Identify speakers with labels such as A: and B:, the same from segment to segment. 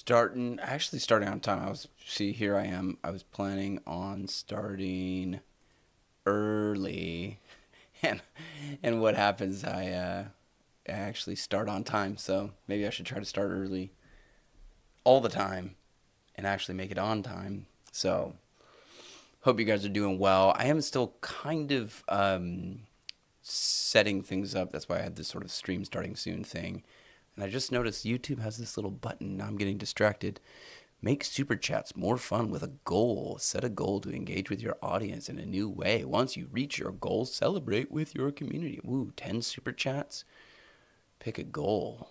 A: starting on time. Here I am. I was planning on starting early, and what happens? I actually start on time. So maybe I should try to start early all the time and actually make it on time. So hope you guys are doing well. I am still kind of setting things up. That's why I had this sort of stream starting soon thing. And I just noticed YouTube has this little button. Now I'm getting distracted. Make super chats more fun with a goal. Set a goal to engage with your audience in a new way. Once you reach your goal, celebrate with your community. Woo, 10 super chats. Pick a goal.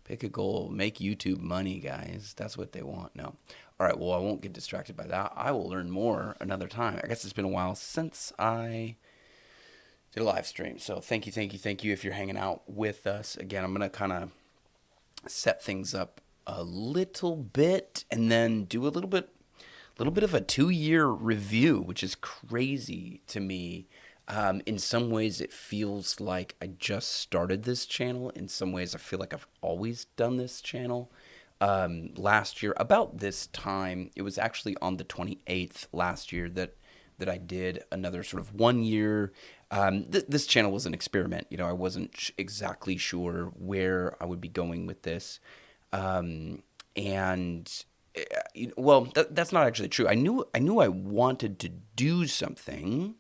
A: Pick a goal. Make YouTube money, guys. That's what they want. No. All right, well, I won't get distracted by that. I will learn more another time. I guess it's been a while since I did a live stream. So thank you if you're hanging out with us. Again, I'm going to kind of set things up a little bit and then do a little bit of a 2-year review, which is crazy to me. In some ways, it feels like I just started this channel. In some ways, I feel like I've always done this channel. Last year, about this time, it was actually on the 28th last year that I did another sort of 1 year. This channel was an experiment. I wasn't exactly sure where I would be going with this. That's not actually true. I knew I wanted to do something,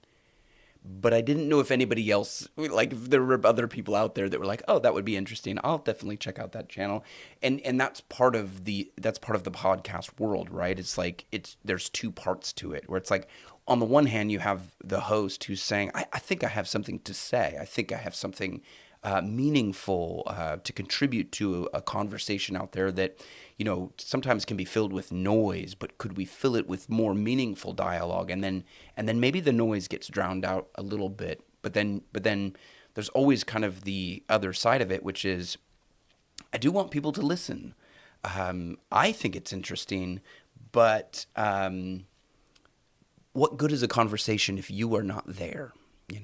A: but I didn't know if anybody else, like if there were other people out there that were like, oh, that would be interesting. I'll definitely check out that channel. And that's part of the podcast world, right? It's like, there's two parts to it where it's like, on the one hand, you have the host who's saying, I think I have something to say. I think I have something meaningful to contribute to a conversation out there that, sometimes can be filled with noise, but could we fill it with more meaningful dialogue? And then maybe the noise gets drowned out a little bit, but then there's always kind of the other side of it, which is I do want people to listen. I think it's interesting, but what good is a conversation if you are not there?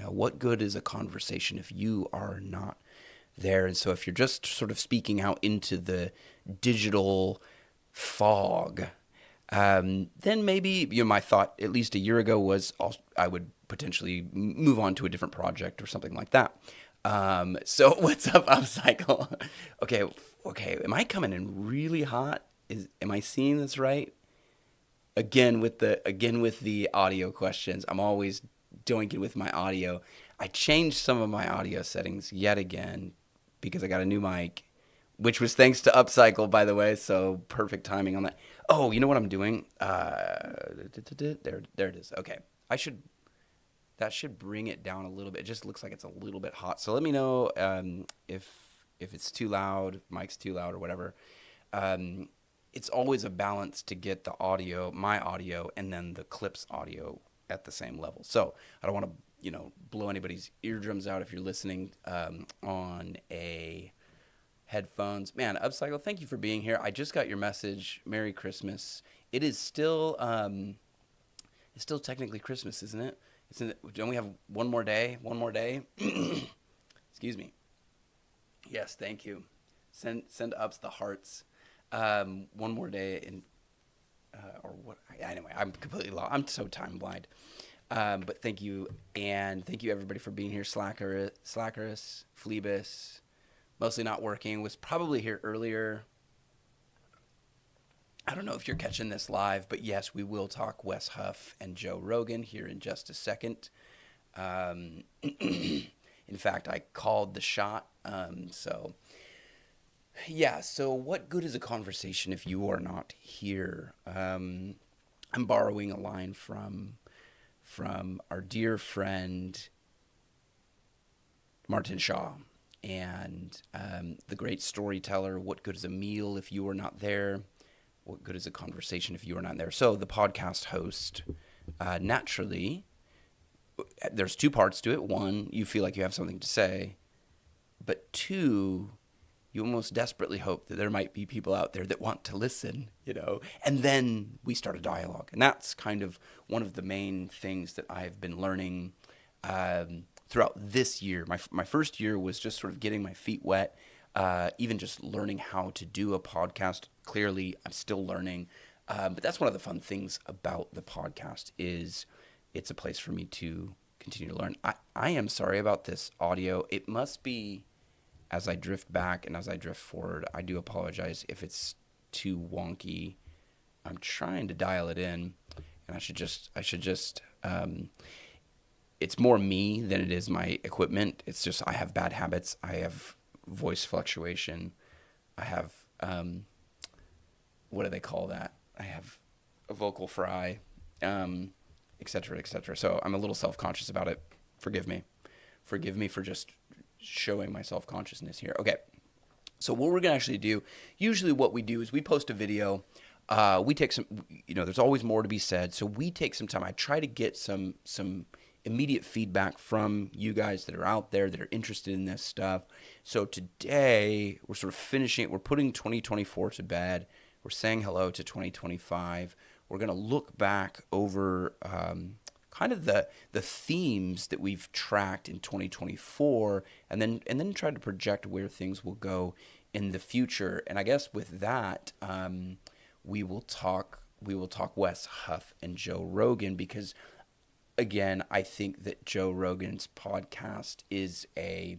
A: What good is a conversation if you are not there? And so if you're just sort of speaking out into the digital fog, then maybe, my thought at least a year ago was I would potentially move on to a different project or something like that. So what's up, Upcycle? Okay. Am I coming in really hot? Am I seeing this right? Again with the audio questions. I'm always doing it with my audio. I changed some of my audio settings yet again because I got a new mic, which was thanks to Upcycle, by the way. So perfect timing on that. Oh, you know what I'm doing? There it is. Okay, that should bring it down a little bit. It just looks like it's a little bit hot. So let me know if it's too loud, mic's too loud, or whatever. It's always a balance to get the audio, my audio, and then the clip's audio at the same level. So I don't want to, blow anybody's eardrums out if you're listening on a headphones. Man, Upcycle, thank you for being here. I just got your message. Merry Christmas. It is still, it's still technically Christmas, isn't it? Don't we have one more day? Excuse me. Yes, thank you. Send ups the hearts. One more day or what? Anyway, I'm completely lost. I'm so time blind. But thank you, and thank you everybody for being here. Slackerus, Phlebus, mostly not working, was probably here earlier. I don't know if you're catching this live, but yes, we will talk Wes Huff and Joe Rogan here in just a second. In fact, I called the shot. So what good is a conversation if you are not here? I'm borrowing a line from our dear friend Martin Shaw, and the great storyteller. What good is a meal if you are not there? What good is a conversation if you are not there? So the podcast host, naturally, there's two parts to it. One, you feel like you have something to say, but two, you almost desperately hope that there might be people out there that want to listen, and then we start a dialogue. And that's kind of one of the main things that I've been learning throughout this year. My first year was just sort of getting my feet wet. even just learning how to do a podcast. Clearly, I'm still learning. But that's one of the fun things about the podcast is it's a place for me to continue to learn. I am sorry about this audio. It must be as I drift back and as I drift forward. I do apologize if it's too wonky. I'm trying to dial it in, and I should just it's more me than it is my equipment. It's just I have bad habits. I have voice fluctuation. I have what do they call that? I have a vocal fry, et cetera, et cetera. So I'm a little self-conscious about it. Forgive me. Forgive me for just showing my self-consciousness here. Okay. So what we're going to actually do, usually what we do is we post a video. We take some, there's always more to be said. So we take some time. I try to get some immediate feedback from you guys that are out there that are interested in this stuff. So today we're sort of finishing it. We're putting 2024 to bed. We're saying hello to 2025. We're going to look back over kind of the themes that we've tracked in 2024, and then try to project where things will go in the future. And I guess with that, we will talk Wes Huff and Joe Rogan, because again, I think that Joe Rogan's podcast is a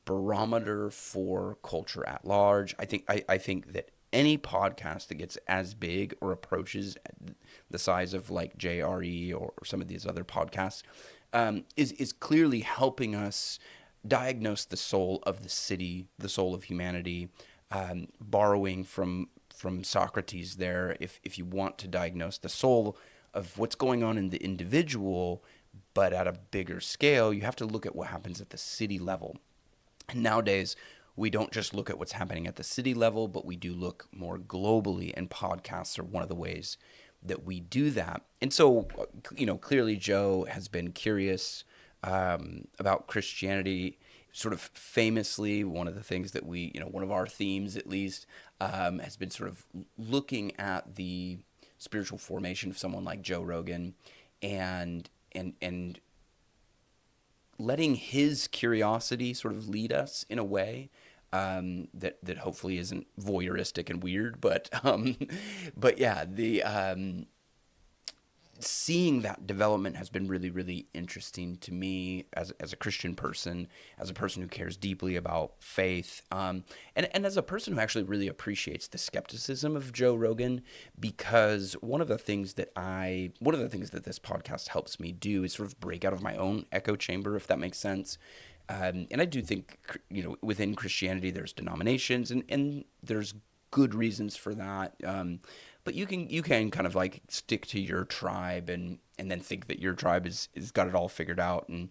A: barometer for culture at large. I think that any podcast that gets as big or approaches the size of like JRE or some of these other podcasts is clearly helping us diagnose the soul of the city, the soul of humanity, borrowing from Socrates there. If you want to diagnose the soul of what's going on in the individual, but at a bigger scale, you have to look at what happens at the city level. And nowadays, we don't just look at what's happening at the city level, but we do look more globally, and podcasts are one of the ways that we do that. And so, clearly Joe has been curious about Christianity. Sort of famously, one of the things that we, one of our themes at least, has been sort of looking at the spiritual formation of someone like Joe Rogan and letting his curiosity sort of lead us in a way that hopefully isn't voyeuristic and weird, but yeah, the seeing that development has been really, really interesting to me as a Christian person, as a person who cares deeply about faith, and as a person who actually really appreciates the skepticism of Joe Rogan, because one of the things that this podcast helps me do is sort of break out of my own echo chamber, if that makes sense. And I do think, within Christianity, there's denominations and there's good reasons for that. But you can kind of like stick to your tribe and then think that your tribe is got it all figured out. And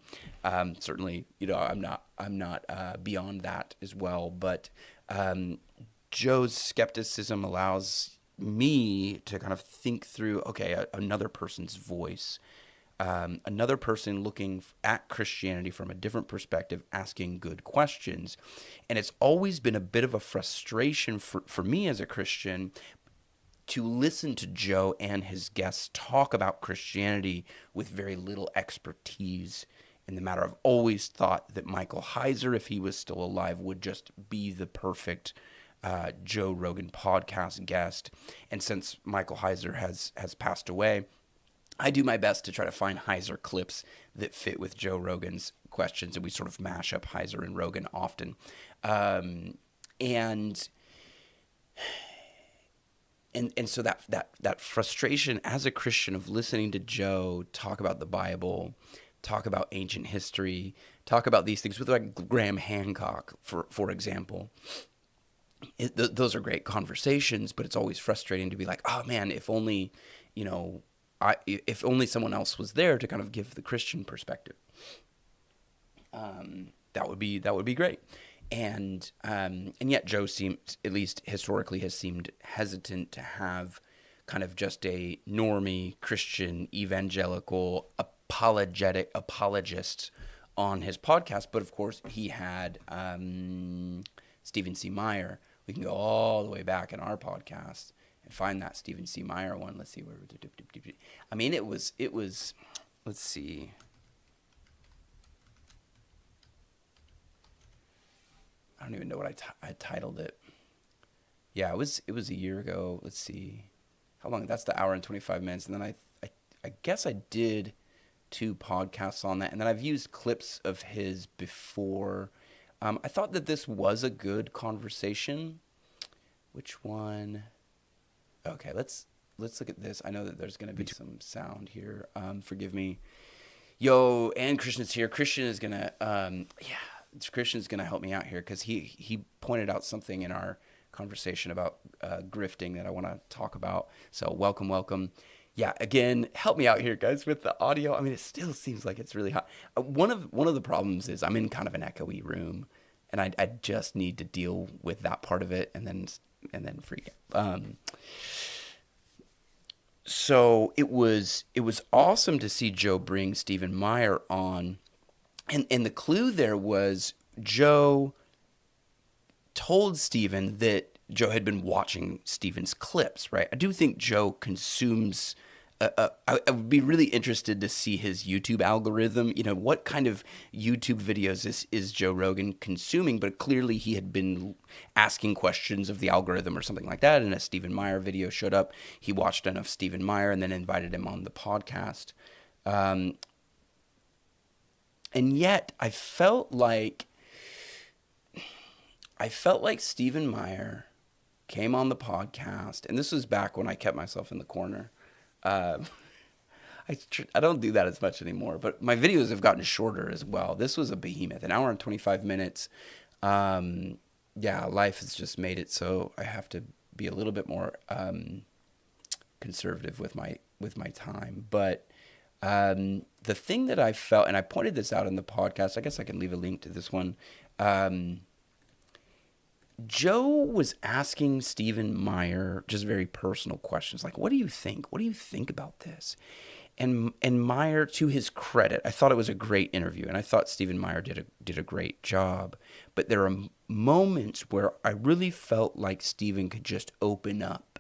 A: certainly, I'm not beyond that as well. But Joe's skepticism allows me to kind of think through, okay, another person's voice, another person looking at Christianity from a different perspective, asking good questions. And it's always been a bit of a frustration for me as a Christian to listen to Joe and his guests talk about Christianity with very little expertise in the matter. I've always thought that Michael Heiser, if he was still alive, would just be the perfect Joe Rogan podcast guest. And since Michael Heiser has passed away, I do my best to try to find Heiser clips that fit with Joe Rogan's questions, and we sort of mash up Heiser and Rogan often. And so that frustration as a Christian of listening to Joe talk about the Bible, talk about ancient history, talk about these things with like Graham Hancock, for example. Those are great conversations, but it's always frustrating to be like, oh man, if only, if only someone else was there to kind of give the Christian perspective. That would be great. And yet Joe seems, at least historically, has seemed hesitant to have kind of just a normie Christian evangelical apologist on his podcast. But of course, he had Stephen C. Meyer. We can go all the way back in our podcast and find that Stephen C. Meyer one. Let's see where. I mean, it was. Let's see. don't even know what I titled it. Yeah, it was a year ago. Let's see. How long? That's the hour and 25 minutes. And then I guess I did 2 podcasts on that. And then I've used clips of his before. I thought that this was a good conversation. Which one? Okay, let's look at this. I know that there's going to be some sound here. Forgive me. Yo, and Christian's here. Christian is going to, Christian's going to help me out here because he pointed out something in our conversation about grifting that I want to talk about. So welcome. Yeah, again, help me out here, guys, with the audio. I mean, it still seems like it's really hot. One of the problems is I'm in kind of an echoey room, and I just need to deal with that part of it, and then freak out. So it was awesome to see Joe bring Stephen Meyer on, and the clue there was Joe told Stephen that Joe had been watching Stephen's clips, right? I do think Joe consumes. I would be really interested to see his YouTube algorithm. You know, what kind of YouTube videos is Joe Rogan consuming? But clearly he had been asking questions of the algorithm or something like that, and a Stephen Meyer video showed up. He watched enough Stephen Meyer and then invited him on the podcast. And yet I felt like Stephen Meyer came on the podcast, and this was back when I kept myself in the corner. I don't do that as much anymore, but my videos have gotten shorter as well. This was a behemoth, an hour and 25 minutes. Life has just made it so I have to be a little bit more conservative with my time. But the thing that I felt, and I pointed this out in the podcast, I guess I can leave a link to this one. Joe was asking Stephen Meyer just very personal questions, like, what do you think? What do you think about this? And Meyer, to his credit, I thought it was a great interview, and I thought Stephen Meyer did a great job. But there are moments where I really felt like Stephen could just open up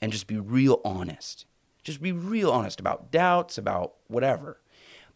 A: and just be real honest. Just be real honest about doubts, about whatever.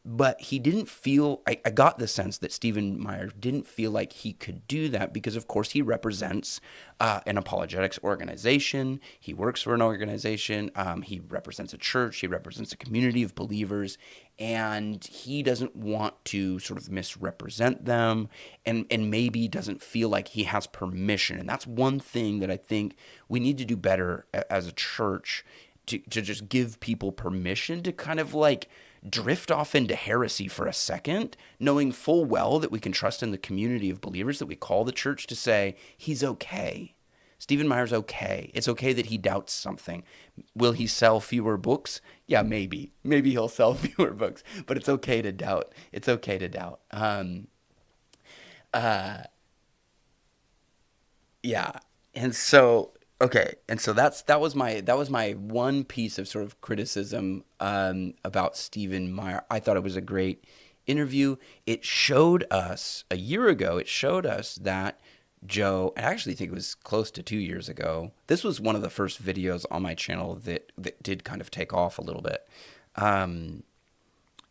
A: But he didn't feel, I got the sense that Stephen Meyer didn't feel like he could do that because, of course, he represents an apologetics organization. He works for an organization. He represents a church. He represents a community of believers. And he doesn't want to sort of misrepresent them and maybe doesn't feel like he has permission. And that's one thing that I think we need to do better as a church, to just give people permission to kind of like drift off into heresy for a second, knowing full well that we can trust in the community of believers that we call the church to say, he's okay. Stephen Meyer's okay. It's okay that he doubts something. Will he sell fewer books? Yeah, maybe. Maybe he'll sell fewer books, but it's okay to doubt. It's okay to doubt. Yeah. And so that was my one piece of sort of criticism about Stephen Meyer. I thought it was a great interview. It showed us a year ago. It showed us that Joe, I actually think it was close to 2 years ago. This was one of the first videos on my channel that did kind of take off a little bit.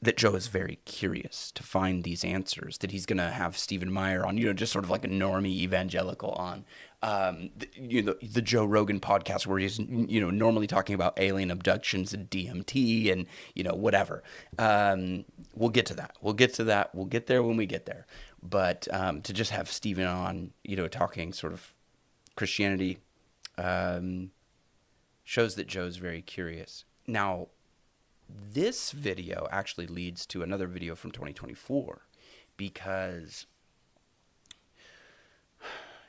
A: That Joe is very curious to find these answers, that he's going to have Stephen Meyer on, just sort of like a normie evangelical on, the Joe Rogan podcast where he's, normally talking about alien abductions and DMT and, whatever. We'll get to that. We'll get there when we get there. But to just have Stephen on, talking sort of Christianity, shows that Joe's very curious. Now, this video actually leads to another video from 2024 because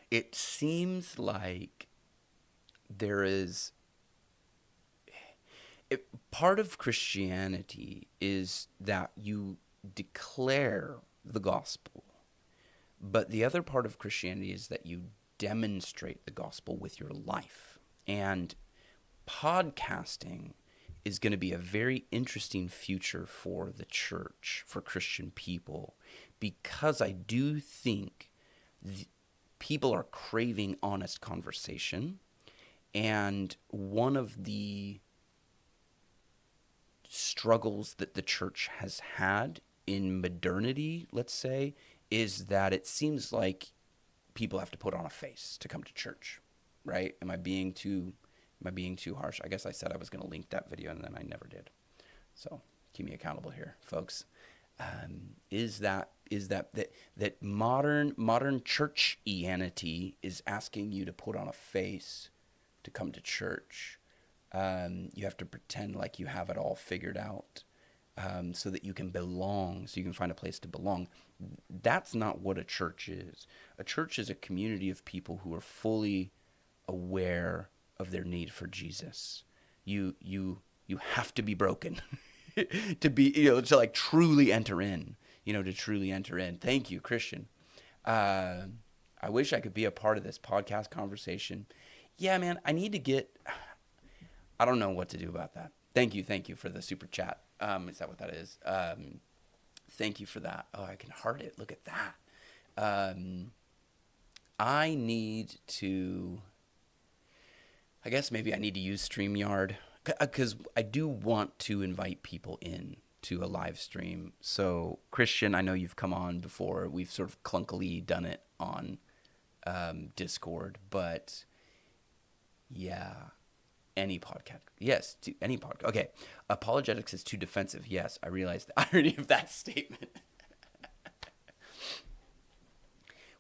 A: it seems like there is part of Christianity is that you declare the gospel, but the other part of Christianity is that you demonstrate the gospel with your life. And podcasting is going to be a very interesting future for the church, for Christian people, because I do think people are craving honest conversation. And one of the struggles that the church has had in modernity, let's say, is that it seems like people have to put on a face to come to church, right? Am I being too harsh? I guess I said I was going to link that video and then I never did. So keep me accountable here, folks. Is that modern churchianity is asking you to put on a face to come to church. You have to pretend like you have it all figured out, so that you can belong, so you can find a place to belong. That's not what a church is. A church is a community of people who are fully aware of their need for Jesus. You have to be broken to be, to like truly enter in, to truly enter in. Thank you, Christian. I wish I could be a part of this podcast conversation. Yeah, man, I don't know what to do about that. Thank you for the super chat. Is that what that is? Thank you for that. Oh, I can heart it. Look at that. I guess maybe I need to use StreamYard, because I do want to invite people in to a live stream. So, Christian, I know you've come on before. We've sort of clunkily done it on Discord, but yeah, any podcast. Yes, to any podcast. Okay, apologetics is too defensive. Yes, I realize the irony of that statement.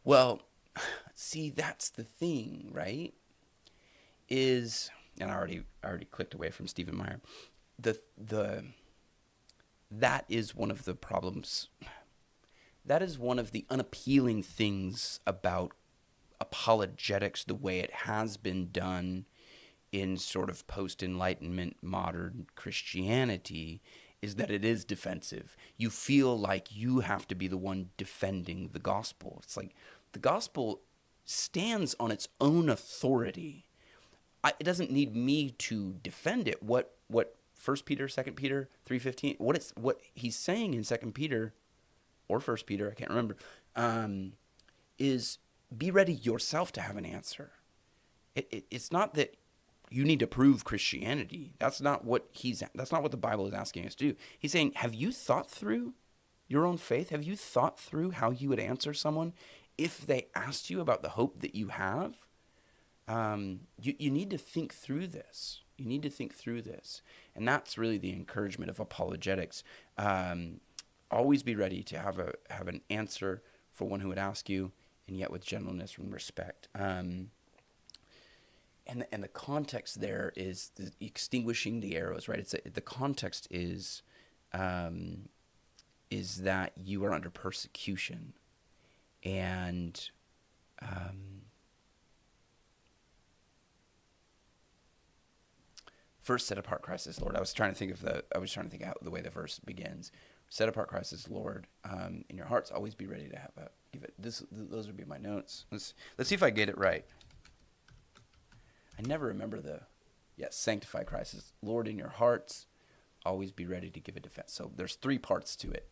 A: Well, see, that's the thing, right? And I already clicked away from Stephen Meyer. That is one of the problems. That is one of the unappealing things about apologetics, the way it has been done in sort of post-Enlightenment modern Christianity, is that it is defensive. You feel like you have to be the one defending the gospel. It's like the gospel stands on its own authority. It doesn't need me to defend it. What 1 Peter, 2 Peter 3:15, what he's saying in 2 Peter or 1 Peter, I can't remember, is be ready yourself to have an answer. It's not that you need to prove Christianity. That's not what the Bible is asking us to do. He's saying, have you thought through your own faith? Have you thought through how you would answer someone if they asked you about the hope that you have? You need to think through this. You need to think through this. And that's really the encouragement of apologetics. Always be ready to have an answer for one who would ask you, and yet with gentleness and respect. And the context there is extinguishing the arrows, right? The context is that you are under persecution, and first set apart Christ as Lord. I was trying to think out the way the verse begins. Set apart Christ as Lord in your hearts. Always be ready to give it. Those would be my notes. Let's see if I get it right. I never remember sanctify Christ as Lord in your hearts. Always be ready to give a defense. So there's 3 parts to it.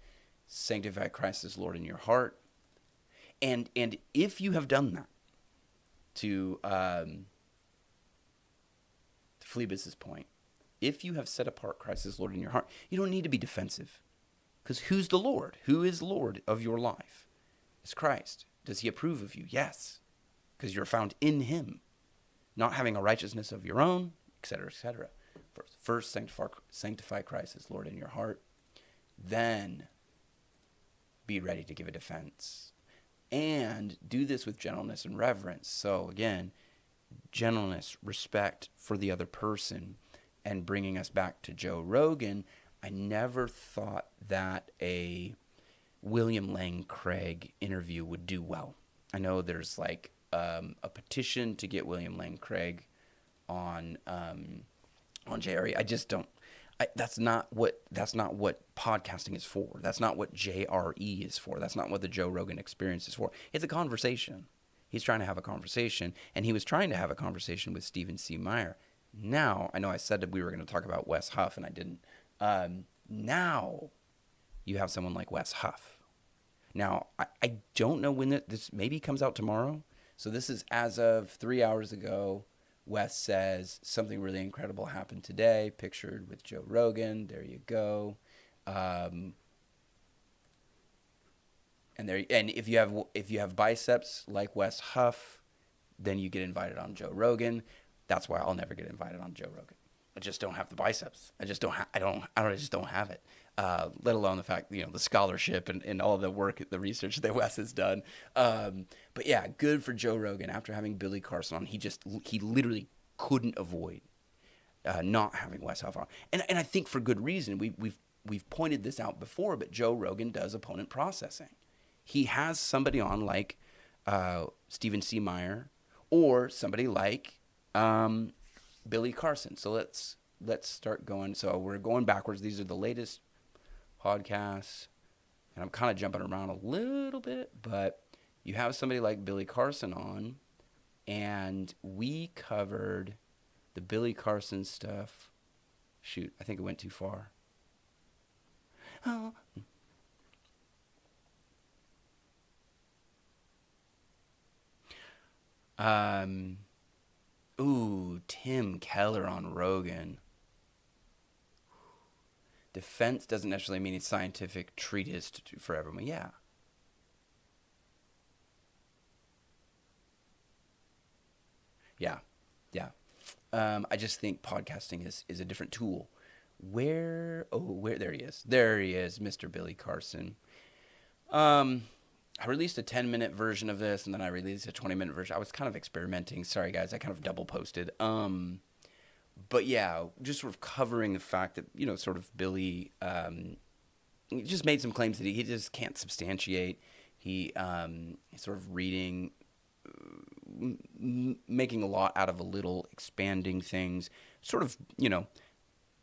A: Sanctify Christ as Lord in your heart. And if you have done that, to Phlebas's point, if you have set apart Christ as Lord in your heart, you don't need to be defensive. Because who's the Lord? Who is Lord of your life? It's Christ. Does he approve of you? Yes. Because you're found in him. Not having a righteousness of your own, etc., etc. First, sanctify Christ as Lord in your heart. Then, be ready to give a defense. And do this with gentleness and reverence. So, again, gentleness, respect for the other person. And bringing us back to Joe Rogan, I never thought that a William Lane Craig interview would do well. I know there's like a petition to get William Lane Craig on JRE. I just don't. That's not what podcasting is for. That's not what JRE is for. That's not what the Joe Rogan Experience is for. It's a conversation. He's trying to have a conversation, and he was trying to have a conversation with Stephen C. Meyer. Now, I know I said that we were going to talk about Wes Huff, and I didn't. Now, you have someone like Wes Huff. Now, I don't know when this maybe comes out tomorrow. So this is as of 3 hours ago. Wes says something really incredible happened today, pictured with Joe Rogan. There you go. And if you have biceps like Wes Huff, then you get invited on Joe Rogan. That's why I'll never get invited on Joe Rogan. I just don't have the biceps. I just don't. I just don't have it. Let alone the fact, the scholarship and all the work, the research that Wes has done. But yeah, good for Joe Rogan. After having Billy Carson on, he literally couldn't avoid not having Wes Huff on, and I think for good reason. We've pointed this out before, but Joe Rogan does opponent processing. He has somebody on like Stephen C. Meyer or somebody like Billy Carson. So let's start going. So we're going backwards. These are the latest podcasts, and I'm kind of jumping around a little bit, but you have somebody like Billy Carson on, and we covered the Billy Carson stuff. Shoot, I think it went too far. Oh. Tim Keller on Rogan. Defense doesn't necessarily mean it's scientific treatise for everyone. Yeah. Yeah. Yeah. I just think podcasting is a different tool. Where there he is. There he is, Mr. Billy Carson. I released a 10-minute version of this, and then I released a 20-minute version. I was kind of experimenting. Sorry, guys. I kind of double posted. But yeah, just sort of covering the fact that, sort of Billy he just made some claims that he just can't substantiate. He's sort of reading, making a lot out of a little, expanding things. Sort of,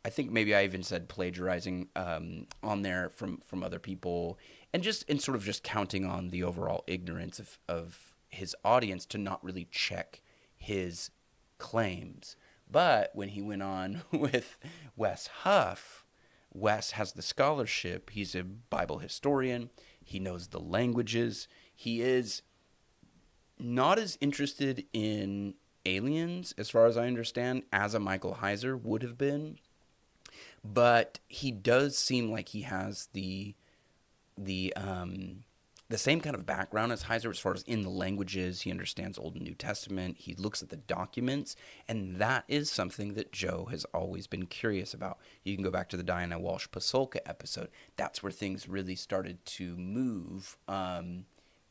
A: I think maybe I even said plagiarizing on there from other people, and sort of just counting on the overall ignorance of his audience to not really check his claims. But when he went on with Wes Huff, Wes has the scholarship. He's a Bible historian. He knows the languages. He is not as interested in aliens, as far as I understand, as a Michael Heiser would have been. But he does seem like he has the same kind of background as Heiser as far as in the languages. He understands Old and New Testament. He looks at the documents, and that is something that Joe has always been curious about. You can go back to the Diana Walsh Pasulka episode. That's where things really started to move in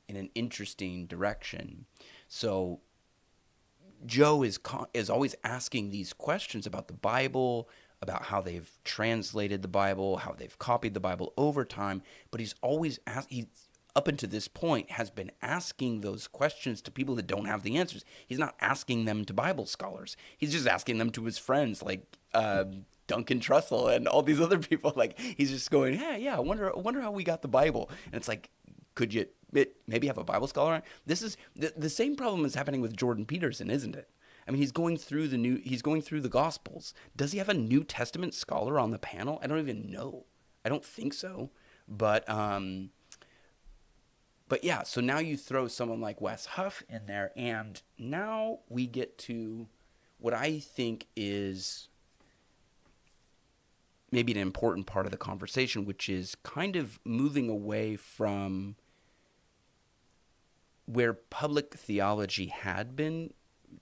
A: an interesting direction. So Joe is always asking these questions about the Bible, about how they've translated the Bible, how they've copied the Bible over time, but he's always up until this point, has been asking those questions to people that don't have the answers. He's not asking them to Bible scholars. He's just asking them to his friends, like Duncan Trussell and all these other people. Like, he's just going, I wonder how we got the Bible. And it's like, could you maybe have a Bible scholar on? This is the same problem is happening with Jordan Peterson, isn't it? I mean, he's going through the Gospels. Does he have a New Testament scholar on the panel? I don't even know. I don't think so. But yeah, so now you throw someone like Wes Huff in there, and now we get to what I think is maybe an important part of the conversation, which is kind of moving away from where public theology had been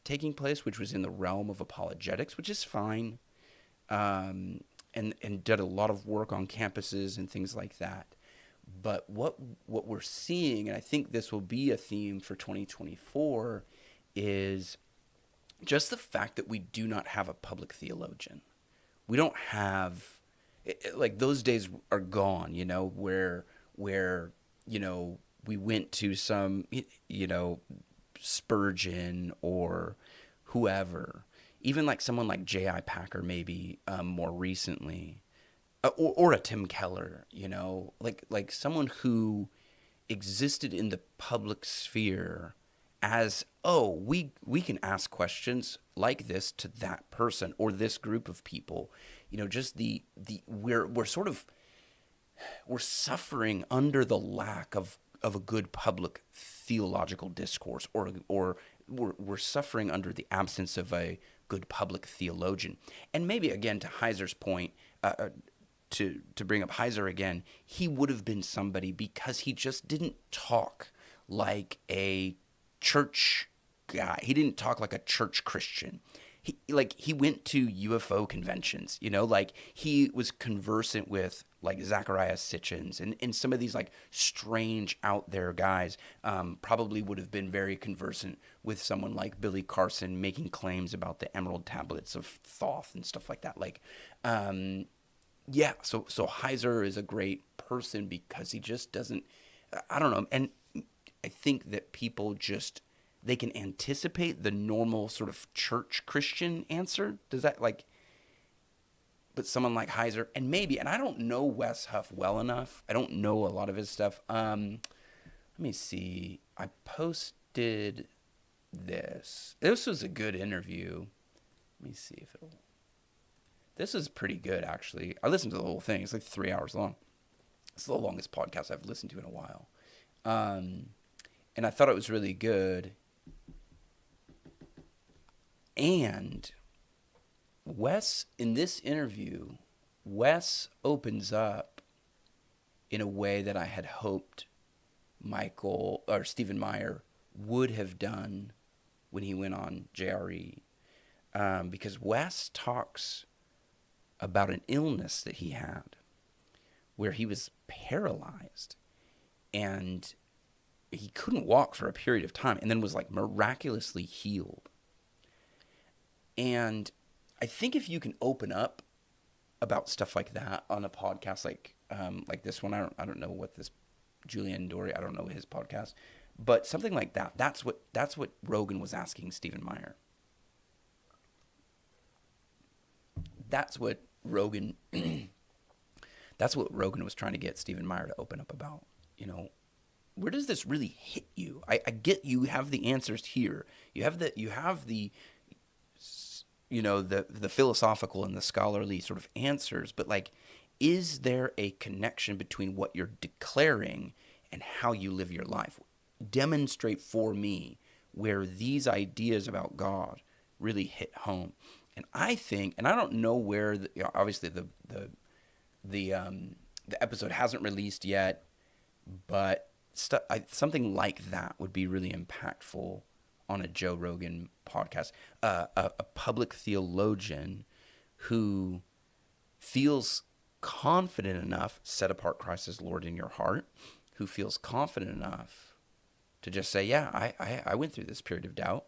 A: taking place, which was in the realm of apologetics, which is fine, and did a lot of work on campuses and things like that. But what we're seeing, and I think this will be a theme for 2024, is just the fact that we do not have a public theologian. We don't have, like, those days are gone, where we went to some, Spurgeon or whoever, even like someone like J.I. Packer maybe more recently. Or a Tim Keller, like someone who existed in the public sphere as, we can ask questions like this to that person or this group of people. Just we're suffering under the lack of a good public theological discourse, or we're suffering under the absence of a good public theologian. And maybe, again, to Heiser's point, to bring up Heiser again, he would have been somebody because he just didn't talk like a church guy. He didn't talk like a church Christian. He went to UFO conventions, like he was conversant with like Zachariah Sitchins and some of these like strange out there guys. Probably would have been very conversant with someone like Billy Carson making claims about the Emerald Tablets of Thoth and stuff like that. Yeah, so Heiser is a great person because he just doesn't, I don't know, and I think that people just, they can anticipate the normal sort of church Christian answer. Does that but someone like Heiser, and I don't know Wes Huff well enough. I don't know a lot of his stuff. Let me see. I posted this. This was a good interview. Let me see if it'll. This is pretty good, actually. I listened to the whole thing. It's like 3 hours long. It's the longest podcast I've listened to in a while. And I thought it was really good. And Wes, in this interview, Wes opens up in a way that I had hoped Stephen Meyer would have done when he went on JRE. Because Wes talks about an illness that he had where he was paralyzed and he couldn't walk for a period of time and then was like miraculously healed. And I think if you can open up about stuff like that on a podcast like this one, I don't know what this Julian Dory, I don't know his podcast, but something like that. That's what Rogan was asking Stephen Meyer. That's what Rogan was trying to get Stephen Meyer to open up about. Where does this really hit you? I get you have the answers here. You have the philosophical and the scholarly sort of answers, but like, is there a connection between what you're declaring and how you live your life? Demonstrate for me where these ideas about God really hit home. And I think, and I don't know where, obviously the episode hasn't released yet, but something like that would be really impactful on a Joe Rogan podcast. A public theologian who feels confident enough, set apart Christ as Lord in your heart, who feels confident enough to just say, yeah, I went through this period of doubt.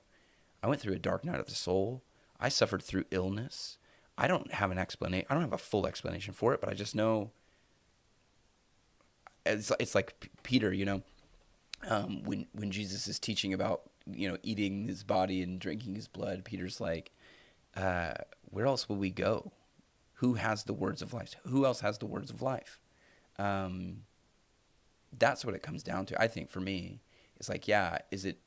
A: I went through a dark night of the soul. I suffered through illness. I don't have an explanation. I don't have a full explanation for it, but I just know it's like Peter, when Jesus is teaching about, eating his body and drinking his blood, Peter's like, where else will we go? Who has the words of life? Who else has the words of life? That's what it comes down to. I think for me, it's like, yeah, is it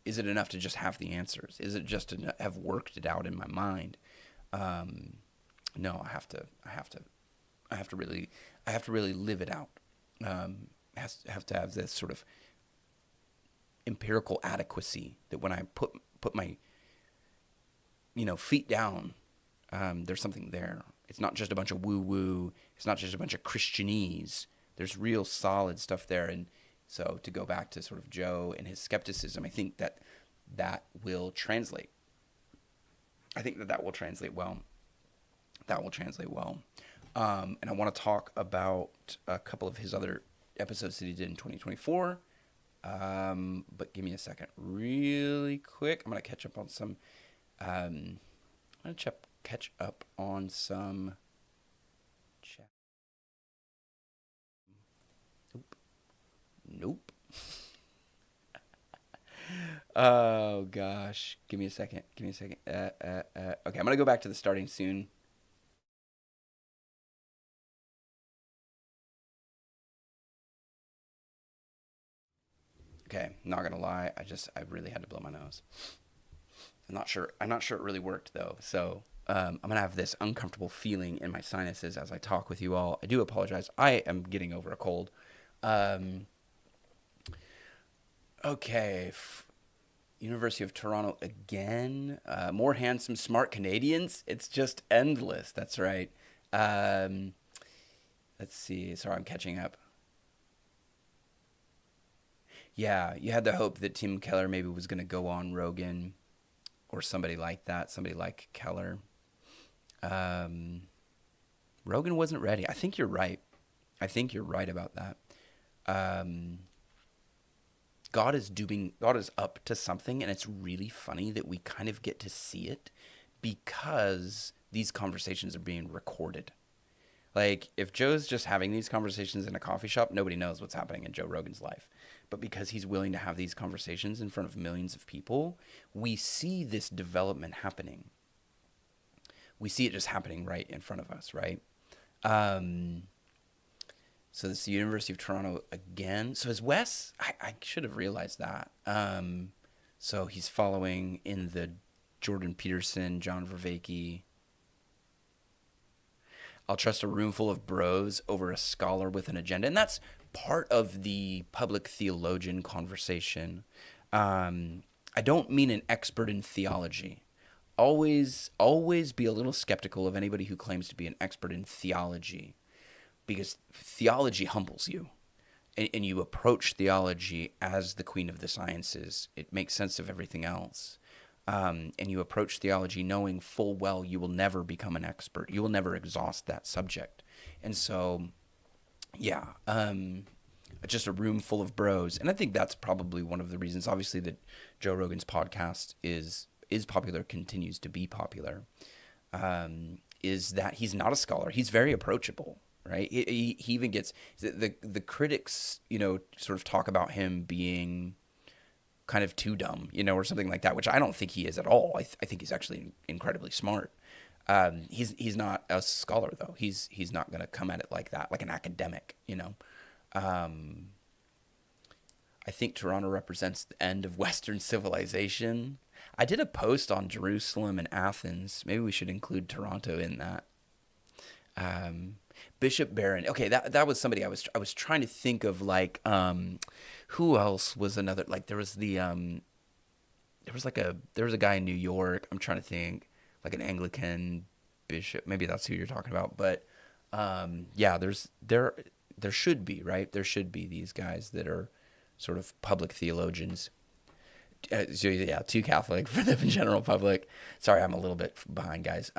A: enough to just have the answers? Is it just to have worked it out in my mind? No, I have to really live it out. Have to have this sort of empirical adequacy that when I put my feet down, there's something there. It's not just a bunch of woo-woo. It's not just a bunch of Christianese. There's real solid stuff there. And so to go back to sort of Joe and his skepticism, I think that will translate. I think that will translate well. And I want to talk about a couple of his other episodes that he did in 2024. But give me a second really quick. I'm going to catch up on some... catch up on some... Nope. Oh, gosh. Give me a second. Okay, I'm going to go back to the starting soon. Okay, not gonna lie, I really had to blow my nose. I'm not sure it really worked though. So I'm gonna have this uncomfortable feeling in my sinuses as I talk with you all. I do apologize. I am getting over a cold. Okay. University of Toronto again. More handsome, smart Canadians. It's just endless. That's right. Let's see. Sorry, I'm catching up. Yeah, you had the hope that Tim Keller maybe was going to go on Rogan or somebody like that, somebody like Keller. Rogan wasn't ready. I think you're right. I think you're right about that. God is up to something, and it's really funny that we kind of get to see it because these conversations are being recorded. Like, if Joe's just having these conversations in a coffee shop, nobody knows what's happening in Joe Rogan's life. But because he's willing to have these conversations in front of millions of people, we see this development happening. We see it just happening right in front of us, right? So this is the University of Toronto again. So is Wes? I should have realized that. So he's following in the Jordan Peterson, John Vervaeke. I'll trust a room full of bros over a scholar with an agenda. And that's part of the public theologian conversation. I don't mean an expert in theology. Always be a little skeptical of anybody who claims to be an expert in theology, because theology humbles you, and you approach theology as the queen of the sciences. It makes sense of everything else. And you approach theology knowing full well you will never become an expert. You will never exhaust that subject. And so, yeah, just a room full of bros. And I think that's probably one of the reasons, obviously, that Joe Rogan's podcast is popular, continues to be popular, is that he's not a scholar. He's very approachable, right? He even gets the critics, sort of talk about him being kind of too dumb, or something like that, which I don't think he is at all. I think he's actually incredibly smart. He's not a scholar though. He's not going to come at it like that, like an academic, I think Toronto represents the end of Western civilization. I did a post on Jerusalem and Athens. Maybe we should include Toronto in that. Bishop Barron. Okay, that was somebody I was trying to think of, like, who else was another, like, there was a guy in New York. I'm trying to think, like an Anglican bishop. Maybe that's who you're talking about. But yeah, there should be, right? There should be these guys that are sort of public theologians. So yeah, too Catholic for the general public. Sorry, I'm a little bit behind, guys.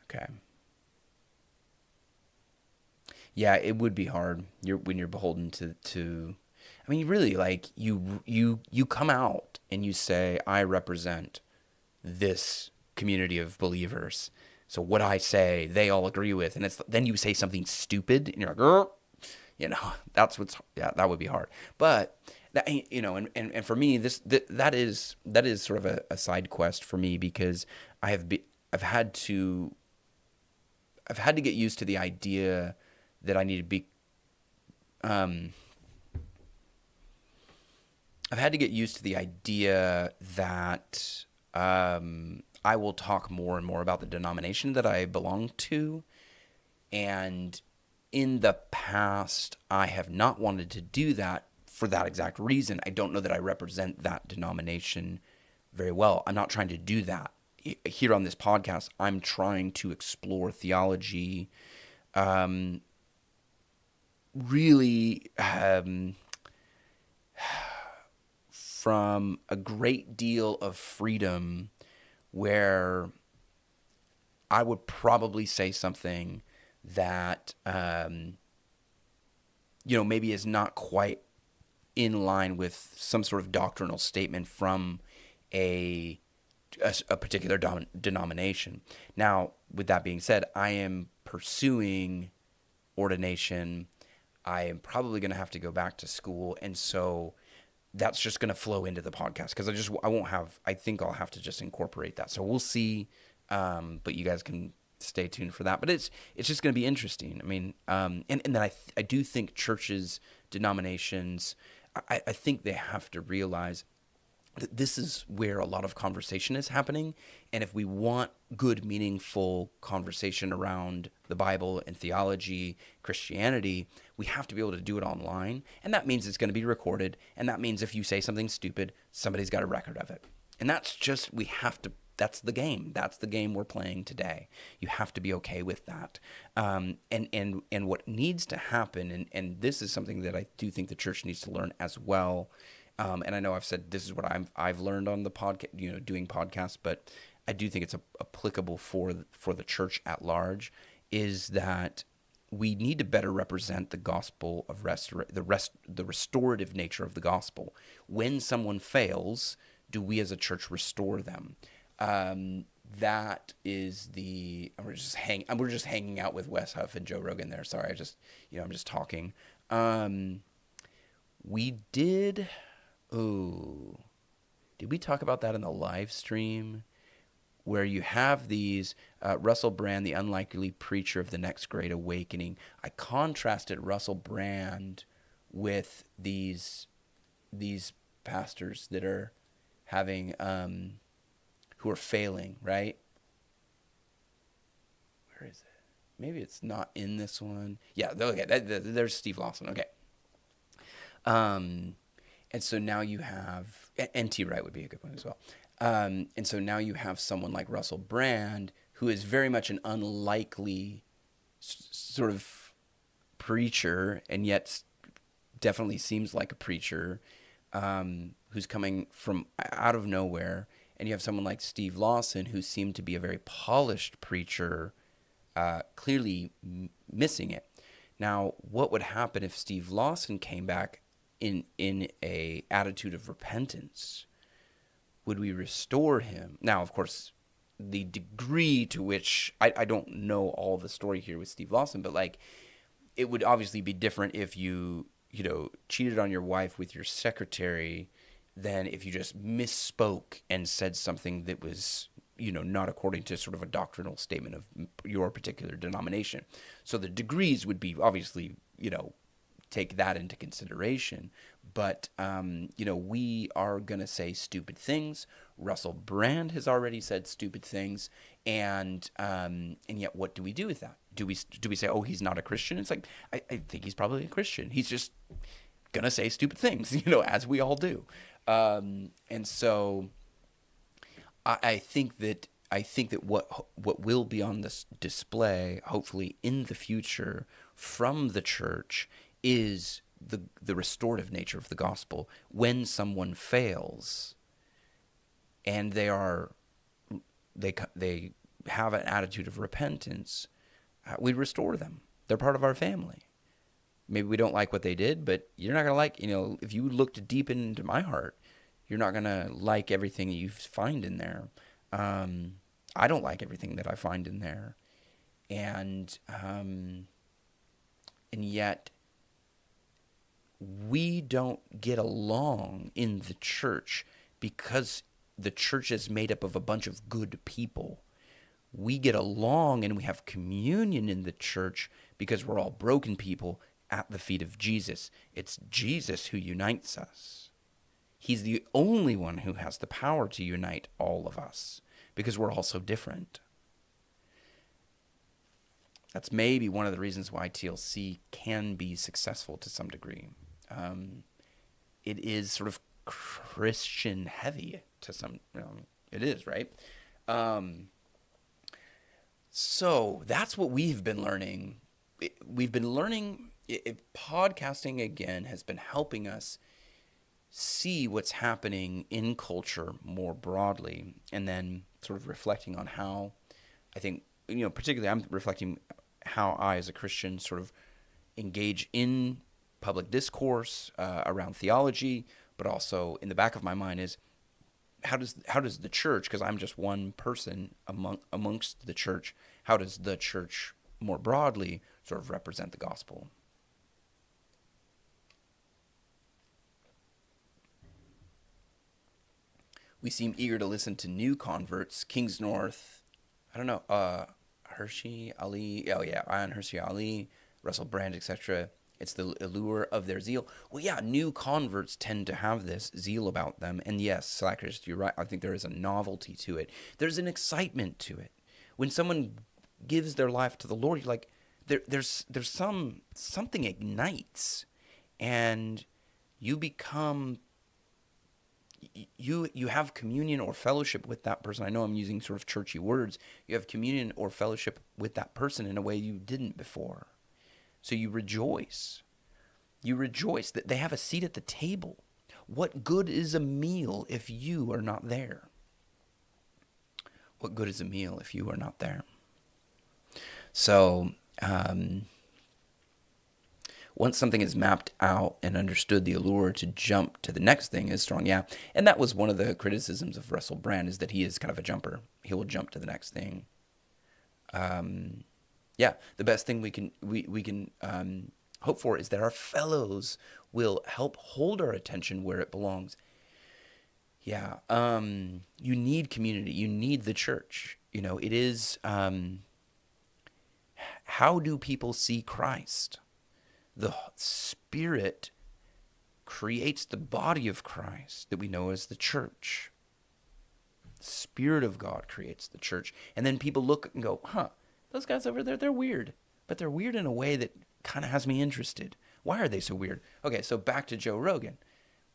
A: Okay. Yeah, it would be hard. When you're beholden to. I mean, really, like you come out and you say, I represent this community of believers. So what I say, they all agree with, and then you say something stupid, and you're like, that would be hard. But that, and for me, that is sort of a side quest for me, because I've had to get used to the idea that I need to be. I've had to get used to the idea that I will talk more and more about the denomination that I belong to. And in the past, I have not wanted to do that for that exact reason. I don't know that I represent that denomination very well. I'm not trying to do that. Here on this podcast, I'm trying to explore theology really from a great deal of freedom, where I would probably say something that maybe is not quite in line with some sort of doctrinal statement from a particular denomination. Now, with that being said, I am pursuing ordination. I am probably going to have to go back to school, and so that's just going to flow into the podcast, because I think I'll have to just incorporate that. So we'll see, but you guys can stay tuned for that. But it's just going to be interesting. I mean, and then I do think churches, denominations, I think they have to realize this is where a lot of conversation is happening. And if we want good, meaningful conversation around the Bible and theology, Christianity, we have to be able to do it online. And that means it's going to be recorded. And that means if you say something stupid, somebody's got a record of it. And that's just, we have to, that's the game. That's the game we're playing today. You have to be okay with that. And what needs to happen, and this is something that I do think the church needs to learn as well. And I know I've said this is what I've learned on the podcast, doing podcasts, but I do think it's applicable for the church at large, is that we need to better represent the gospel of the restorative nature of the gospel. When someone fails, do we as a church restore them? That is we're just hanging out with Wes Huff and Joe Rogan there. Sorry, I'm just talking. We did. Oh, did we talk about that in the live stream? Where you have these, Russell Brand, the unlikely preacher of the next great awakening. I contrasted Russell Brand with these pastors that are having, who are failing, right? Where is it? Maybe it's not in this one. Yeah, okay, there's Steve Lawson, okay. And so now you have, N.T. Wright would be a good one as well. And so now you have someone like Russell Brand, who is very much an unlikely sort of preacher, and yet definitely seems like a preacher, who's coming from out of nowhere. And you have someone like Steve Lawson, who seemed to be a very polished preacher, clearly missing it. Now, what would happen if Steve Lawson came back in a attitude of repentance? Would we restore him? Now, of course, the degree to which I don't know all the story here with Steve Lawson, but like, it would obviously be different if you cheated on your wife with your secretary than if you just misspoke and said something that was not according to sort of a doctrinal statement of your particular denomination. So the degrees would be obviously take that into consideration. But, we are going to say stupid things. Russell Brand has already said stupid things. And yet what do we do with that? Do we say, oh, he's not a Christian? It's like, I think he's probably a Christian. He's just going to say stupid things, as we all do. And so I think that what will be on this display, hopefully in the future from the church, is the restorative nature of the gospel. When someone fails and they have an attitude of repentance, we restore them. They're part of our family. Maybe we don't like what they did, but you're not going to like, if you looked deep into my heart, you're not going to like everything you find in there. I don't like everything that I find in there. And yet we don't get along in the church because the church is made up of a bunch of good people. We get along and we have communion in the church because we're all broken people at the feet of Jesus. It's Jesus who unites us. He's the only one who has the power to unite all of us because we're all so different. That's maybe one of the reasons why TLC can be successful to some degree. It is sort of Christian heavy to some, it is, right? So that's what we've been learning. We've been learning, podcasting again has been helping us see what's happening in culture more broadly, and then sort of reflecting on how, I think, particularly I'm reflecting how I as a Christian sort of engage in public discourse around theology, but also in the back of my mind is how does the church, because I'm just one person amongst the church, how does the church more broadly sort of represent the gospel? We seem eager to listen to new converts. Kings North, I don't know, Hershey Ali, oh yeah, Ian Hershey Ali, Russell Brand, etc. It's the allure of their zeal. Well, yeah, new converts tend to have this zeal about them. And yes, Slackers, you're right. I think there is a novelty to it. There's an excitement to it. When someone gives their life to the Lord, you're like, there's something ignites, and you become, you have communion or fellowship with that person. I know I'm using sort of churchy words. You have communion or fellowship with that person in a way you didn't before. So you rejoice. You rejoice that they have a seat at the table. What good is a meal if you are not there? What good is a meal if you are not there? So, once something is mapped out and understood, the allure to jump to the next thing is strong. Yeah, and that was one of the criticisms of Russell Brand, is that he is kind of a jumper. He will jump to the next thing. Yeah, the best thing we can hope for is that our fellows will help hold our attention where it belongs. Yeah, you need community. You need the church. You know, it is, how do people see Christ? The Spirit creates the body of Christ that we know as the church. The Spirit of God creates the church. And then people look and go, those guys over there, they're weird. But they're weird in a way that kind of has me interested. Why are they so weird? Okay, so back to Joe Rogan.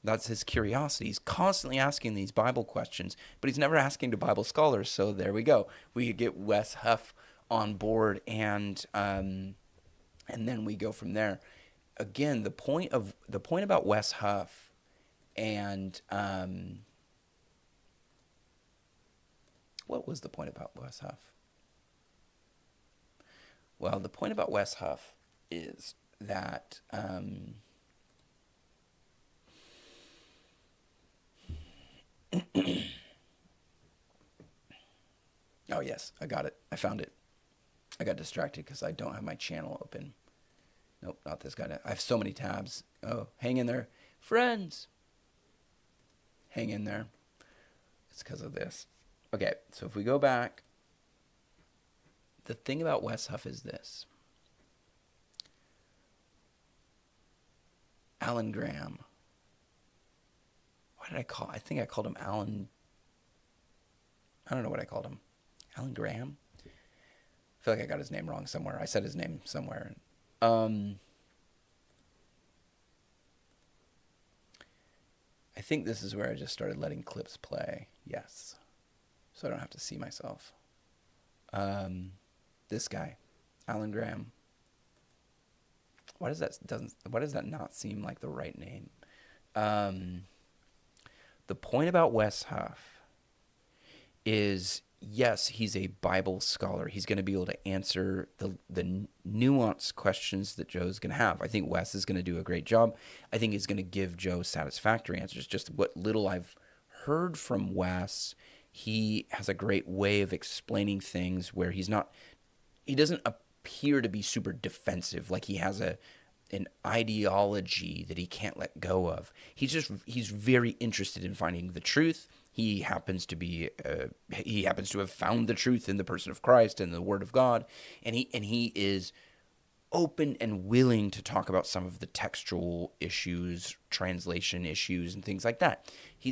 A: That's his curiosity. He's constantly asking these Bible questions, but he's never asking to Bible scholars. So there we go. We could get Wes Huff on board, and then we go from there. Again, the point about Wes Huff, and what was the point about Wes Huff? Well, the point about Wes Huff is that oh yes, I got it. I found it. I got distracted because I don't have my channel open. Nope, not this guy. I have so many tabs. Oh, hang in there. Friends. Hang in there. It's because of this. Okay, so if we go back, the thing about Wes Huff is this. Alan Graham. What did I think I called him Alan. I don't know what I called him. Alan Graham? I feel like I got his name wrong somewhere. I said his name somewhere. I think this is where I just started letting clips play. Yes. So I don't have to see myself. This guy, Alan Graham. Why does that not seem like the right name? The point about Wes Huff is, yes, he's a Bible scholar. He's going to be able to answer the nuanced questions that Joe's going to have. I think Wes is going to do a great job. I think he's going to give Joe satisfactory answers. Just what little I've heard from Wes, he has a great way of explaining things where he doesn't appear to be super defensive, like he has an ideology that he can't let go of. He's very interested in finding the truth. He happens to have found the truth in the person of Christ and the Word of God, and he is open and willing to talk about some of the textual issues, translation issues, and things like that. He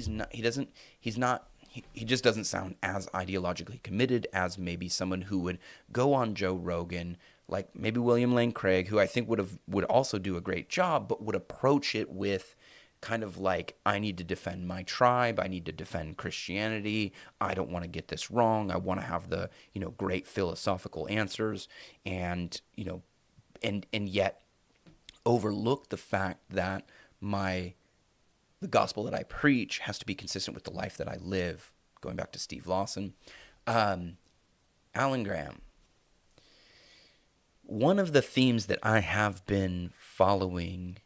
A: just doesn't sound as ideologically committed as maybe someone who would go on Joe Rogan, like maybe William Lane Craig, who I think would also do a great job, but would approach it with kind of like, I need to defend my tribe, I need to defend Christianity, I don't want to get this wrong, I want to have the, great philosophical answers, and yet overlook the fact that the gospel that I preach has to be consistent with the life that I live. Going back to Steve Lawson. Alan Graham. One of the themes that I have been following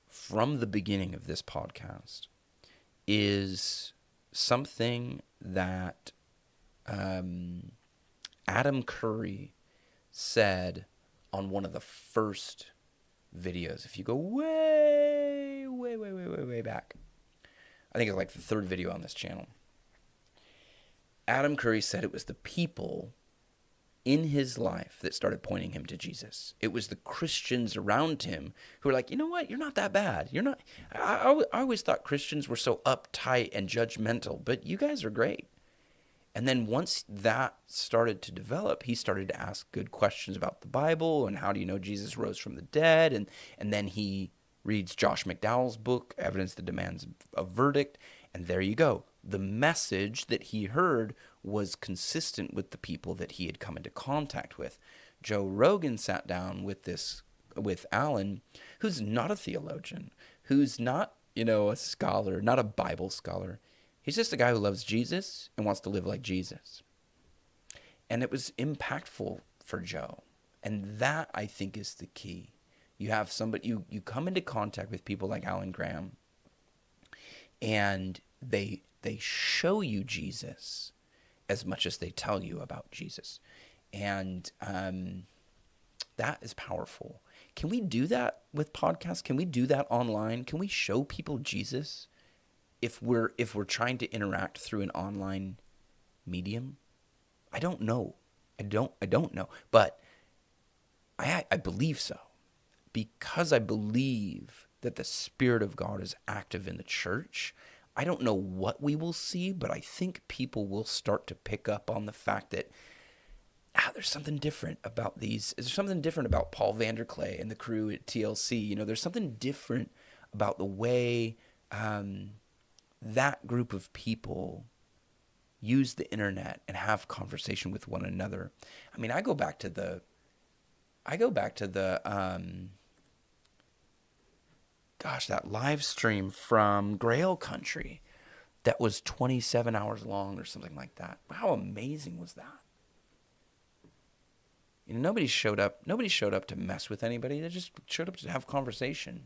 A: from the beginning of this podcast is something that Adam Curry said on one of the first videos. If you go way back, I think it's like the third video on this channel. Adam Curry said it was the people in his life that started pointing him to Jesus. It was the Christians around him who were like, you know what? You're not that bad. You're not. I always thought Christians were so uptight and judgmental, but you guys are great. And then once that started to develop, he started to ask good questions about the Bible and how do you know Jesus rose from the dead? And then he reads Josh McDowell's book, Evidence That Demands a Verdict. And there you go. The message that he heard was consistent with the people that he had come into contact with. Joe Rogan sat down with Alan, who's not a theologian, who's not, a scholar, not a Bible scholar. He's just a guy who loves Jesus and wants to live like Jesus. And it was impactful for Joe. And that, I think, is the key. You have somebody, you come into contact with people like Alan Graham, and they show you Jesus as much as they tell you about Jesus. And that is powerful. Can we do that with podcasts? Can we do that online? Can we show people Jesus if we're trying to interact through an online medium? I don't know. I don't know. But I believe so. Because I believe that the Spirit of God is active in the church, I don't know what we will see, but I think people will start to pick up on the fact that there's something different about these. There's something different about Paul Vanderklay and the crew at TLC. There's something different about the way that group of people use the internet and have conversation with one another. I mean, I go back to the that live stream from Grail Country that was 27 hours long or something like that. How amazing was that? Nobody showed up to mess with anybody. They just showed up to have conversation.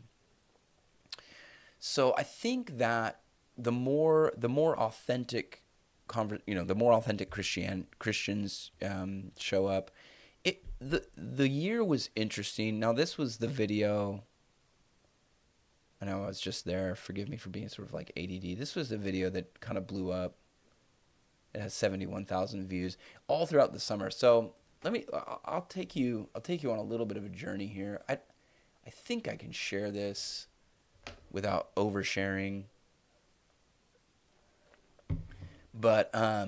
A: So I think that the more authentic Christians show up. The year was interesting. Now this was the video. I know I was just there. Forgive me for being sort of like ADD. This was a video that kind of blew up. It has 71,000 views all throughout the summer. So I'll take you on a little bit of a journey here. I think I can share this without oversharing. But I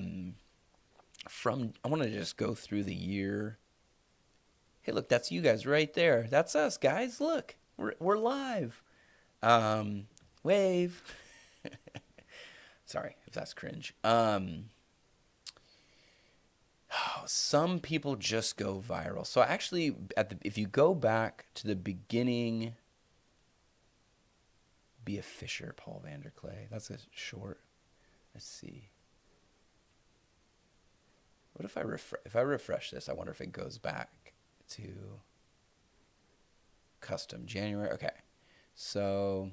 A: want to just go through the year. Hey, look, that's you guys right there. That's us, guys. Look, we're live. Wave. Sorry if that's cringe. Some people just go viral. So actually, if you go back to the beginning, Be a Fisher, Paul Vanderklay. That's a short. Let's see. What if I refresh this? I wonder if it goes back to custom January. Okay. So,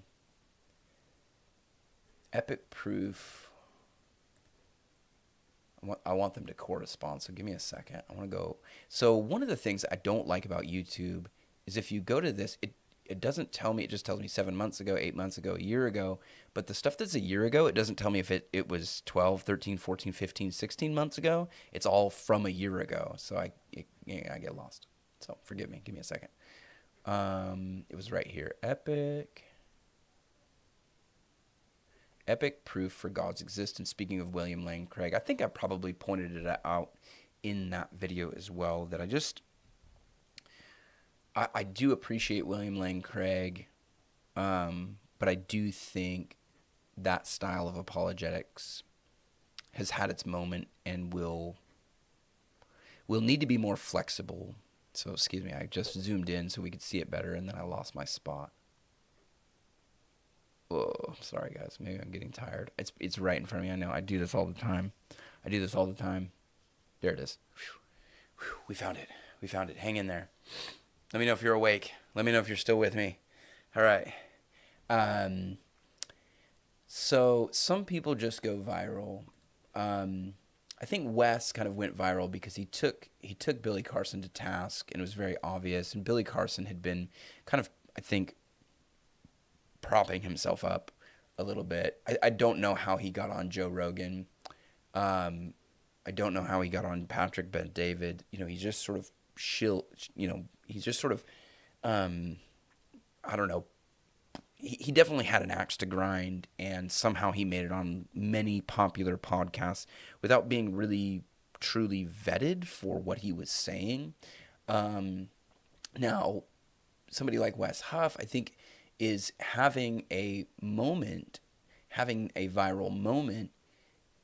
A: epic proof. I want them to correspond, so give me a second. I want to go. So, one of the things I don't like about YouTube is if you go to this, it doesn't tell me. It just tells me 7 months ago, 8 months ago, a year ago. But the stuff that's a year ago, it doesn't tell me if it was 12, 13, 14, 15, 16 months ago. It's all from a year ago. So, I get lost. So, forgive me. Give me a second. It was right here. Epic proof for God's existence. Speaking of William Lane Craig, I think I probably pointed it out in that video as well, that I do appreciate William Lane Craig, but I do think that style of apologetics has had its moment and will need to be more flexible. So, excuse me, I just zoomed in so we could see it better, and then I lost my spot. Oh, sorry, guys. Maybe I'm getting tired. It's right in front of me. I know. I do this all the time. There it is. Whew. We found it. Hang in there. Let me know if you're awake. Let me know if you're still with me. All right. So some people just go viral. I think Wes kind of went viral because he took Billy Carson to task, and it was very obvious. And Billy Carson had been kind of, I think, propping himself up a little bit. I don't know how he got on Joe Rogan. I don't know how he got on Patrick Bet-David. He just sort of he's just sort of, I don't know. He definitely had an axe to grind, and somehow he made it on many popular podcasts without being really truly vetted for what he was saying. Now, somebody like Wes Huff, I think, is having a viral moment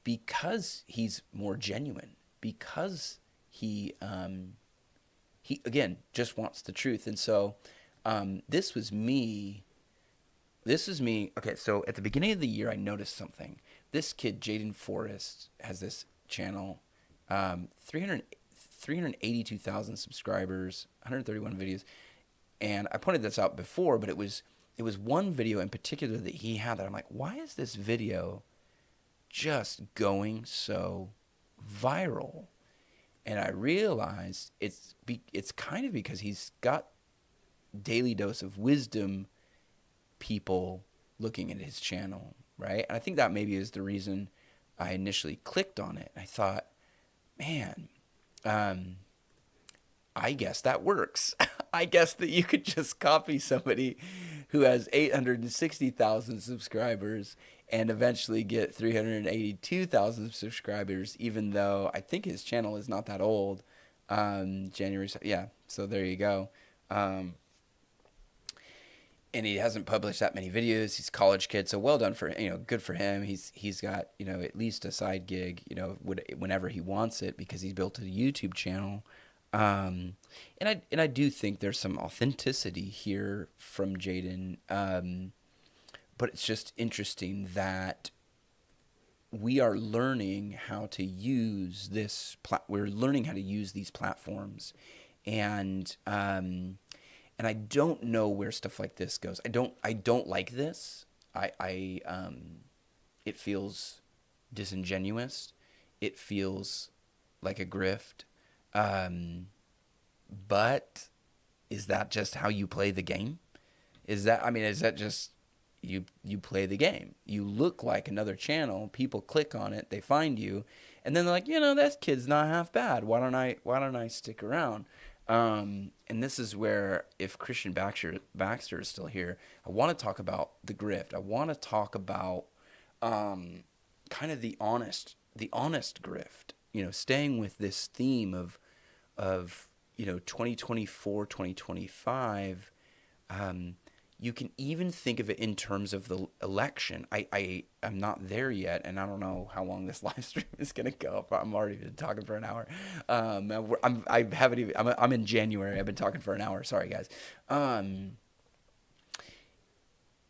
A: because he's more genuine, because he again just wants the truth. And so this was me. Okay, so at the beginning of the year, I noticed something. This kid, Jaden Forest, has this channel, 382,000 subscribers, 131 videos. And I pointed this out before, but it was one video in particular that he had that I'm like, why is this video just going so viral? And I realized it's kind of because he's got Daily Dose of Wisdom people looking at his channel, right? And I think that maybe is the reason I initially clicked on it. I thought, man, I guess that works. I guess that you could just copy somebody who has 860,000 subscribers and eventually get 382,000 subscribers, even though I think his channel is not that old. January, yeah, so there you go. And he hasn't published that many videos. He's a college kid, so well done for, good for him. He's got, at least a side gig, whenever he wants it, because he's built a YouTube channel. And I do think there's some authenticity here from Jaden. But it's just interesting that we are learning how to use we're learning how to use these platforms, and I don't know where stuff like this goes. I don't like this. It feels disingenuous. It feels like a grift. But is that just how you play the game? Is that just you play the game? You look like another channel, people click on it, they find you, and then they're like, that kid's not half bad. Why don't I stick around? And this is where, if Christian Baxter is still here, I want to talk about the grift. I want to talk about kind of the honest grift. Staying with this theme of 2024, 2025. You can even think of it in terms of the election. I'm not there yet, and I don't know how long this live stream is going to go. I'm already been talking for an hour. I'm in January. I've been talking for an hour. Sorry, guys.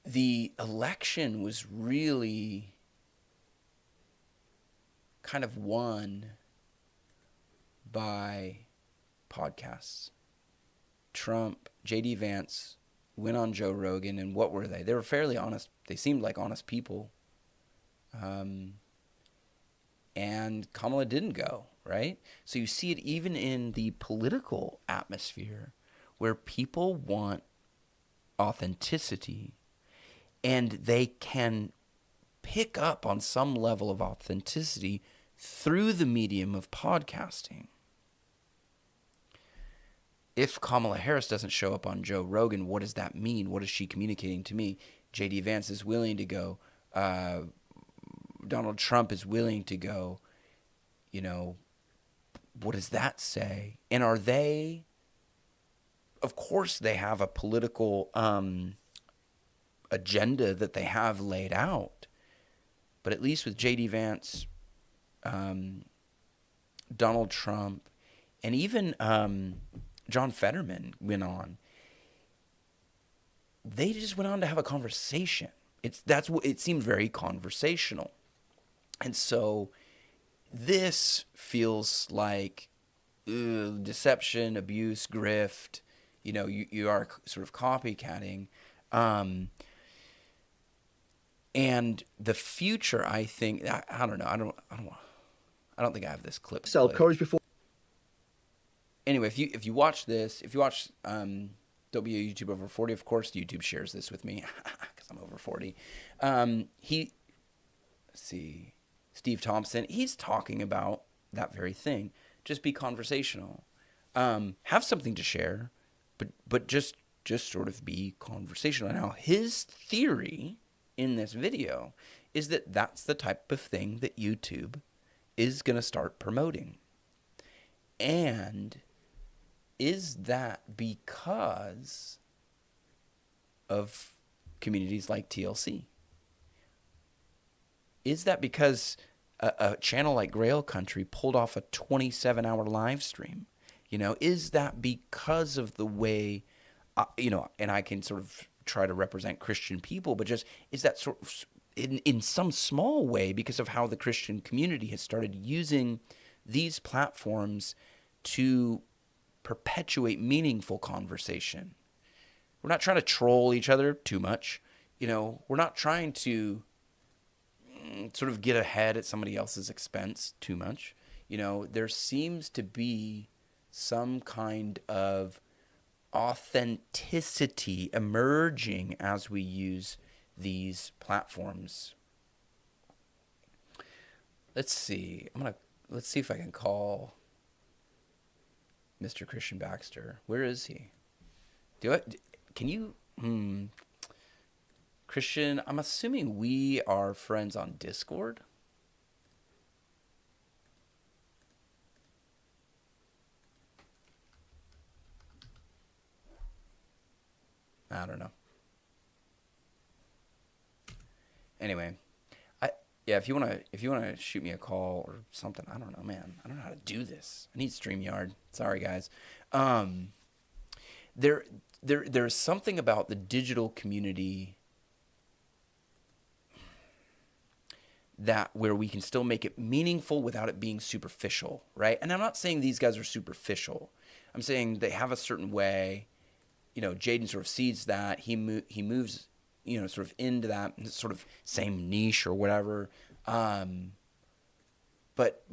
A: The election was really kind of won by podcasts. Trump, J.D. Vance went on Joe Rogan, and what were they? They were fairly honest. They seemed like honest people. And Kamala didn't go, right? So you see it even in the political atmosphere where people want authenticity, and they can pick up on some level of authenticity through the medium of podcasting. If Kamala Harris doesn't show up on Joe Rogan, what does that mean? What is she communicating to me? J.D. Vance is willing to go. Donald Trump is willing to go. What does that say? And are they... Of course they have a political agenda that they have laid out. But at least with J.D. Vance, Donald Trump, and even John Fetterman went on. They just went on to have a conversation. It seemed very conversational. And so this feels like deception, abuse, grift. You are sort of copycatting. And the future, I think, I don't know. I don't think I have this clip.
B: Sell courage before.
A: Anyway, if you watch this, don't be a YouTube over 40. Of course, YouTube shares this with me because I'm over 40. Steve Thompson, he's talking about that very thing. Just be conversational. Have something to share, but just sort of be conversational. Now, his theory in this video is that that's the type of thing that YouTube is going to start promoting. And is that because of communities like TLC? Is that because a channel like Grail Country pulled off a 27-hour live stream? Is that because of the way, and I can sort of try to represent Christian people, but just is that sort of in some small way because of how the Christian community has started using these platforms to perpetuate meaningful conversation? We're not trying to troll each other too much. We're not trying to sort of get ahead at somebody else's expense too much. There seems to be some kind of authenticity emerging as we use these platforms. Let's see. Let's see if I can call Mr. Christian Baxter. Where is he? Can you Christian, I'm assuming we are friends on Discord. I don't know. Anyway, if you wanna shoot me a call or something, I don't know, man. I don't know how to do this. I need StreamYard. Sorry, guys. There's something about the digital community that where we can still make it meaningful without it being superficial, right? And I'm not saying these guys are superficial. I'm saying they have a certain way. Jaden sort of sees that. He moves, sort of into that sort of same niche or whatever. But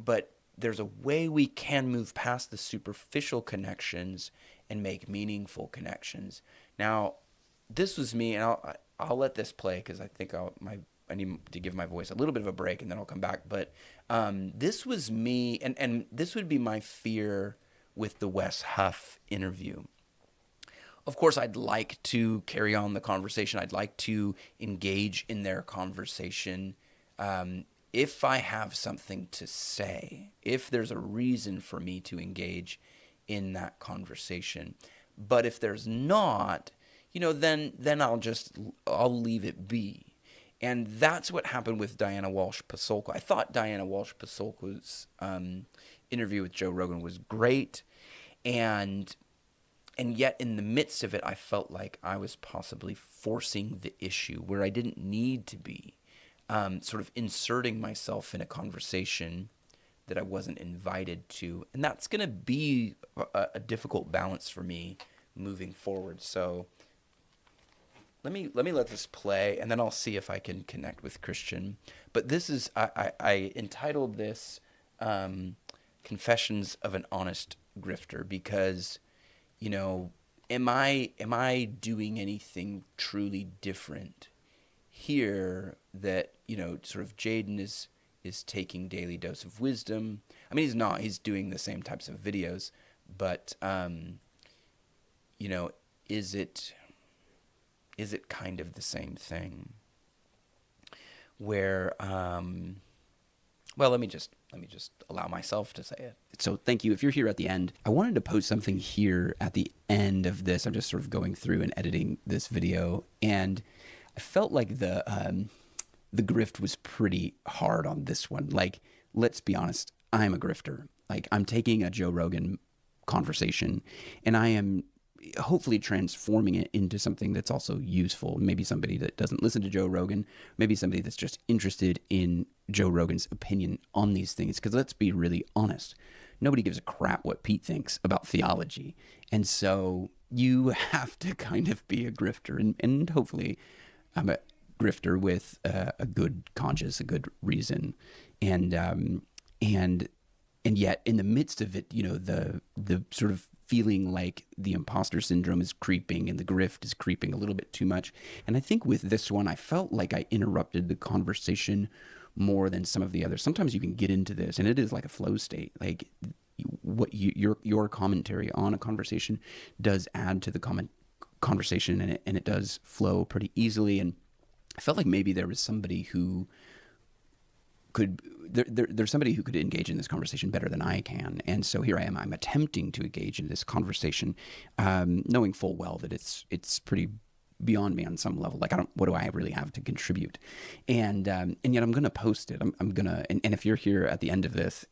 A: there's a way we can move past the superficial connections and make meaningful connections. Now, this was me, and I'll let this play because I think I need to give my voice a little bit of a break, and then I'll come back. But this was me, and this would be my fear with the Wes Huff interview. Of course, I'd like to carry on the conversation. I'd like to engage in their conversation. If I have something to say, if there's a reason for me to engage in that conversation. But if there's not, then I'll leave it be. And that's what happened with Diana Walsh-Pasolko. I thought Diana Walsh-Pasolko's interview with Joe Rogan was great. And yet in the midst of it, I felt like I was possibly forcing the issue where I didn't need to be, sort of inserting myself in a conversation that I wasn't invited to. And that's going to be a difficult balance for me moving forward. So let me let this play, and then I'll see if I can connect with Christian. But this is, I entitled this Confessions of an Honest Grifter because, am I doing anything truly different here that, sort of Jaden is taking Daily Dose of Wisdom. I mean, he's not. He's doing the same types of videos, but, is it kind of the same thing? Where, well, let me just allow myself to say it. So thank you. If you're here at the end, I wanted to post something here at the end of this. I'm just sort of going through and editing this video, and I felt like the grift was pretty hard on this one. Like, let's be honest, I'm a grifter. Like, I'm taking a Joe Rogan conversation, and I am hopefully transforming it into something that's also useful. Maybe somebody that doesn't listen to Joe Rogan, maybe somebody that's just interested in Joe Rogan's opinion on these things. Because let's be really honest, nobody gives a crap what Pete thinks about theology. And so you have to kind of be a grifter, and hopefully I'm a grifter with a good conscience, a good reason. And yet in the midst of it, the sort of feeling like the imposter syndrome is creeping and the grift is creeping a little bit too much. And I think with this one, I felt like I interrupted the conversation more than some of the others. Sometimes you can get into this, and it is like a flow state. Like your commentary on a conversation does add to the conversation, and it does flow pretty easily. And I felt like maybe there was somebody who there's somebody who could engage in this conversation better than I can. And so here I am, I'm attempting to engage in this conversation, knowing full well that it's pretty beyond me on some level. Like, what do I really have to contribute? And yet I'm going to post it. I'm going to, and if you're here at the end of this,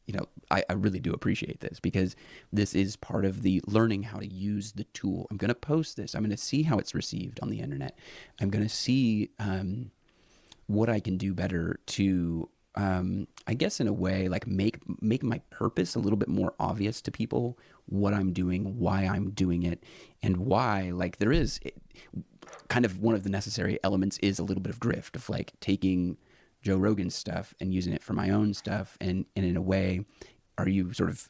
A: I really do appreciate this, because this is part of the learning how to use the tool. I'm going to post this. I'm going to see how it's received on the internet. I'm going to see, what I can do better to, I guess in a way, like make my purpose a little bit more obvious to people, what I'm doing, why I'm doing it, and why, like, there is kind of one of the necessary elements is a little bit of grift, of like taking Joe Rogan's stuff and using it for my own stuff. And in a way, are you sort of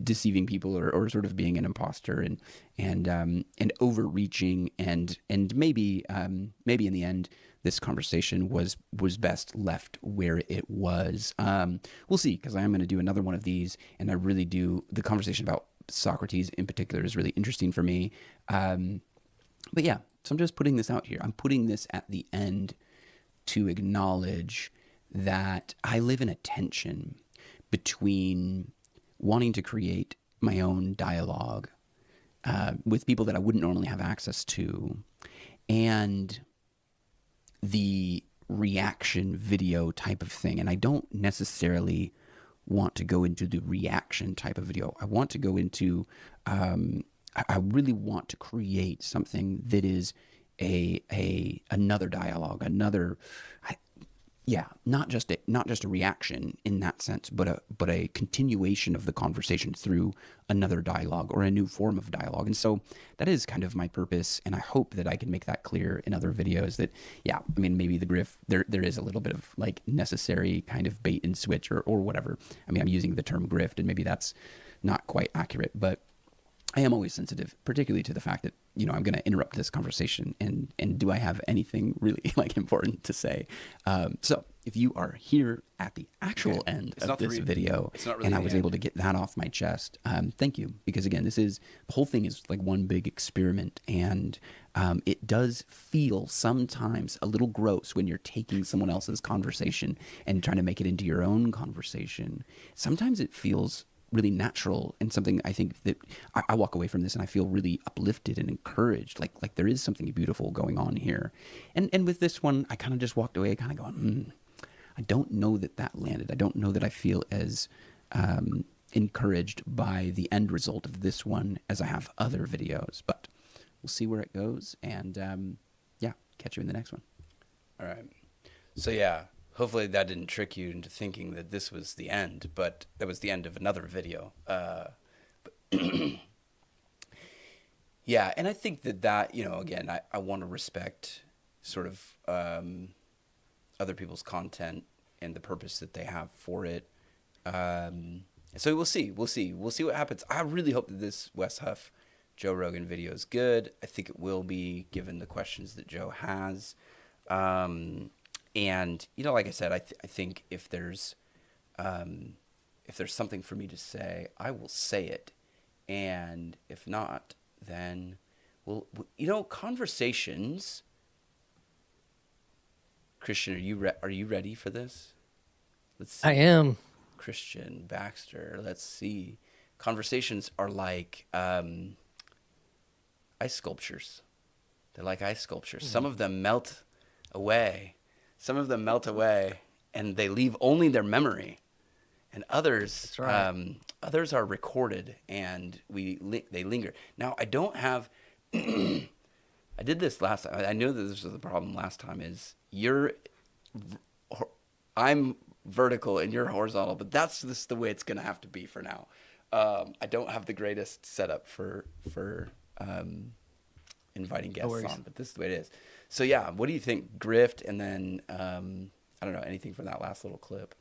A: deceiving people or sort of being an imposter and overreaching and maybe in the end, this conversation was best left where it was. We'll see, because I am going to do another one of these, and I really do. The conversation about Socrates in particular is really interesting for me. But yeah, so I'm just putting this out here. I'm putting this at the end to acknowledge that I live in a tension between wanting to create my own dialogue with people that I wouldn't normally have access to, and the reaction video type of thing. And I don't necessarily want to go into the reaction type of video. I want to go into, I really want to create something that is another dialogue, not just a reaction in that sense, but a continuation of the conversation through another dialogue or a new form of dialogue. And so that is kind of my purpose, and I hope that I can make that clear in other videos. That maybe the grift there is a little bit of like necessary kind of bait and switch or whatever. I mean, I'm using the term grift, and maybe that's not quite accurate, but I am always sensitive, particularly to the fact that, I'm going to interrupt this conversation, and do I have anything really like important to say? So if you are here at the actual end of this video, and I was able to get that off my chest, thank you. Because again, the whole thing is like one big experiment, and it does feel sometimes a little gross when you're taking someone else's conversation and trying to make it into your own conversation. Sometimes it feels really natural, and something I think that I walk away from this and I feel really uplifted and encouraged. Like there is something beautiful going on here. And with this one, I kind of just walked away kind of going, I don't know that landed. I don't know that I feel as encouraged by the end result of this one as I have other videos, but we'll see where it goes. And catch you in the next one.
B: All right. So yeah. Hopefully that didn't trick you into thinking that this was the end, but that was the end of another video. Yeah, and I think that again, I want to respect sort of other people's content and the purpose that they have for it. So we'll see what happens. I really hope that this Wes Huff Joe Rogan video is good. I think it will be, given the questions that Joe has. And like I said, I think if there's something for me to say, I will say it, and if not, then conversations. Christian, are you ready for this? Let's see.
C: I am.
B: Christian Baxter. Let's see. Conversations are like ice sculptures. They're like ice sculptures. Some of them melt away. And they leave only their memory, and others,
C: That's right.
B: Others are recorded, and they linger. Now, I don't have. I did this last time. I know that this was the problem last time. Is I'm vertical and you're horizontal, but that's just the way it's going to have to be for now. I don't have the greatest setup for inviting guests on, but this is the way it is. So yeah, what do you think? Grift, and then I don't know, anything from that last little clip.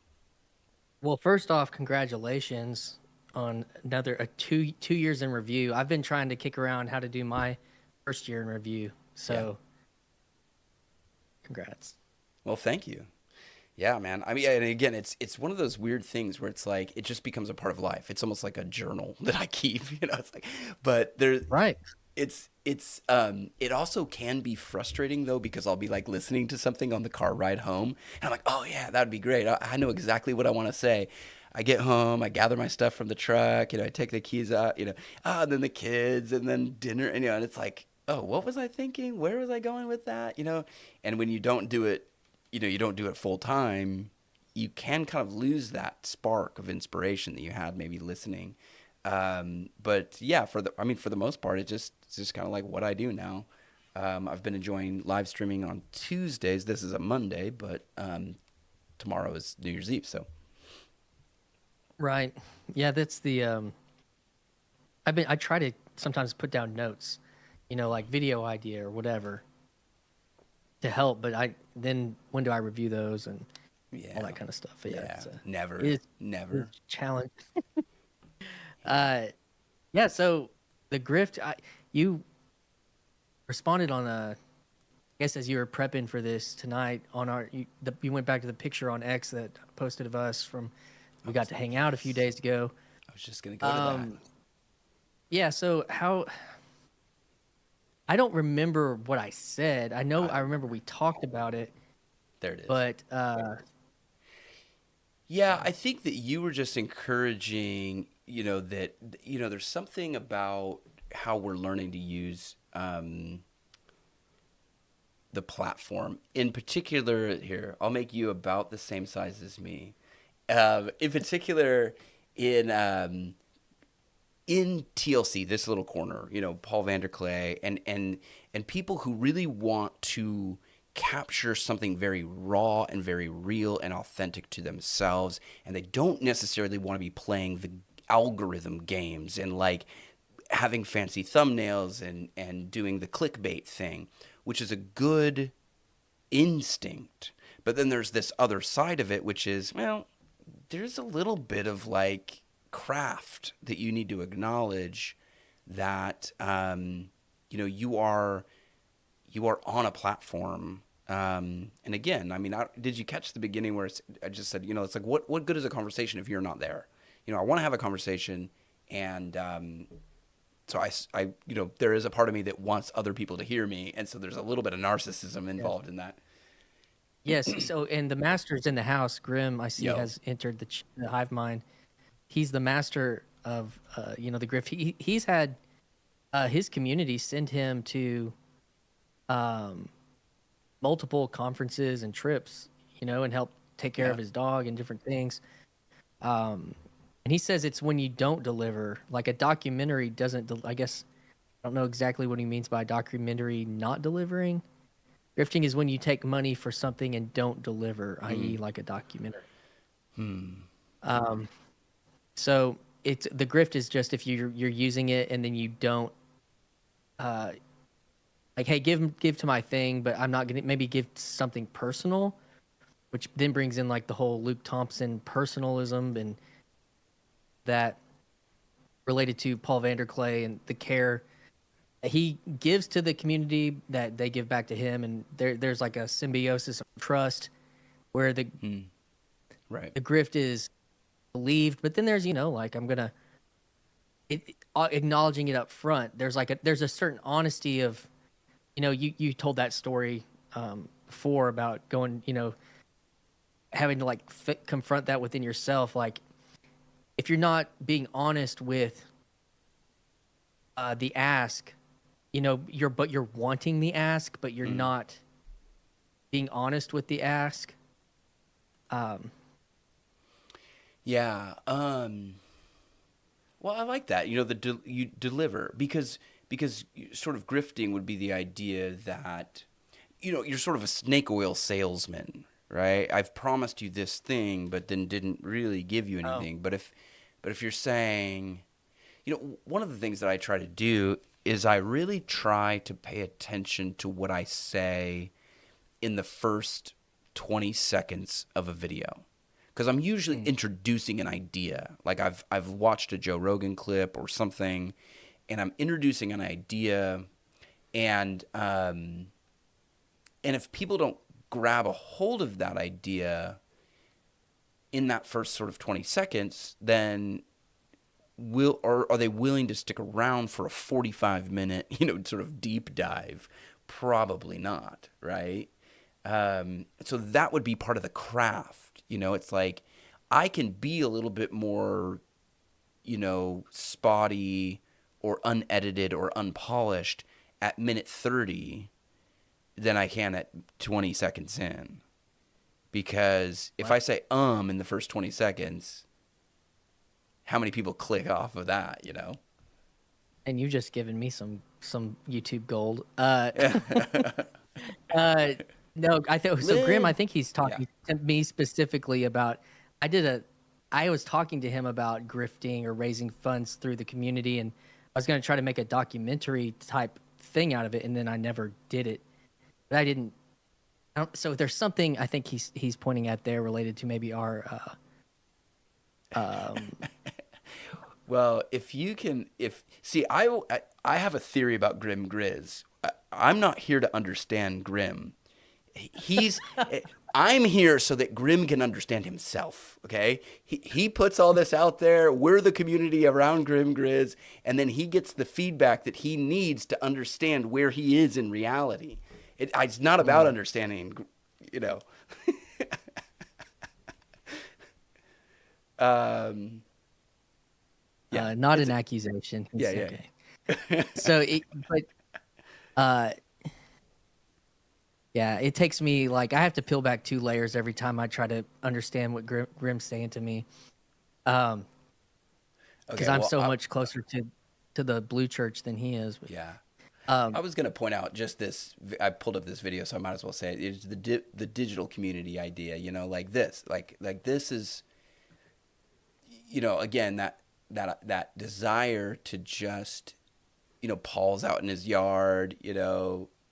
C: Well, first off, congratulations on another 2 years in review. I've been trying to kick around how to do my first year in review. So congrats.
B: Well, thank you. Yeah, man. I mean, and again, it's one of those weird things where it's like it just becomes a part of life. It's almost like a journal that I keep, you know. It's like, but there,
C: Right.
B: it also can be frustrating though because I'll be like listening to something on the car ride home, and I'm like, oh yeah, that'd be great. I know exactly what I want to say. I get home, I gather my stuff from the truck, you know, I take the keys out, you know, and then the kids, and then dinner, and you know, and it's like, oh, what was I thinking? Where was I going with that? You know, and when you don't do it, you know, you don't do it full time, you can kind of lose that spark of inspiration that you had maybe listening. But yeah, for the most part, it's just kind of like what I do now. I've been enjoying live streaming on Tuesdays. This is a Monday, but tomorrow is New Year's Eve. So
C: Right. Yeah, that's the I try to sometimes put down notes, like video idea or whatever to help, but then when do I review those and all
B: yeah,
C: that kind of stuff. But yeah,
B: yeah, never,
C: it's
B: never.
C: it's a challenge. Uh yeah, so the grift you responded on I guess as you were prepping for this tonight on you went back to the picture on X that I posted of us from we got to hang out a few days ago.
B: I was just gonna go to that.
C: Yeah, so I don't remember what I said. I remember we talked about it,
B: There it is.
C: but
B: Yeah, I think that you were just encouraging, that, there's something about how we're learning to use the platform. In particular, here, I'll make you about the same size as me. In particular, in TLC, this little corner, Paul Vanderklay and people who really want to capture something very raw and very real and authentic to themselves, and they don't necessarily want to be playing the algorithm games and like having fancy thumbnails and doing the clickbait thing, which is a good instinct. But then there's this other side of it, which is, well, there's a little bit of like craft that you need to acknowledge that you are on a platform. And again, I mean, did you catch the beginning where I just said, it's like what good is a conversation if you're not there? I want to have a conversation, and so I there is a part of me that wants other people to hear me, and so there's a little bit of narcissism involved in that.
C: yes. So, and the master's in the house. Grim, I see,
B: Yo.
C: has entered the hive mind. He's the master of the grift. He's had his community send him to multiple conferences and trips, and help take care of his dog and different things. And he says it's when you don't deliver, like a documentary doesn't. I guess I don't know exactly what he means by documentary not delivering. Grifting is when you take money for something and don't deliver, i.e., like a documentary. So it's the grift is just if you're using it and then you don't, like, hey, give to my thing, but I'm not gonna maybe give something personal, which then brings in like the whole Luke Thompson personalism and that related to Paul Vanderklay and the care that he gives to the community that they give back to him, and there's like a symbiosis of trust where the
B: Right.
C: the grift is believed, but then there's like I'm gonna acknowledging it up front. There's a certain honesty of you told that story before about going having to like confront that within yourself, like if you're not being honest with the ask, you're wanting the ask, but you're not being honest with the ask.
B: Yeah. Well, I like that. You deliver because sort of grifting would be the idea that you're sort of a snake oil salesman, right? I've promised you this thing, but then didn't really give you anything. But if you're saying, one of the things that I try to do is I really try to pay attention to what I say in the first 20 seconds of a video. Because I'm usually introducing an idea. Like I've watched a Joe Rogan clip or something, and I'm introducing an idea, and if people don't grab a hold of that idea, in that first sort of 20 seconds, then are they willing to stick around for a 45-minute, sort of deep dive? Probably not, right? So that would be part of the craft. It's like I can be a little bit more, spotty or unedited or unpolished at minute 30 than I can at 20 seconds in. Because if I say in the first 20 seconds, how many people click off of that,
C: And you just given me some YouTube gold. No, I think so. Grim, I think he's talking to me specifically about. I was talking to him about grifting or raising funds through the community, and I was going to try to make a documentary type thing out of it, and then I never did it. But I didn't. So there's something I think he's pointing at there related to maybe our.
B: Well, I have a theory about Grim Grizz. I'm not here to understand Grim. I'm here so that Grim can understand himself. Okay, he puts all this out there. We're the community around Grim Grizz, and then he gets the feedback that he needs to understand where he is in reality. It's not about understanding,
C: Not an accusation. It's okay. So, it takes me I have to peel back 2 layers every time I try to understand what Grim's saying to me, because I'm so much closer to the blue church than he is. But,
B: I was going to point out just this. I pulled up this video, so I might as well say it. It's the digital community idea. Like this is, again that desire to just, Paul's out in his yard.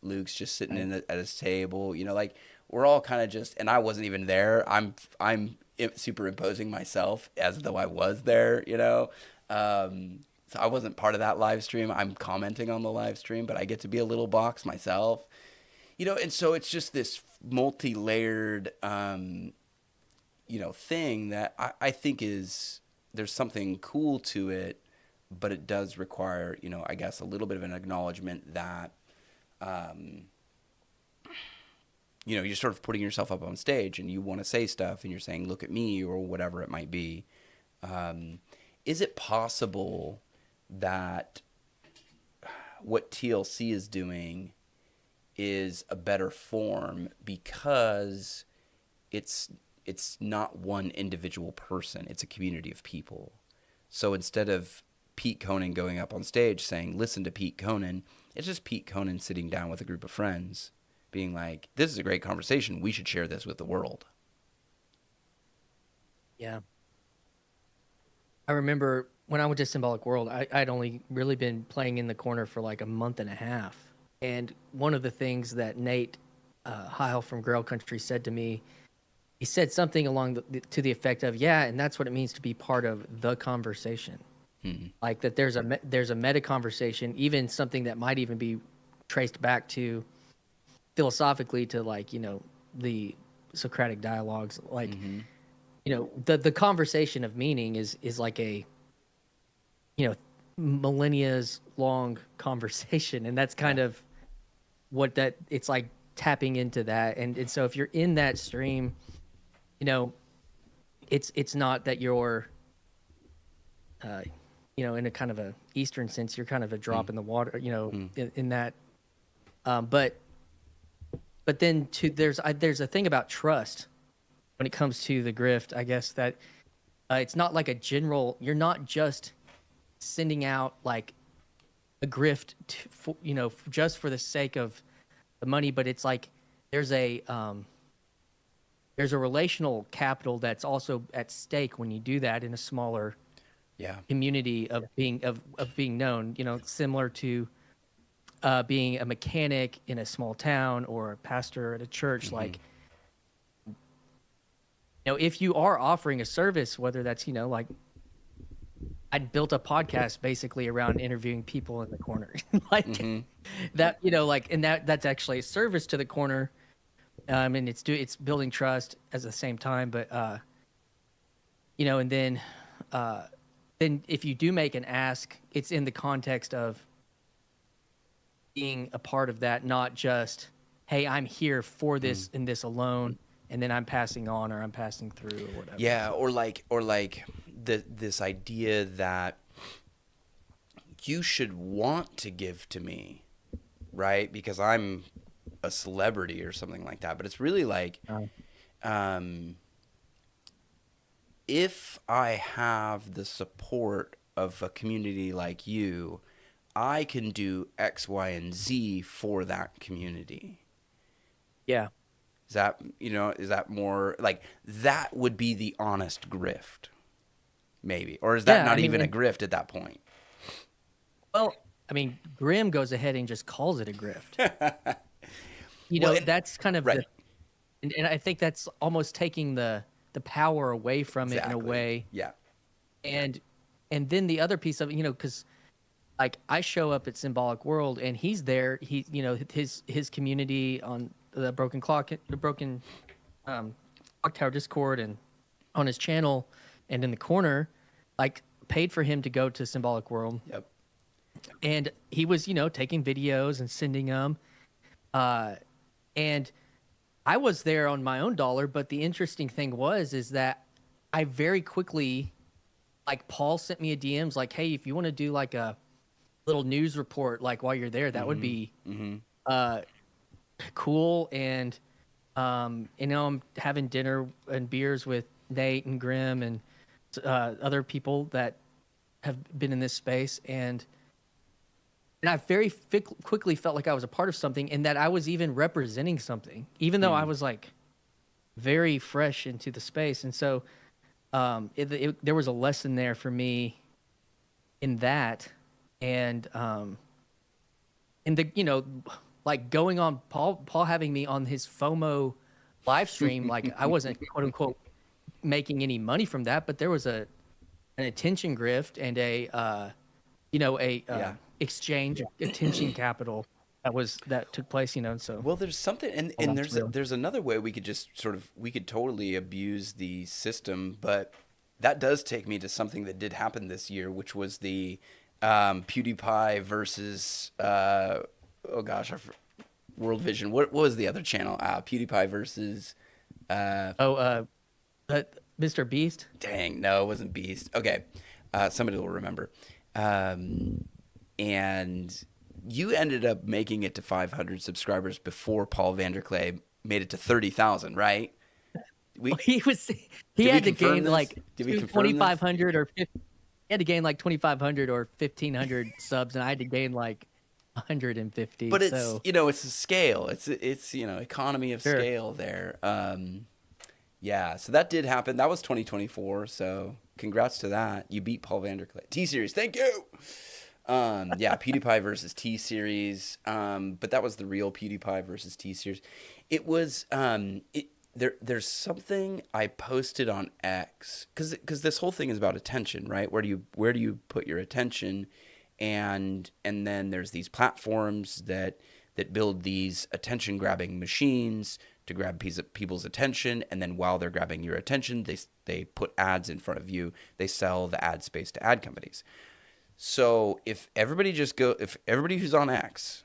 B: Luke's just sitting at his table. We're all kind of just. And I wasn't even there. I'm superimposing myself as though I was there. So I wasn't part of that live stream. I'm commenting on the live stream, but I get to be a little box myself, and so it's just this multi-layered, thing that I think there's something cool to it, but it does require, I guess a little bit of an acknowledgement that, you're sort of putting yourself up on stage and you want to say stuff and you're saying, look at me, or whatever it might be. Is it possible that what TLC is doing is a better form because it's not one individual person, it's a community of people? So instead of Pete Conan going up on stage saying, listen to Pete Conan, it's just Pete Conan sitting down with a group of friends being like, this is a great conversation, we should share this with the world.
C: Yeah. I remember when I went to Symbolic World, I'd only really been playing in the corner for a month and a half. And one of the things that Nate Heil from Grail Country said to me, he said something to the effect of, and that's what it means to be part of the conversation. Like that there's a meta conversation, even something that might even be traced back to philosophically to the Socratic dialogues. The conversation of meaning is like a, millennia's long conversation. And that's kind of what it's like tapping into that. And so if you're in that stream, it's not that you're, in a kind of a Eastern sense, you're kind of a drop in the water, in that. But then there's a thing about trust when it comes to the grift, I guess, that it's not like a general, you're not just sending out like a grift just for the sake of the money, but it's like there's a relational capital that's also at stake when you do that in a smaller community of being known, similar to being a mechanic in a small town or a pastor at a church. Like, if you are offering a service, whether that's, like I built a podcast basically around interviewing people in the corner, that, and that's actually a service to the corner. And it's building trust at the same time. But and then if you do make an ask, it's in the context of being a part of that, not just, hey, I'm here for this and this alone, and then I'm passing on or I'm passing through or whatever.
A: Yeah, or like this idea that you should want to give to me, right? Because I'm a celebrity or something like that. But it's really like, if I have the support of a community like you, I can do X, Y, and Z for that community.
C: Yeah.
A: Is that more like, that would be the honest grift, maybe? Or is that not even a grift at that point?
C: Well, I mean, Grimm goes ahead and just calls it a grift. That's kind of
A: right.
C: and I think that's almost taking the power away from it in a way.
A: Yeah.
C: And then the other piece of it, because like I show up at Symbolic World and he's there. He, his community on the Broken Clock Tower Discord and on his channel and in the corner, like paid for him to go to Symbolic World.
A: Yep.
C: And he was, taking videos and sending them. And I was there on my own dollar, but the interesting thing is that I very quickly, like Paul sent me a DMs like, hey, if you want to do like a little news report, like while you're there, that would be cool. And, I'm having dinner and beers with Nate and Grimm and other people that have been in this space. And I very quickly felt like I was a part of something and that I was even representing something, even though I was like very fresh into the space. And so there was a lesson there for me in that. And like going on Paul having me on his FOMO live stream, like I wasn't quote unquote making any money from that, but there was an attention grift and a exchange of attention capital that took place, so.
A: Well, there's something, and there's another way we could just we could totally abuse the system, but that does take me to something that did happen this year, which was the PewDiePie versus World Vision. What was the other channel? PewDiePie versus
C: Mr. Beast.
A: Dang, no, it wasn't Beast. Okay, somebody will remember. And you ended up making it to 500 subscribers before Paul Vanderklay made it to 30,000, right?
C: He had to gain like 2,500 or 50. He had to gain like 2,500 or 1,500 subs, and I had to gain like 150.
A: But it's it's a scale. It's economy of scale there. Yeah, so that did happen. That was 2024. So congrats to that. You beat Paul Vanderklay. T-Series, thank you. PewDiePie versus T-Series. But that was the real PewDiePie versus T-Series. It was there's something I posted on X because this whole thing is about attention, right? Where do you put your attention? And then there's these platforms that build these attention grabbing machines to grab people's attention, and then while they're grabbing your attention, they put ads in front of you. They sell the ad space to ad companies. So if everybody who's on X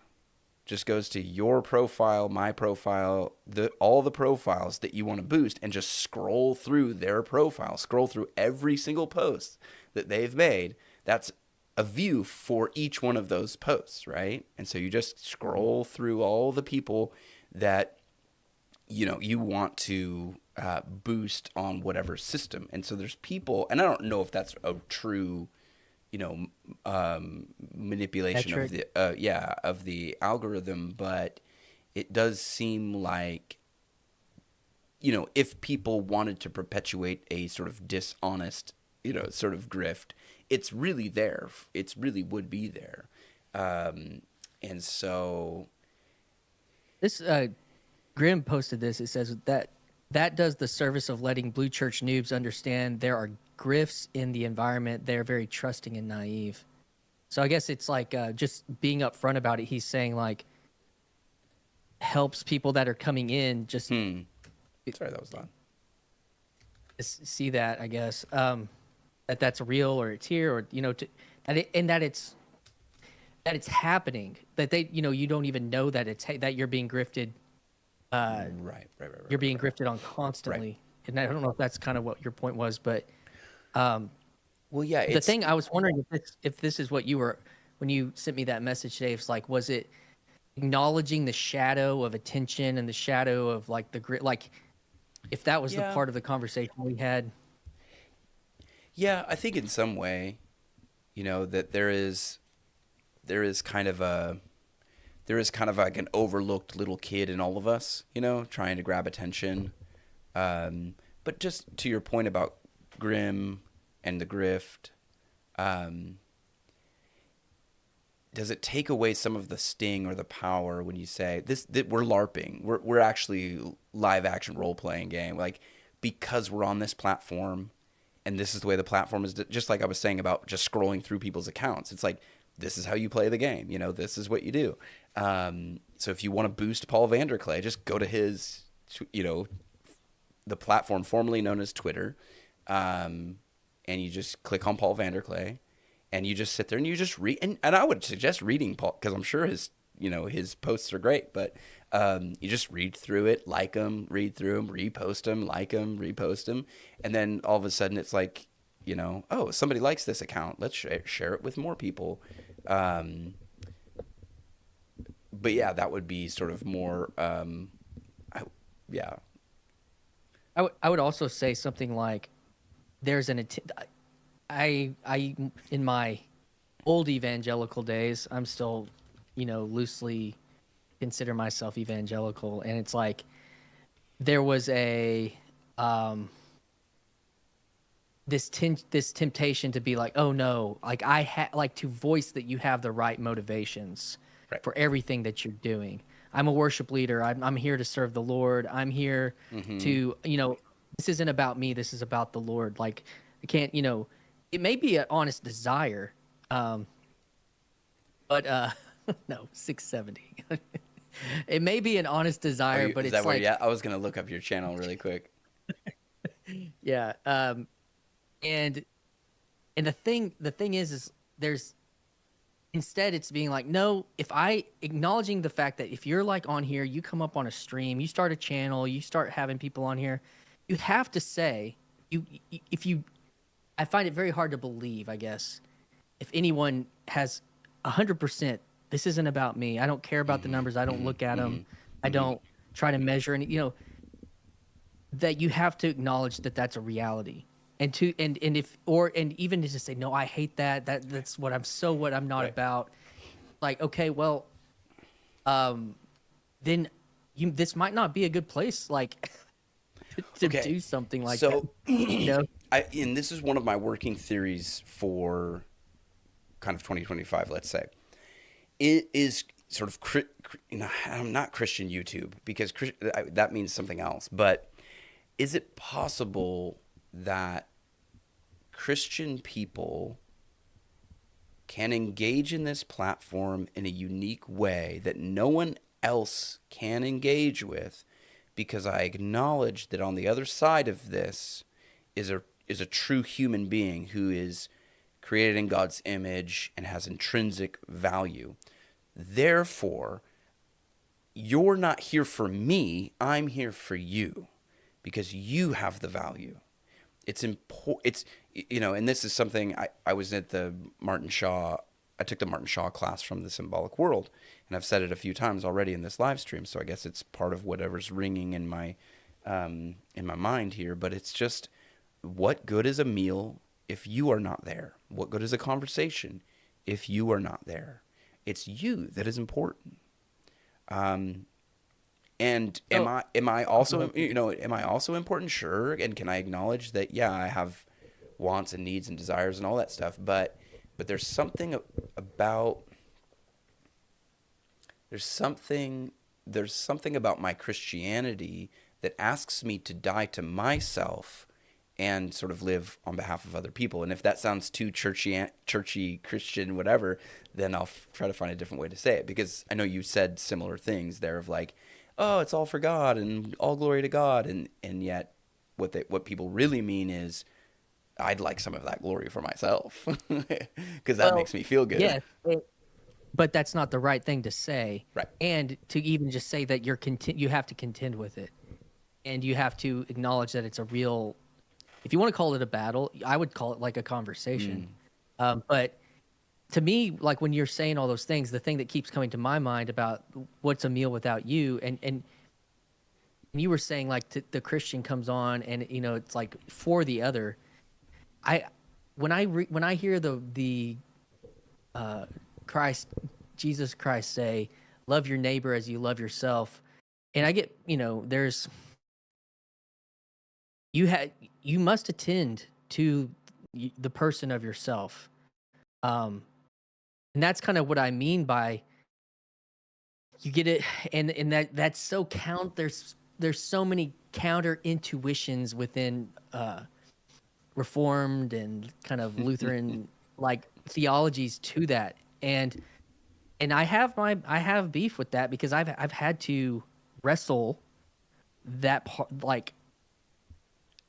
A: just goes to your profile, my profile, all the profiles that you want to boost, and just scroll through their profile, scroll through every single post that they've made, that's a view for each one of those posts, right? And so you just scroll through all the people that you want to boost on whatever system. And so there's people, and I don't know if that's a true manipulation of the algorithm, but it does seem like if people wanted to perpetuate a sort of dishonest sort of grift, it's really there. It's really would be there. And so
C: this Grimm posted this. It says that does the service of letting blue church noobs understand there are grifts in the environment. They're very trusting and naive. So I guess it's like just being upfront about it. He's saying like helps people that are coming in just.
A: Sorry, that was loud.
C: see that, I guess, that's real, or it's here, or that it's happening, that you don't even know that that you're being grifted.
B: Right.
C: You're being grifted on constantly. And I don't know if that's kind of what your point was, but
B: Well, yeah,
C: the thing I was wondering if this is what you were, when you sent me that message today, it's like, was it acknowledging the shadow of attention and the shadow of like the grit, like if that was the part of the conversation we had?
B: Yeah, I think in some way, that there is kind of like an overlooked little kid in all of us, trying to grab attention. But just to your point about Grimm and the grift, does it take away some of the sting or the power when you say that we're LARPing? We're actually live action role playing game, like, because we're on this platform, and this is the way the platform is. Just like I was saying about just scrolling through people's accounts, it's like, this is how you play the game. This is what you do. So if you want to boost Paul Vanderklay, just go to his, the platform formerly known as Twitter, and you just click on Paul Vanderklay, and you just sit there and you just read. And I would suggest reading Paul, because I'm sure his posts are great, but you just read through it, like them, read through them, repost them, like them, repost them, and then all of a sudden it's like, oh, somebody likes this account, let's share it with more people. But yeah, that would be sort of more.
C: I would also say something like, there's I in my old evangelical days, I'm still, loosely consider myself evangelical, and it's like there was a this temptation to be like, oh no, like like to voice that you have the right motivations for everything that you're doing. I'm a worship leader. I'm here to serve the Lord. I'm here to, this isn't about me. This is about the Lord. Like, I can't, it may be an honest desire, but no, 670. It may be an honest desire, but it's like,
B: I was gonna look up your channel really quick.
C: Yeah, and the thing is there's, instead it's being like, no, acknowledging the fact that if you're like on here, you come up on a stream, you start a channel, you start having people on here, you have to say, I find it very hard to believe, I guess, if anyone has 100%, this isn't about me. I don't care about the numbers. I don't look at them. I don't try to measure any, that you have to acknowledge that that's a reality. And even to just say, no, I hate that. That's what I'm not about. Like, okay, well, then this might not be a good place, like, to do something like that. So,
B: and this is one of my working theories for kind of 2025, let's say. It is sort of, I'm not Christian YouTube, because that means something else. But is it possible that Christian people can engage in this platform in a unique way that no one else can engage with, because I acknowledge that on the other side of this is a true human being who is created in God's image and has intrinsic value. Therefore, you're not here for me, I'm here for you, because you have the value. It's important. It's, and this is something I was at the Martin Shaw. I took the Martin Shaw class from the Symbolic World, and I've said it a few times already in this live stream. So I guess it's part of whatever's ringing in my mind here. But it's just, what good is a meal if you are not there? What good is a conversation if you are not there? It's you that is important. And am I also important? Sure. And can I acknowledge that? Yeah, I have wants and needs and desires and all that stuff. But there's something about my Christianity that asks me to die to myself and sort of live on behalf of other people. And if that sounds too churchy, Christian, whatever, then I'll try to find a different way to say it, because I know you said similar things there of like, oh, it's all for God and all glory to God. And yet what people really mean is, I'd like some of that glory for myself, because that
C: Well,
B: makes me feel good.
C: yes, but that's not the right thing to say.
B: Right.
C: And to even just say that you have to contend with it, and you have to acknowledge that it's a real. If you want to call it a battle, I would call it like a conversation. But to me, like when you're saying all those things, the thing that keeps coming to my mind about what's a meal without you, and you were saying like the Christian comes on, and it's like for the other. When I hear the Jesus Christ say, "Love your neighbor as you love yourself," and I get there's you must attend to the person of yourself, and that's kind of what I mean by you get it, and that's so there's so many counter intuitions within Reformed and kind of Lutheran like theologies to that, and I have beef with that because I've had to wrestle that part, like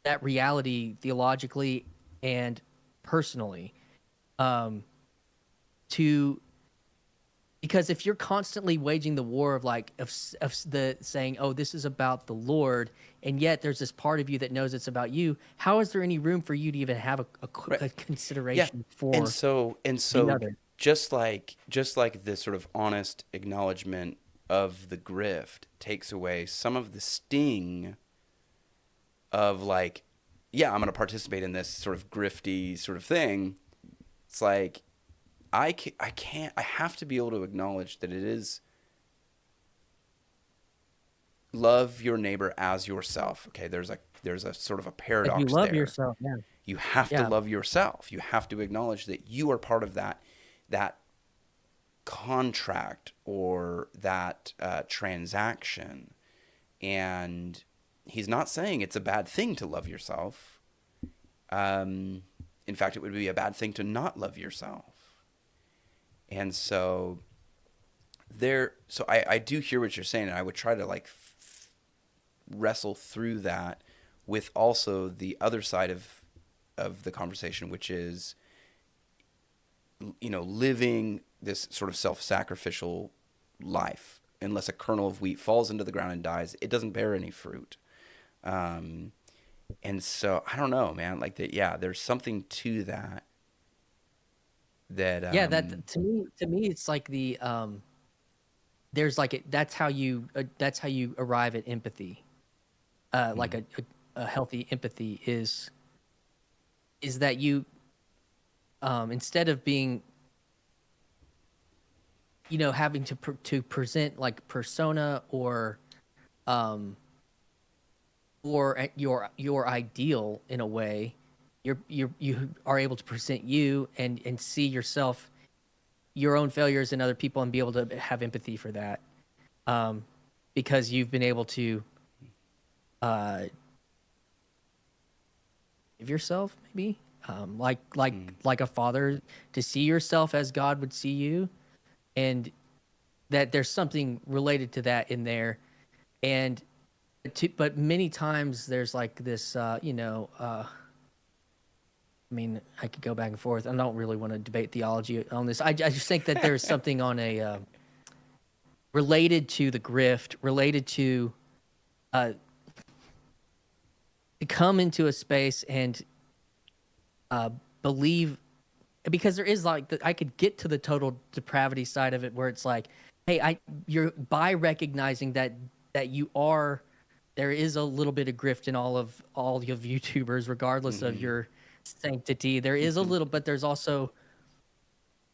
C: that reality theologically and personally, because if you're constantly waging the war of the saying, oh, this is about the Lord, and yet there's this part of you that knows it's about you, how is there any room for you to even have a consideration for
B: and so
C: the other?
B: just like this sort of honest acknowledgement of the grift takes away some of the sting of like, yeah, I'm going to participate in this sort of grifty sort of thing. It's like, I have to be able to acknowledge that it is love your neighbor as yourself. Okay, there's a sort of a paradox
C: If you love
B: there.
C: yourself, yeah.
B: You have to love yourself. You have to acknowledge that you are part of that contract or that transaction. And he's not saying it's a bad thing to love yourself. In fact, it would be a bad thing to not love yourself. And so I do hear what you're saying, and I would try to like wrestle through that with also the other side of the conversation, which is, living this sort of self-sacrificial life. Unless a kernel of wheat falls into the ground and dies, it doesn't bear any fruit. And so I don't know, man, like that. Yeah, there's something to that.
C: That to me it's like the there's like that's how you arrive at empathy, like a healthy empathy is that you instead of being having to present like persona or your ideal in a way, you are able to present you and see yourself, your own failures in other people, and be able to have empathy for that, because you've been able to give yourself maybe like a father to see yourself as God would see you, and that there's something related to that in there, but many times there's like this I mean, I could go back and forth. I don't really want to debate theology on this. I just think that there's something on a related to the grift, related to come into a space and believe, because there is like I could get to the total depravity side of it, where it's like, hey, you're by recognizing that you are, there is a little bit of grift in all of YouTubers, regardless of your sanctity. There is a little, but there's also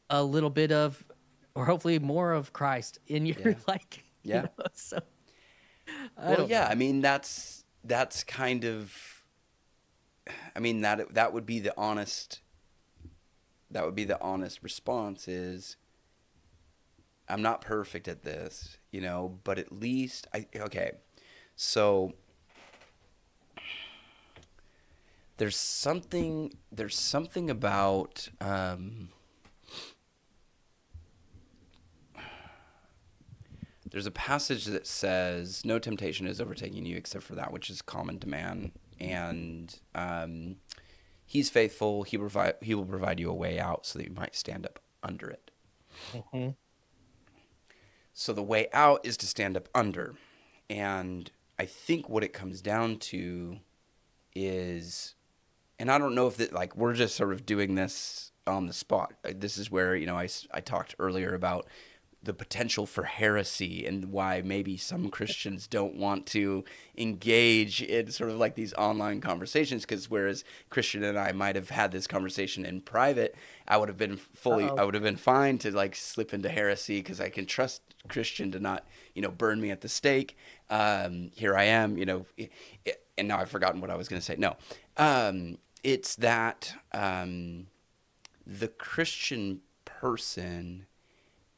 C: a little bit of, or hopefully more of, Christ in your so
B: I mean, that's kind of, I mean, that would be the honest response is, I'm not perfect at this, but at least so there's something about there's a passage that says, no temptation is overtaking you except for that which is common to man, and he's faithful. He will provide you a way out so that you might stand up under it.
C: Mm-hmm.
B: So the way out is to stand up under. And I think what it comes down to is, and I don't know if that, like, we're just sort of doing this on the spot. This is where, I talked earlier about the potential for heresy and why maybe some Christians don't want to engage in sort of like these online conversations, because whereas Christian and I might have had this conversation in private, I would have been fine to like slip into heresy because I can trust Christian to not, burn me at the stake. Here I am, and now I've forgotten what I was going to say. No, it's that the Christian person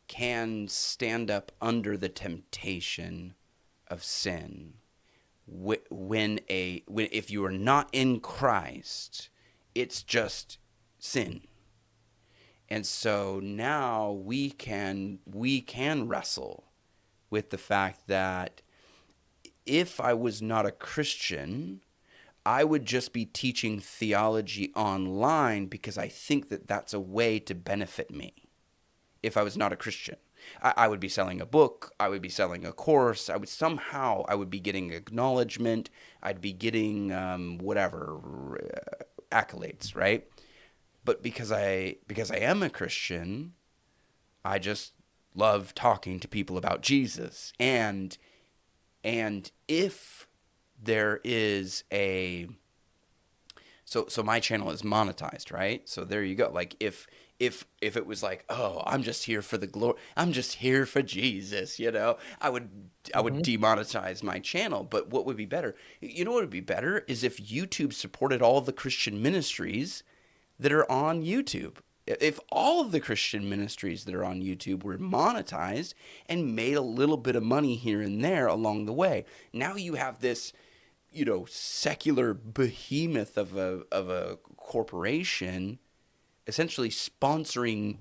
B: can stand up under the temptation of sin. If you are not in Christ, it's just sin. And so now we can wrestle with the fact that if I was not a Christian, I would just be teaching theology online because I think that that's a way to benefit me. If I was not a Christian, I would be selling a book. I would be selling a course. I would be getting acknowledgement. I'd be getting accolades, right? But because I am a Christian, I just love talking to people about Jesus. And if there is so my channel is monetized, right? So there you go. Like if it was like, oh, I'm just here for the glory, I'm just here for Jesus, I would demonetize my channel. But what would be better? What would be better is if YouTube supported all the Christian ministries that are on YouTube. If all of the Christian ministries that are on YouTube were monetized and made a little bit of money here and there along the way. Now you have this, secular behemoth of a corporation essentially sponsoring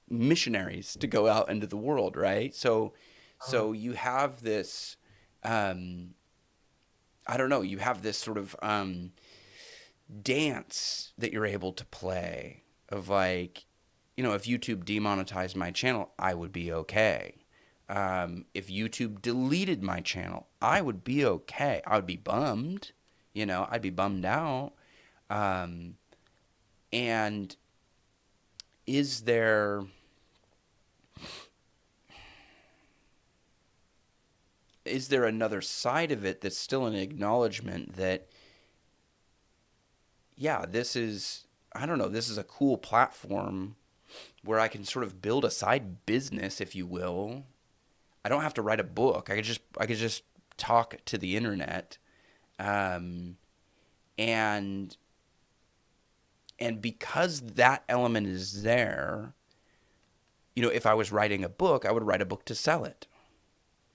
B: missionaries to go out into the world, right? So you have this, you have this sort of dance that you're able to play of like, if YouTube demonetized my channel, I would be okay. If YouTube deleted my channel, I would be okay. I would be bummed, I'd be bummed out. And is there another side of it that's still an acknowledgement that, yeah, this is a cool platform where I can sort of build a side business, if you will. I don't have to write a book. I could just talk to the internet. And because that element is there, if I was writing a book, I would write a book to sell it.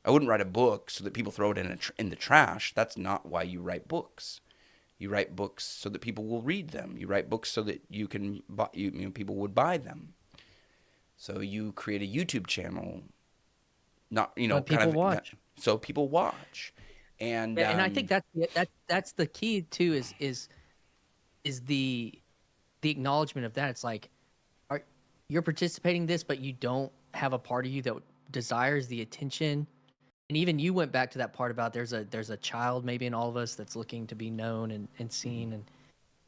B: I wouldn't write a book so that people throw it in the trash. That's not why you write books. You write books so that people will read them. You write books so that you can people would buy them. So you create a YouTube channel, not
C: people watch.
B: So people watch, and
C: I think that's the key too. Is the acknowledgement of that. It's like, you're participating in this, but you don't have a part of you that desires the attention. And even you went back to that part about there's a child maybe in all of us that's looking to be known and seen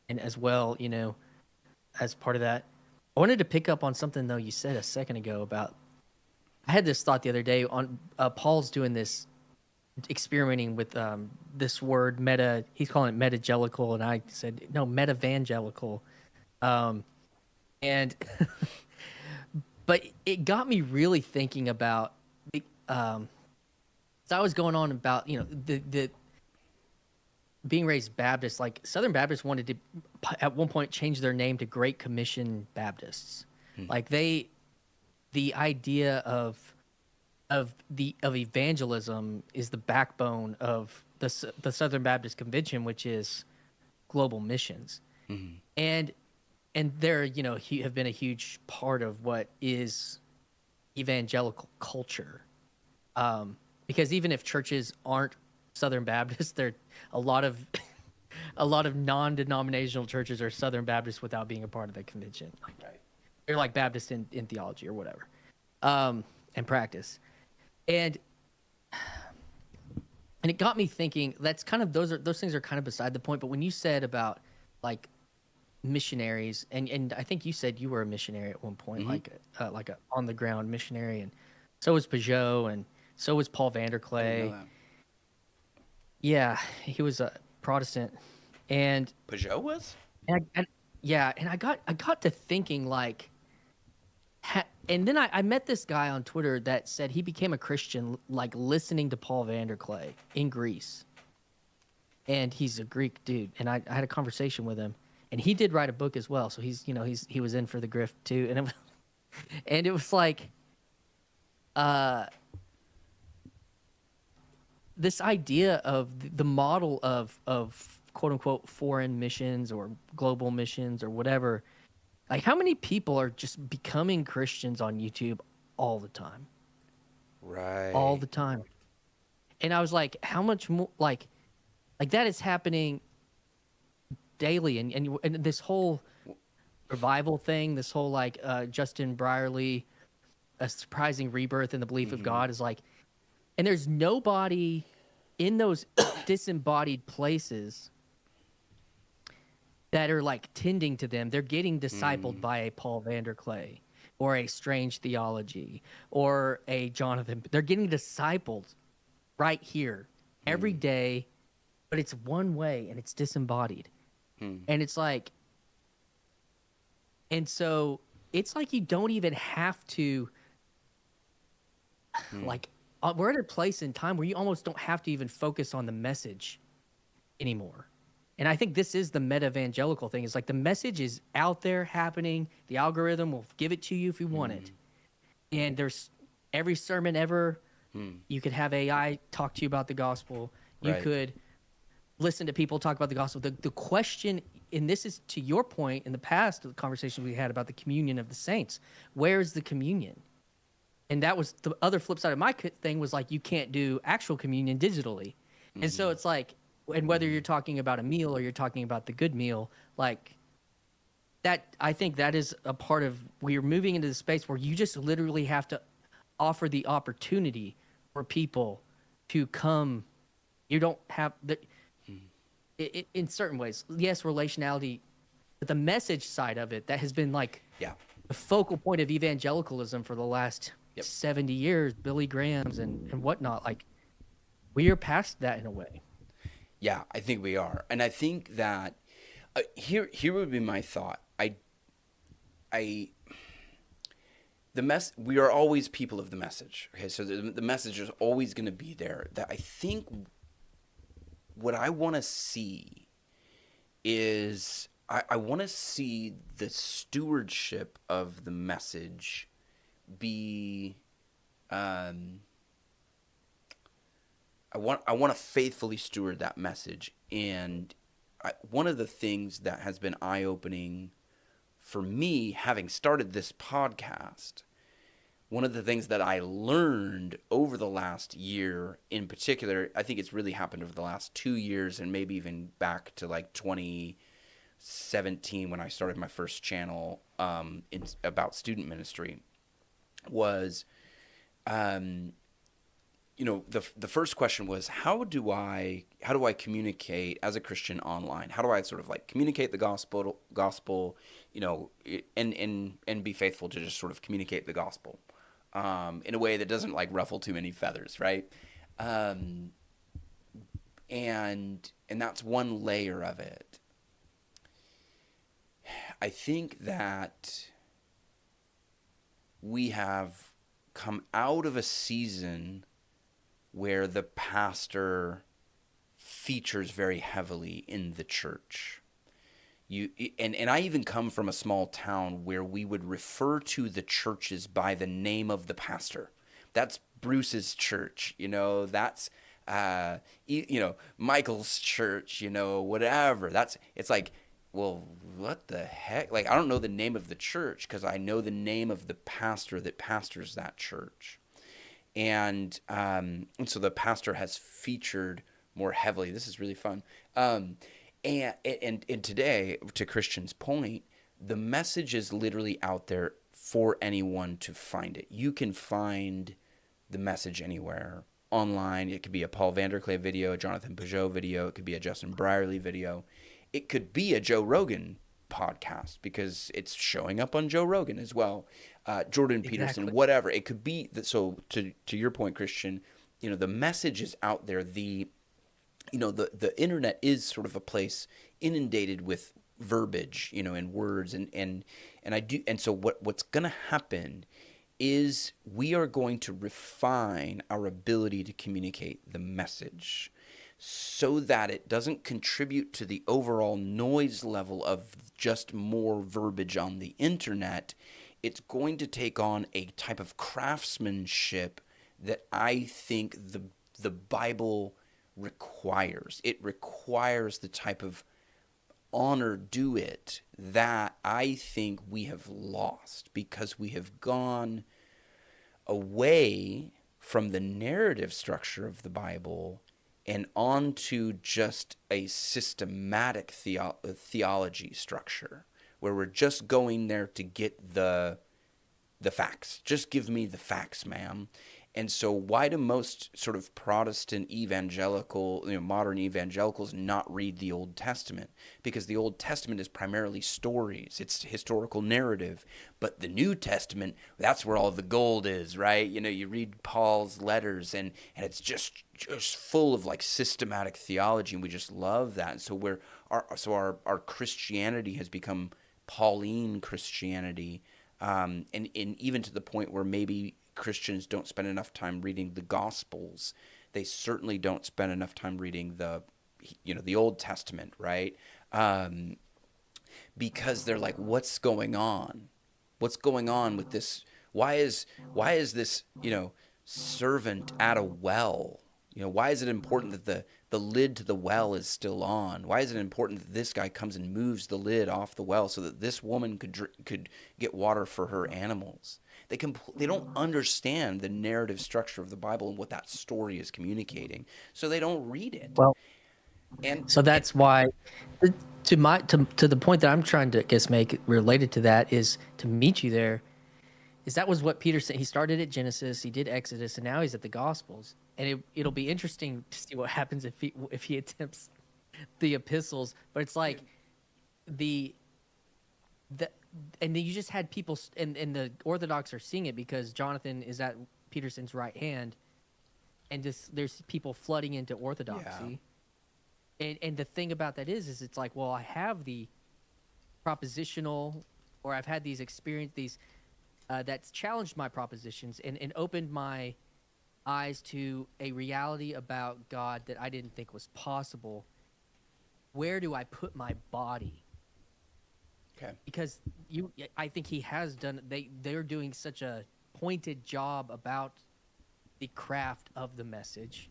C: and as well, as part of that. I wanted to pick up on something though you said a second ago about, I had this thought the other day on Paul's doing this experimenting with this word meta. He's calling it metagelical, and I said no, metavangelical. And but it got me really thinking about so I was going on about the being raised Baptist. Like Southern Baptists wanted to at one point change their name to Great Commission Baptists. Like the idea of evangelism is the backbone of the Southern Baptist Convention, which is global missions. And they're have been a huge part of what is evangelical culture. Because even if churches aren't Southern Baptist, there are a lot of a lot of non-denominational churches are Southern Baptist without being a part of the convention. Like, they're like Baptist in theology or whatever, and practice. And it got me thinking, that's kind of, those things are kind of beside the point. But when you said about like missionaries, and I think you said you were a missionary at one point, like a on the ground missionary, and so was Peugeot, and so was Paul
B: I didn't
C: Vanderklay.
B: know that.
C: Yeah, he was a Protestant, and
B: Peugeot was?
C: yeah, and I got to thinking like, and then I met this guy on Twitter that said he became a Christian like listening to Paul Vanderklay in Greece, and he's a Greek dude, and I had a conversation with him, and he did write a book as well, so he was in for the grift too, and it was like, this idea of the model of quote unquote foreign missions or global missions or whatever. Like, how many people are just becoming Christians on YouTube all the time?
B: Right.
C: All the time. And I was like, how much more, like that is happening daily. And this whole revival thing, this whole like Justin Brierley, a surprising rebirth in the belief of God is like, and there's nobody in those disembodied places that are like tending to them. They're getting discipled by a Paul Vanderklay or a Strange Theology or a Jonathan. They're getting discipled right here every day, but it's one way and it's disembodied. And it's like, and so it's like you don't even have to, like, we're at a place in time where you almost don't have to even focus on the message anymore. And I think this is the meta-evangelical thing. It's like the message is out there happening. The algorithm will give it to you if you want it. And there's every sermon ever. You could have AI talk to you about the gospel. You could listen to people talk about the gospel. The question, and this is to your point in the past, the conversation we had about the communion of the saints. Where's the communion? And that was the other flip side of my thing was like, you can't do actual communion digitally. And so it's like, and whether you're talking about a meal or you're talking about the good meal, like that, I think that is a part of, we're moving into the space where you just literally have to offer the opportunity for people to come. You don't have the, in certain ways, yes, relationality, but the message side of it, that has been like the focal point of evangelicalism for the last 70 years, Billy Graham's and whatnot. Like, we are past that in a way.
B: Yeah, I think we are. And I think that here would be my thought. We are always people of the message. Okay, so the message is always going to be there. That I think what I want to see is I want to see the stewardship of the message be I want to faithfully steward that message. And one of the things that has been eye-opening for me, having started this podcast, one of the things that I learned over the last year in particular, I think it's really happened over the last 2 years and maybe even back to like 2017 when I started my first channel about student ministry, was the first question was, how do I communicate as a Christian online? How do I sort of like communicate the gospel, and be faithful to just sort of communicate the gospel in a way that doesn't like ruffle too many feathers, right? And that's one layer of it. I think that we have come out of a season where the pastor features very heavily in the church. And I even come from a small town where we would refer to the churches by the name of the pastor. That's Bruce's church, that's Michael's church, whatever. It's like, well, what the heck? Like, I don't know the name of the church because I know the name of the pastor that pastors that church. And so the pastor has featured more heavily. This is really fun. And today, to Christian's point, the message is literally out there for anyone to find it. You can find the message anywhere online. It could be a Paul Vanderklay video, a Jonathan Peugeot video. It could be a Justin Brierley video. It could be a Joe Rogan podcast because it's showing up on Joe Rogan as well. Jordan Peterson,
C: Exactly.
B: whatever. It could be that. So to your point, Christian, the message is out there. The internet is sort of a place inundated with verbiage, and words and so what's going to happen is we are going to refine our ability to communicate the message so that it doesn't contribute to the overall noise level of just more verbiage on the internet. It's going to take on a type of craftsmanship that I think the Bible requires. It requires the type of honor due it that I think we have lost because we have gone away from the narrative structure of the Bible and onto just a systematic theology structure where we're just going there to get the facts. Just give me the facts, ma'am. And so why do most sort of Protestant evangelical, modern evangelicals not read the Old Testament? Because the Old Testament is primarily stories. It's historical narrative. But the New Testament, that's where all the gold is, right? You read Paul's letters and it's just full of like systematic theology, and we just love that. And so our Christianity has become Pauline Christianity, and even to the point where maybe Christians don't spend enough time reading the Gospels. They certainly don't spend enough time reading the Old Testament, right? Because they're like, what's going on? What's going on with this? Why is this servant at a well? Why is it important that the lid to the well is still on? Why is it important that this guy comes and moves the lid off the well so that this woman could get water for her animals? They don't understand the narrative structure of the Bible and what that story is communicating, so they don't read it.
C: Well,
B: And
C: so that's why, to the point that I'm trying to make related to that is to meet you there, is that was what Peter said. He started at Genesis, he did Exodus, and now he's at the Gospels. And it'll be interesting to see what happens if he attempts the epistles. But it's like and then you just had people, and the Orthodox are seeing it because Jonathan is at Peterson's right hand, and there's people flooding into Orthodoxy. Yeah. And the thing about that is it's like, well, I have the propositional, or I've had these experience, that's challenged my propositions and opened my eyes to a reality about God that I didn't think was possible. Where do I put my body?
B: Okay.
C: Because I think he has done. They're doing such a pointed job about the craft of the message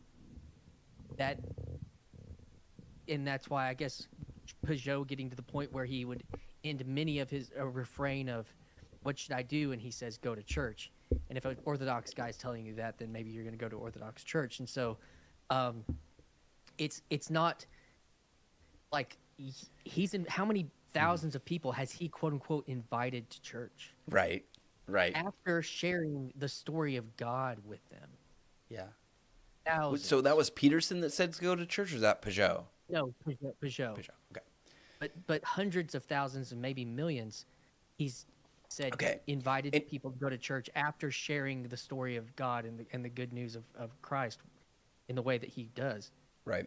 C: and that's why I guess Peugeot getting to the point where he would end many of his refrain of, "What should I do?" and he says, "Go to church." And if an Orthodox guy's telling you that, then maybe you're going to go to Orthodox church. And so, it's not like he's in how many thousands of people has he quote unquote invited to church?
B: Right.
C: After sharing the story of God with them.
B: Yeah.
C: Thousands.
B: So that was Peterson that said to go to church, or is that Peugeot?
C: No, Peugeot.
B: Okay.
C: But hundreds of thousands and maybe millions, he's said invited people to go to church after sharing the story of God and the good news of Christ in the way that he does.
B: Right.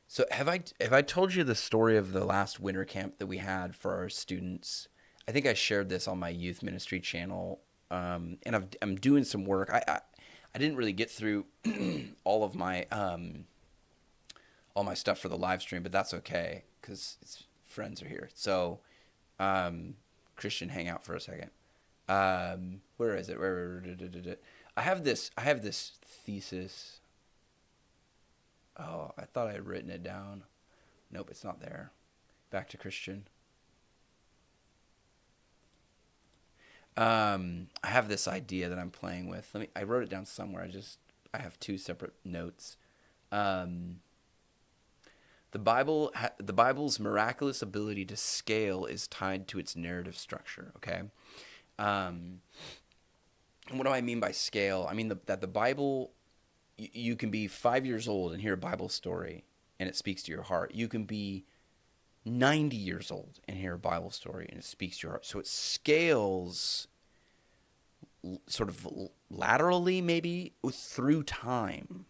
B: So have I told you the story of the last winter camp that we had for our students? I think I shared this on my youth ministry channel, and I'm doing some work. I didn't really get through all of my stuff for the live stream, but that's okay because friends are here. So, Christian, hang out for a second. Where is it? I have this thesis. Oh, I thought I had written it down. Nope, it's not there. Back to Christian. I have this idea that I'm playing with. I wrote it down somewhere. I have two separate notes. The The Bible's miraculous ability to scale is tied to its narrative structure. Okay, and what do I mean by scale? I mean that the Bible, you can be 5 years old and hear a Bible story, and it speaks to your heart. You can be 90 years old and hear a Bible story, and it speaks to your heart. So it scales sort of laterally, maybe through time,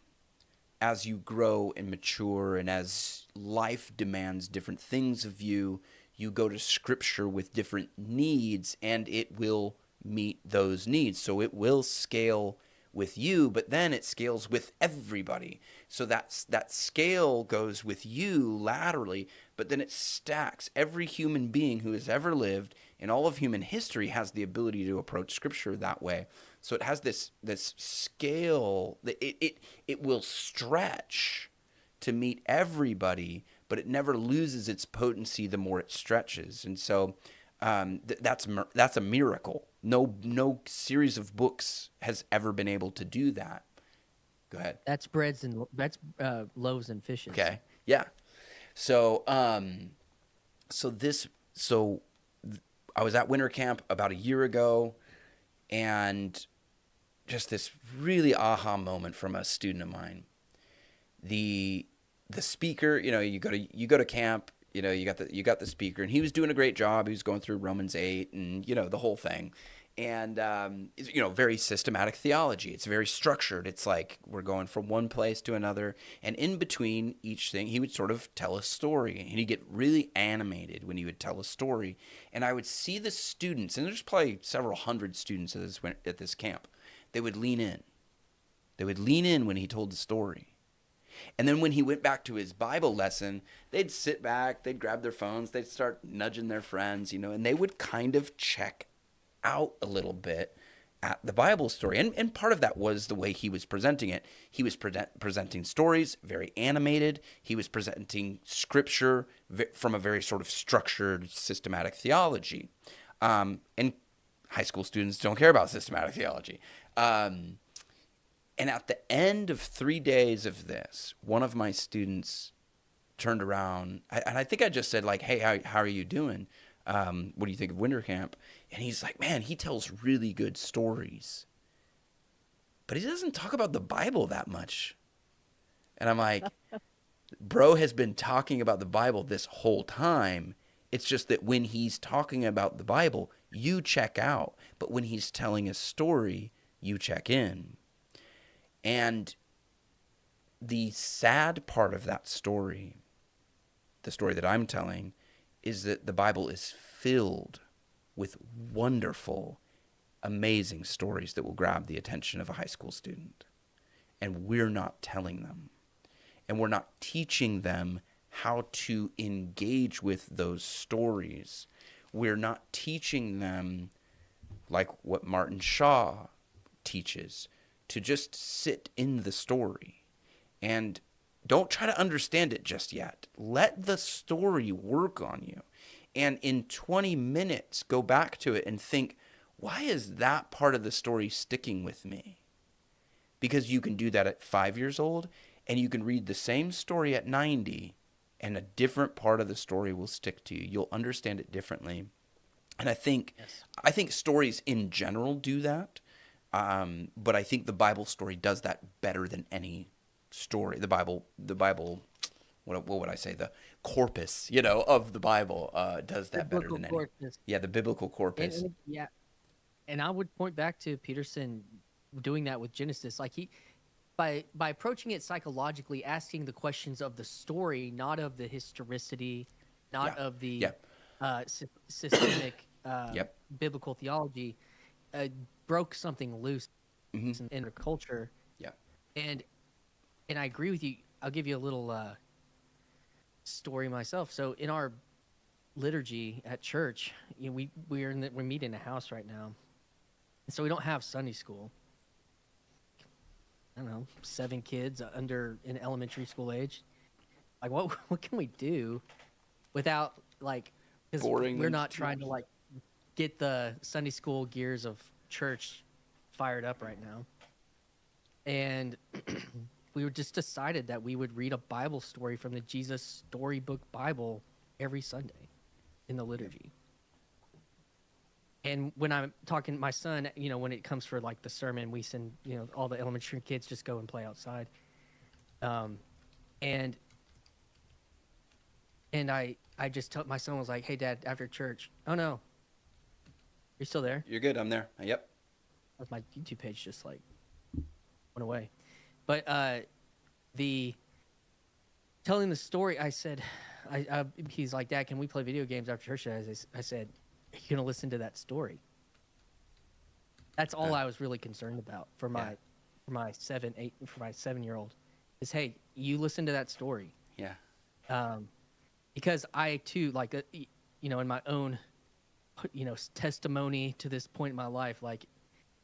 B: as you grow and mature, and as life demands different things of you. You go to Scripture with different needs, and it will meet those needs. So it will scale with you, but then it scales with everybody. So that scale goes with you laterally, but then it stacks. Every human being who has ever lived in all of human history has the ability to approach Scripture that way. So it has this scale that it will stretch to meet everybody, but it never loses its potency the more it stretches. And so that's a miracle. No series of books has ever been able to do that. Go ahead.
C: That's loaves and fishes.
B: Okay. Yeah. So I was at winter camp about a year ago, and just this really aha moment from a student of mine. The speaker, you go to camp, you got the speaker, and he was doing a great job. He was going through Romans 8 and the whole thing. And very systematic theology. It's very structured. It's like we're going from one place to another, and in between each thing, he would sort of tell a story, and he'd get really animated when he would tell a story. And I would see the students, and there's probably several hundred students at this camp. They would lean in. They would lean in when he told the story. And then when he went back to his Bible lesson, they'd sit back, they'd grab their phones, they'd start nudging their friends, and they would kind of check out a little bit at the Bible story. And part of that was the way he was presenting it. He was presenting stories, very animated. He was presenting Scripture from a very sort of structured, systematic theology. And high school students don't care about systematic theology. And at the end of 3 days of this, one of my students turned around, and I think I just said, like, hey, how are you doing? What do you think of winter camp? And he's like, man, he tells really good stories, but he doesn't talk about the Bible that much. And I'm like, bro has been talking about the Bible this whole time. It's just that when he's talking about the Bible, you check out. But when he's telling a story, you check in. And the sad part of that story, the story that I'm telling, is that the Bible is filled with wonderful, amazing stories that will grab the attention of a high school student. And we're not telling them. And we're not teaching them how to engage with those stories. We're not teaching them, like what Martin Shaw teaches, to just sit in the story. And don't try to understand it just yet. Let the story work on you. And in 20 minutes, go back to it and think, why is that part of the story sticking with me? Because you can do that at 5 years old, and you can read the same story at 90, and a different part of the story will stick to you. You'll understand it differently. And I think stories in general do that. But I think the Bible story does that better than any story. The Bible, what would I say? The corpus, of the Bible does that better than any. Yeah, the biblical corpus.
C: And I would point back to Peterson doing that with Genesis. Like by approaching it psychologically, asking the questions of the story, not of the historicity, not of the systemic biblical theology, broke something loose in their culture.
B: Yeah.
C: And I agree with you. I'll give you a little story myself. So in our liturgy at church, we meet in a house right now. And so we don't have Sunday school. I don't know, 7 kids in elementary school age. Like what can we do without because we're not trying to get the Sunday school gears of church fired up right now. And we just decided that we would read a Bible story from the Jesus Storybook Bible every Sunday in the liturgy. And when I'm talking to my son, you know, when it comes for like the sermon, we send, you know, all the elementary kids just go and play outside. And I just told my son was like, "Hey, Dad, after church." "Oh no, you're still there?"
B: You're good. I'm there. Yep.
C: My YouTube page just like went away. But the telling the story, I said, he's like, "Dad, can we play video games after church?" I said, "Are you gonna listen to that story?" That's all I was really concerned about for my 7-year-old is, hey, you listen to that story.
B: Yeah.
C: Because I too, like, you know, in my own, you know, testimony to this point in my life, like,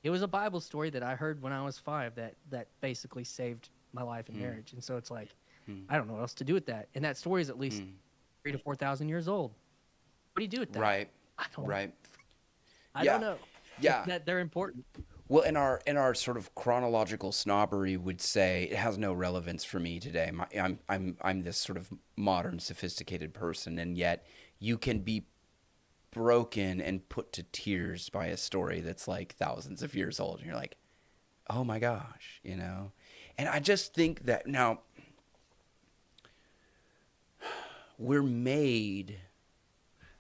C: it was a Bible story that I heard when I was 5 that basically saved my life and marriage. And so it's like, I don't know what else to do with that. And that story is at least 3,000 to 4,000 years old. What do you do with that?
B: Right.
C: I don't
B: Right.
C: I don't know.
B: Yeah.
C: That they're important.
B: Well, in our sort of chronological snobbery would say it has no relevance for me today. I'm this sort of modern, sophisticated person, and yet you can be broken and put to tears by a story that's like thousands of years old, and you're like, oh my gosh, you know. And I just think that now we're made.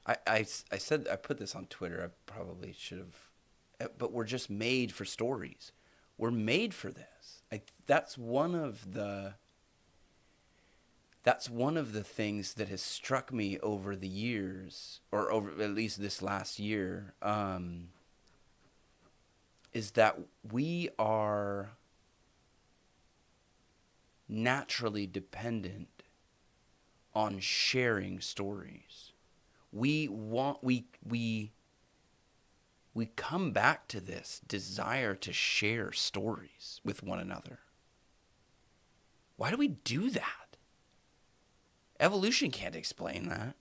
B: I said I put this on Twitter. I probably should have. But we're just made for stories. We're made for this. That's one of the things that has struck me over the years, or over at least this last year, is that we are naturally dependent on sharing stories. We come back to this desire to share stories with one another. Why do we do that? Evolution can't explain that.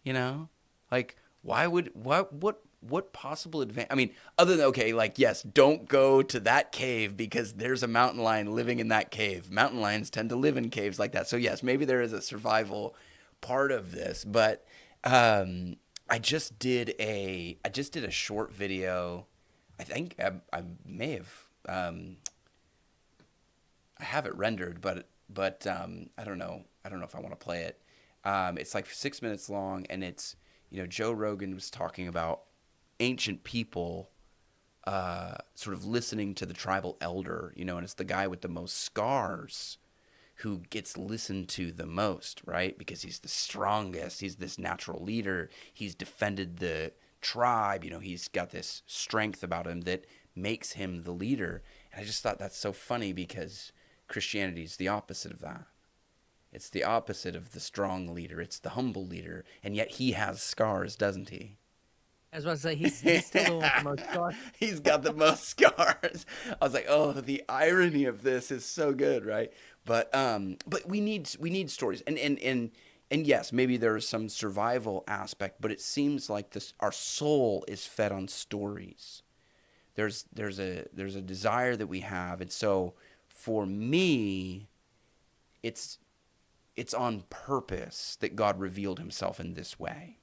B: You know? Like, what possible advantage? I mean, other than, okay, like, yes, don't go to that cave because there's a mountain lion living in that cave. Mountain lions tend to live in caves like that. So yes, maybe there is a survival part of this, but I just did a short video. I think I may have I have it rendered, but I don't know if I want to play it. It's like 6 minutes long, and it's, you know, Joe Rogan was talking about ancient people sort of listening to the tribal elder, you know, and it's the guy with the most scars who gets listened to the most, right? Because he's the strongest. He's this natural leader. He's defended the tribe. You know, he's got this strength about him that makes him the leader. And I just thought that's so funny because Christianity is the opposite of that. It's the opposite of the strong leader. It's the humble leader. And yet he has scars, doesn't he?
C: I was about to say, he's still the one with the most scars.
B: He's got the most scars. I was like, oh, the irony of this is so good, right? But we need stories, and yes, maybe there is some survival aspect, but it seems like our soul is fed on stories. There's a desire that we have, and so for me, it's on purpose that God revealed Himself in this way.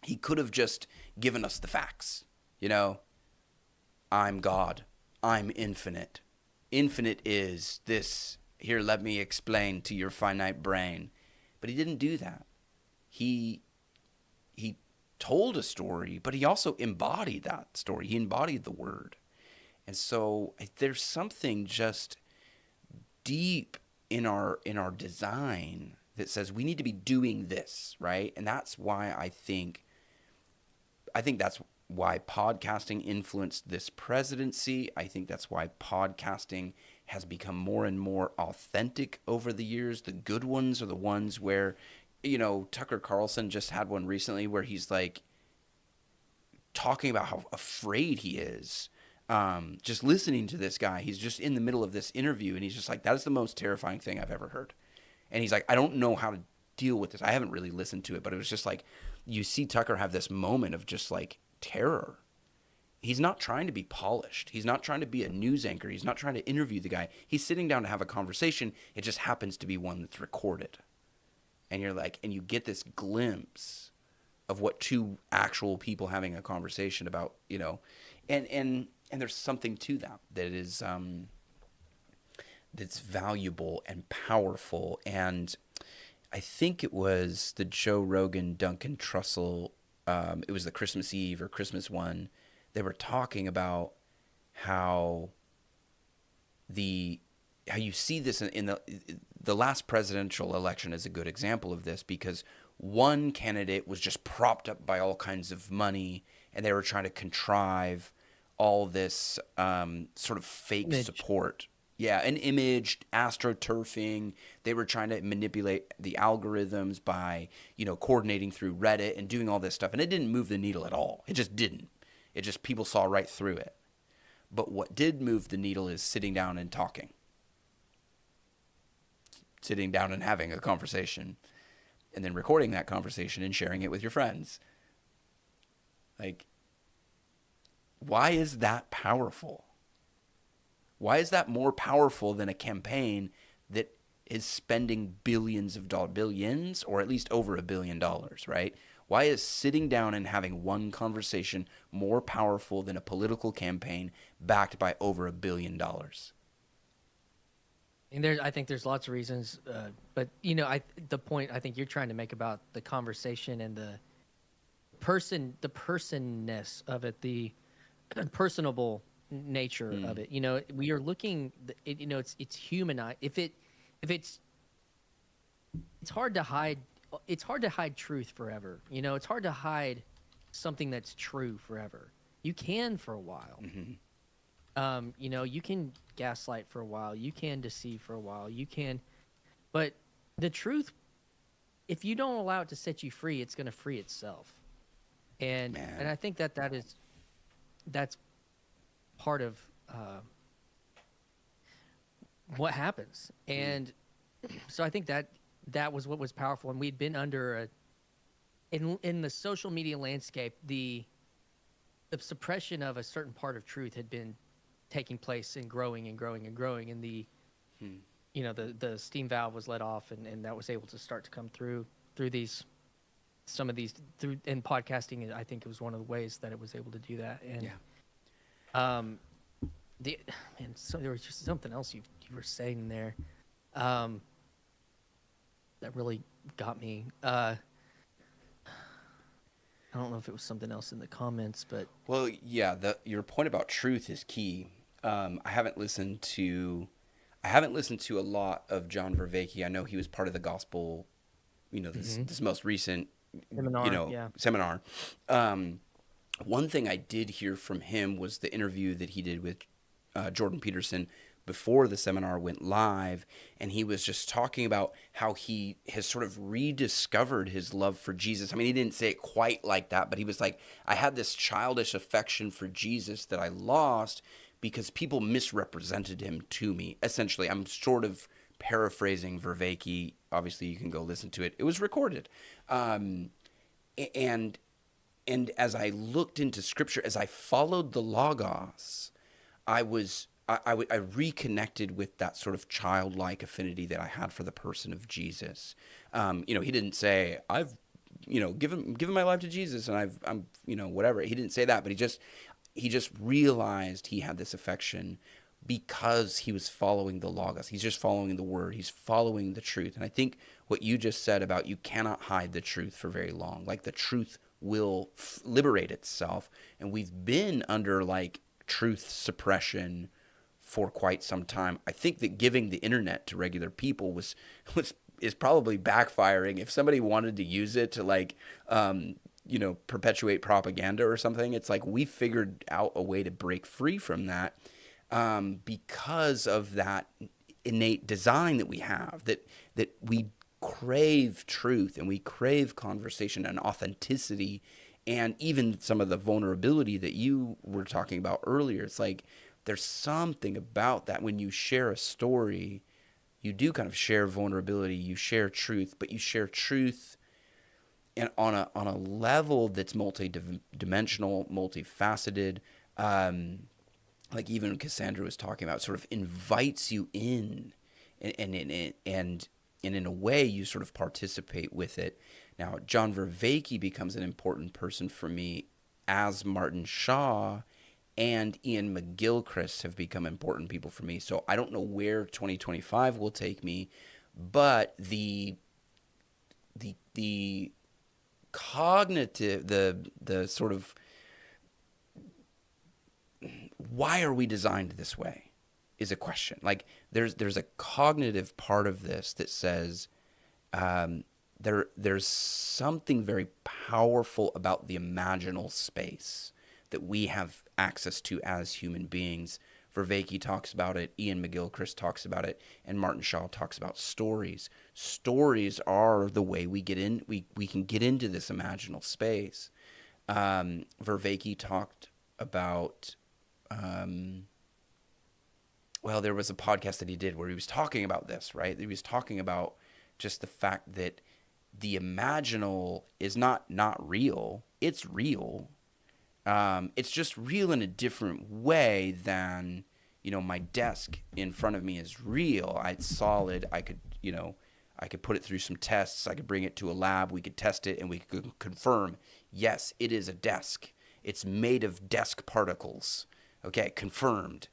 B: He could have just given us the facts, you know. I'm God. I'm infinite. Infinite is this. Here, let me explain to your finite brain. But He didn't do that. He told a story, but He also embodied that story. He embodied the word. And so there's something just deep in our design that says we need to be doing this, right? And that's why I think that's why podcasting influenced this presidency. I think that's why podcasting has become more and more authentic over the years. The good ones are the ones where, you know, Tucker Carlson just had one recently where he's like talking about how afraid he is. Just listening to this guy, he's just in the middle of this interview and he's just like, that is the most terrifying thing I've ever heard. And he's like, I don't know how to deal with this. I haven't really listened to it, but it was just like, you see Tucker have this moment of just like terror.
A: he's not trying to be polished. He's not trying to be a news anchor. He's not trying to interview the guy. He's sitting down to have a conversation. It just happens to be one that's recorded. And you're like, and you get this glimpse of what two actual people having a conversation about, you know, and there's something to that is that's valuable and powerful. And I think it was the Joe Rogan, Duncan Trussell, it was the Christmas Eve or Christmas one. They were talking about how you see this in the last presidential election is a good example of this, because one candidate was just propped up by all kinds of money, and they were trying to contrive all this sort of fake support. Yeah, an image, astroturfing. They were trying to manipulate the algorithms by, you know, coordinating through Reddit and doing all this stuff. And it didn't move the needle at all. It just didn't. It just, people saw right through it. But what did move the needle is sitting down and talking. Sitting down and having a conversation. And then recording that conversation and sharing it with your friends. Like, why is that powerful? Why is that more powerful than a campaign that is spending billions of dollars, billions, or at least over $1 billion, right? Why is sitting down and having one conversation more powerful than a political campaign backed by over $1 billion?
C: And I think there's lots of reasons, but you know, the point I think you're trying to make about the conversation and the personness of it, the personable nature of it. You know, we are looking. You know, it's humanized. If it's hard to hide. It's hard to hide truth forever. You know, it's hard to hide something that's true forever. You can for a while. Mm-hmm. You know, you can gaslight for a while. You can deceive for a while. You can, but the truth, if you don't allow it to set you free, it's going to free itself. And I think that's part of what happens. And so I think that was what was powerful. And we'd been under in the social media landscape, the suppression of a certain part of truth had been taking place and growing and growing and growing. And you know, the steam valve was let off, and that was able to start to come through some of these and podcasting. I think it was one of the ways that it was able to do that. And so there was just something else you were saying there that really got me. I don't know if it was something else in the comments, but
A: your point about truth is key. I haven't listened to a lot of John Vervaeke. I know he was part of the gospel, you know, this most recent seminar. One thing I did hear from him was the interview that he did with Jordan Peterson before the seminar went live, and he was just talking about how he has sort of rediscovered his love for Jesus. I mean, he didn't say it quite like that, but he was like, I had this childish affection for Jesus that I lost because people misrepresented him to me. Essentially, I'm sort of paraphrasing Vervaeke. Obviously, you can go listen to it. It was recorded. And as I looked into Scripture, as I followed the Logos, I reconnected with that sort of childlike affinity that I had for the person of Jesus. You know, he didn't say, I've, you know, given my life to Jesus and I'm, you know, whatever. He didn't say that, but he just realized he had this affection because he was following the Logos. He's just following the Word. He's following the truth. And I think what you just said about you cannot hide the truth for very long. Like, the truth will liberate itself. And we've been under, like, truth suppression for quite some time. I think that giving the internet to regular people is probably backfiring. If somebody wanted to use it to, like, you know, perpetuate propaganda or something, it's like we figured out a way to break free from that because of that innate design that we have, that we crave truth and we crave conversation and authenticity, and even some of the vulnerability that you were talking about earlier. It's like there's something about that when you share a story, you do kind of share vulnerability, you share truth, but you share truth on a level that's multi-dimensional, multifaceted,
B: like even Cassandra was talking about, sort of invites you in, and in a way you sort of participate with it. Now, John Vervaeke becomes an important person for me, as Martin Shaw and Ian McGilchrist have become important people for me. So I don't know where 2025 will take me, but the cognitive, the sort of, why are we designed this way is a question. Like there's a cognitive part of this that says there's something very powerful about the imaginal space that we have access to as human beings. Vervaeke talks about it, Ian McGilchrist talks about it, and Martin Shaw talks about stories. Stories are the way we get in. We can get into this imaginal space. Vervaeke talked about, well, there was a podcast that he did where he was talking about this, right? He was talking about just the fact that the imaginal is not real. It's real. It's just real in a different way than, my desk in front of me is real. It's solid. I could put it through some tests. I could bring it to a lab. We could test it and we could confirm, yes, it is a desk. It's made of desk particles. Okay, confirmed,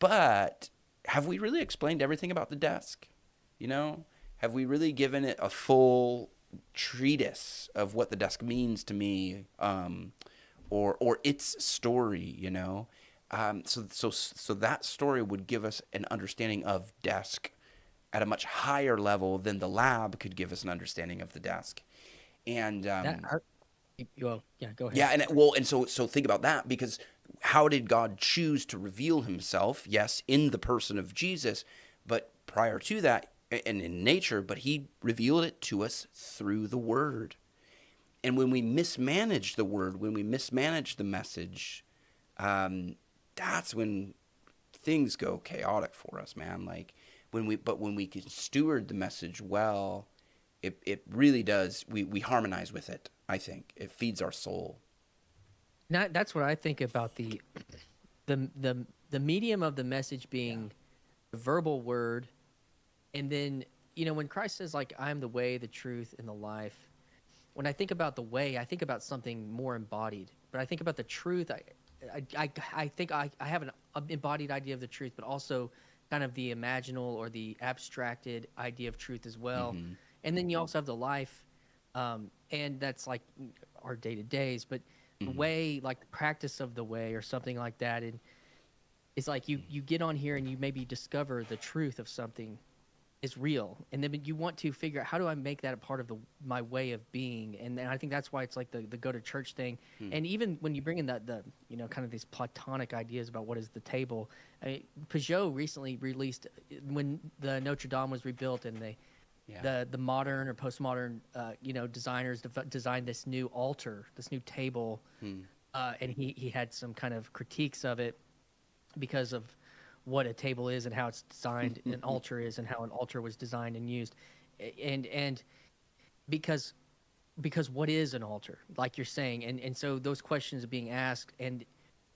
B: but have we really explained everything about the desk? Have we really given it a full treatise of what the desk means to me, or its story, so that story would give us an understanding of desk at a much higher level than the lab could give us an understanding of the desk. And
C: well, yeah, go ahead.
B: yeah, and so think about that, because how did God choose to reveal himself? Yes, in the person of Jesus, but prior to that, and in nature, but he revealed it to us through the word. And when we mismanage the word, when we mismanage the message, that's when things go chaotic for us, man. Like when we can steward the message well, it really does. We harmonize with it. I think it feeds our soul.
C: That's what I think about the medium of the message being the verbal word. And then, when Christ says, like, I am the way, the truth, and the life, when I think about the way, I think about something more embodied. But I think about the truth, I think I have an embodied idea of the truth, but also kind of the imaginal or the abstracted idea of truth as well. Mm-hmm. And then you also have the life, and that's like our day-to-days, but the way, like the practice of the way or something like that, and it's like you get on here and you maybe discover the truth of something is real, and then you want to figure out, how do I make that a part of my way of being? And then I think that's why it's like the go to church thing. And even when you bring in the kind of these Platonic ideas about what is the table, Peugeot recently released, when the Notre Dame was rebuilt, and the modern or postmodern designers designed this new altar, this new table, and he had some kind of critiques of it because of what a table is and how it's designed, an altar is, and how an altar was designed and used, and because what is an altar, like you're saying, and so those questions are being asked, and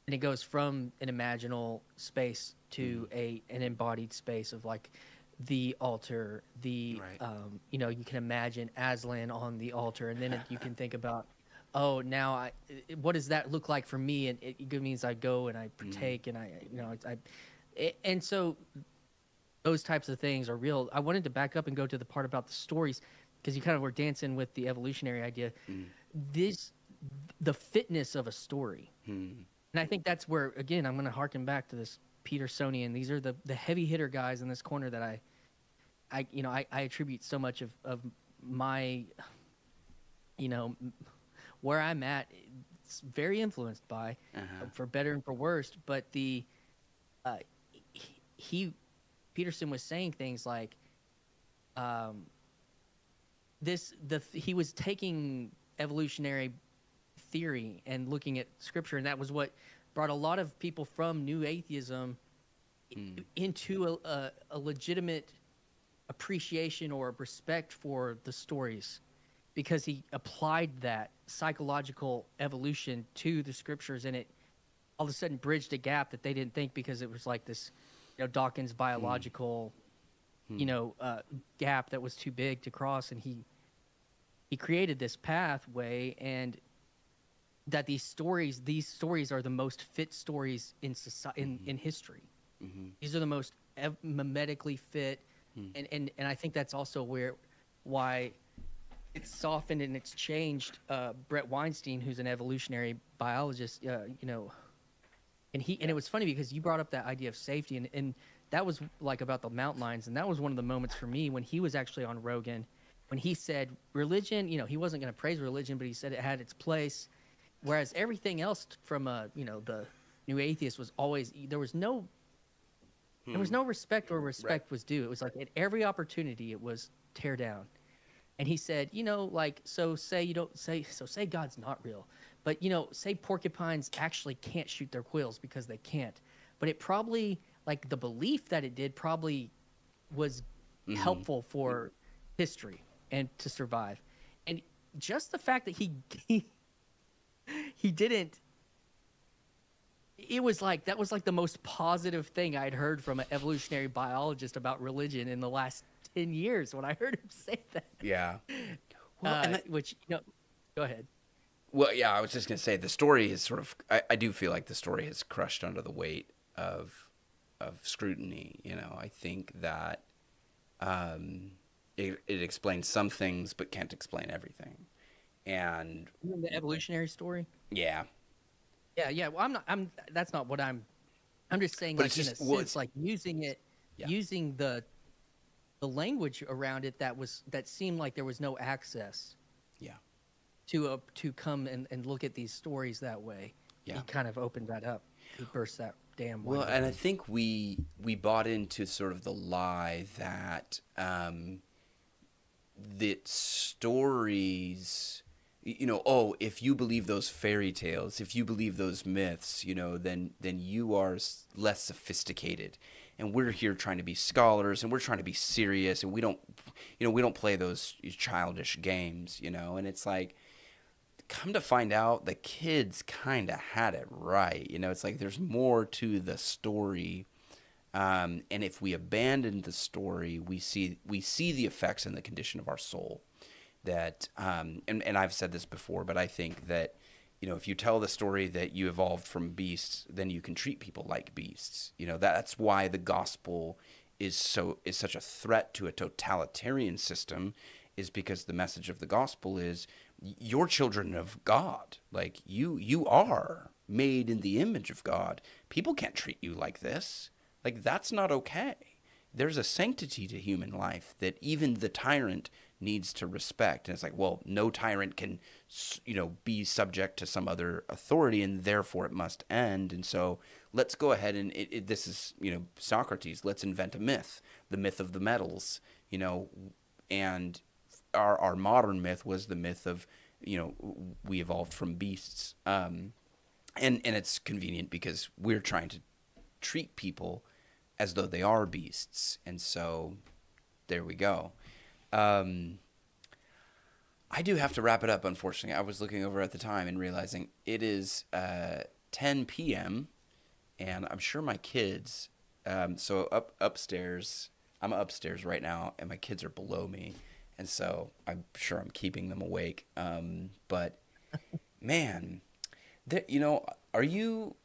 C: it goes from an imaginal space to an embodied space of like the altar, you can imagine Aslan on the altar, and then you can think about, now what does that look like for me? And it means I go and I partake, and and so those types of things are real. I wanted to back up and go to the part about the stories, because you kind of were dancing with the evolutionary idea. The fitness of a story. And I think that's where, again, I'm going to harken back to this Petersonian. These are the heavy hitter guys in this corner that I attribute so much of my, where I'm at. It's very influenced by, for better and for worse. But Peterson was saying things like, he was taking evolutionary theory and looking at scripture, and that was what brought a lot of people from New Atheism into a legitimate appreciation or respect for the stories. because he applied that psychological evolution to the scriptures, and it all of a sudden bridged a gap that they didn't think, because it was like this, Dawkins biological, gap that was too big to cross, and he created this pathway, and that these stories are the most fit stories in society, in history. These are the most mimetically fit, and I think that's also why it's softened and it's changed. Brett Weinstein, who's an evolutionary biologist, and it was funny because you brought up that idea of safety, and that was like about the mountain lions, and that was one of the moments for me when he was actually on Rogan, when he said religion, he wasn't going to praise religion, but he said it had its place, whereas everything else from the New Atheist was always, there was no respect, or respect was due. It was like at every opportunity it was tear down. And he said, say God's not real, but say porcupines actually can't shoot their quills because they can't. But it probably, like, the belief that it did probably was helpful for history and to survive. And just the fact that he didn't, it was like, that was like the most positive thing I'd heard from an evolutionary biologist about religion in the last 10 years when I heard him say that.
B: Yeah.
C: Well, go ahead.
B: Well, yeah, I was just going to say the story is sort of, I do feel like the story has crushed under the weight of scrutiny. I think that it explains some things but can't explain everything. And
C: the evolutionary story?
B: Yeah.
C: Yeah. Well, that's not what I'm just saying, but like, in a sense, like using the language around it that seemed like there was no access.
B: Yeah.
C: To come and look at these stories that way.
B: Yeah.
C: He kind of opened that up. He burst that damn
B: well,
C: window.
B: and I think we bought into sort of the lie that that stories, if you believe those fairy tales, if you believe those myths, then you are less sophisticated. And we're here trying to be scholars, and we're trying to be serious, and we don't play those childish games, and it's like, come to find out, the kids kind of had it right. It's like there's more to the story, and if we abandon the story, we see the effects and the condition of our soul. That and I've said this before, but I think that if you tell the story that you evolved from beasts, then you can treat people like beasts. That's why the gospel is such a threat to a totalitarian system, is because the message of the gospel is you're children of God. Like you are made in the image of God. People can't treat you like this. Like, that's not okay. There's a sanctity to human life that even the tyrant needs to respect. And it's like, well, no tyrant can, be subject to some other authority, and therefore it must end. And so let's go ahead and this is, Socrates, let's invent a myth, the myth of the metals, and our modern myth was the myth of, we evolved from beasts. And it's convenient because we're trying to treat people as though they are beasts. And so there we go. I do have to wrap it up, unfortunately. I was looking over at the time and realizing it is 10 p.m. and I'm sure my kids, so upstairs, I'm upstairs right now, and my kids are below me, and so I'm sure I'm keeping them awake. But man, are you,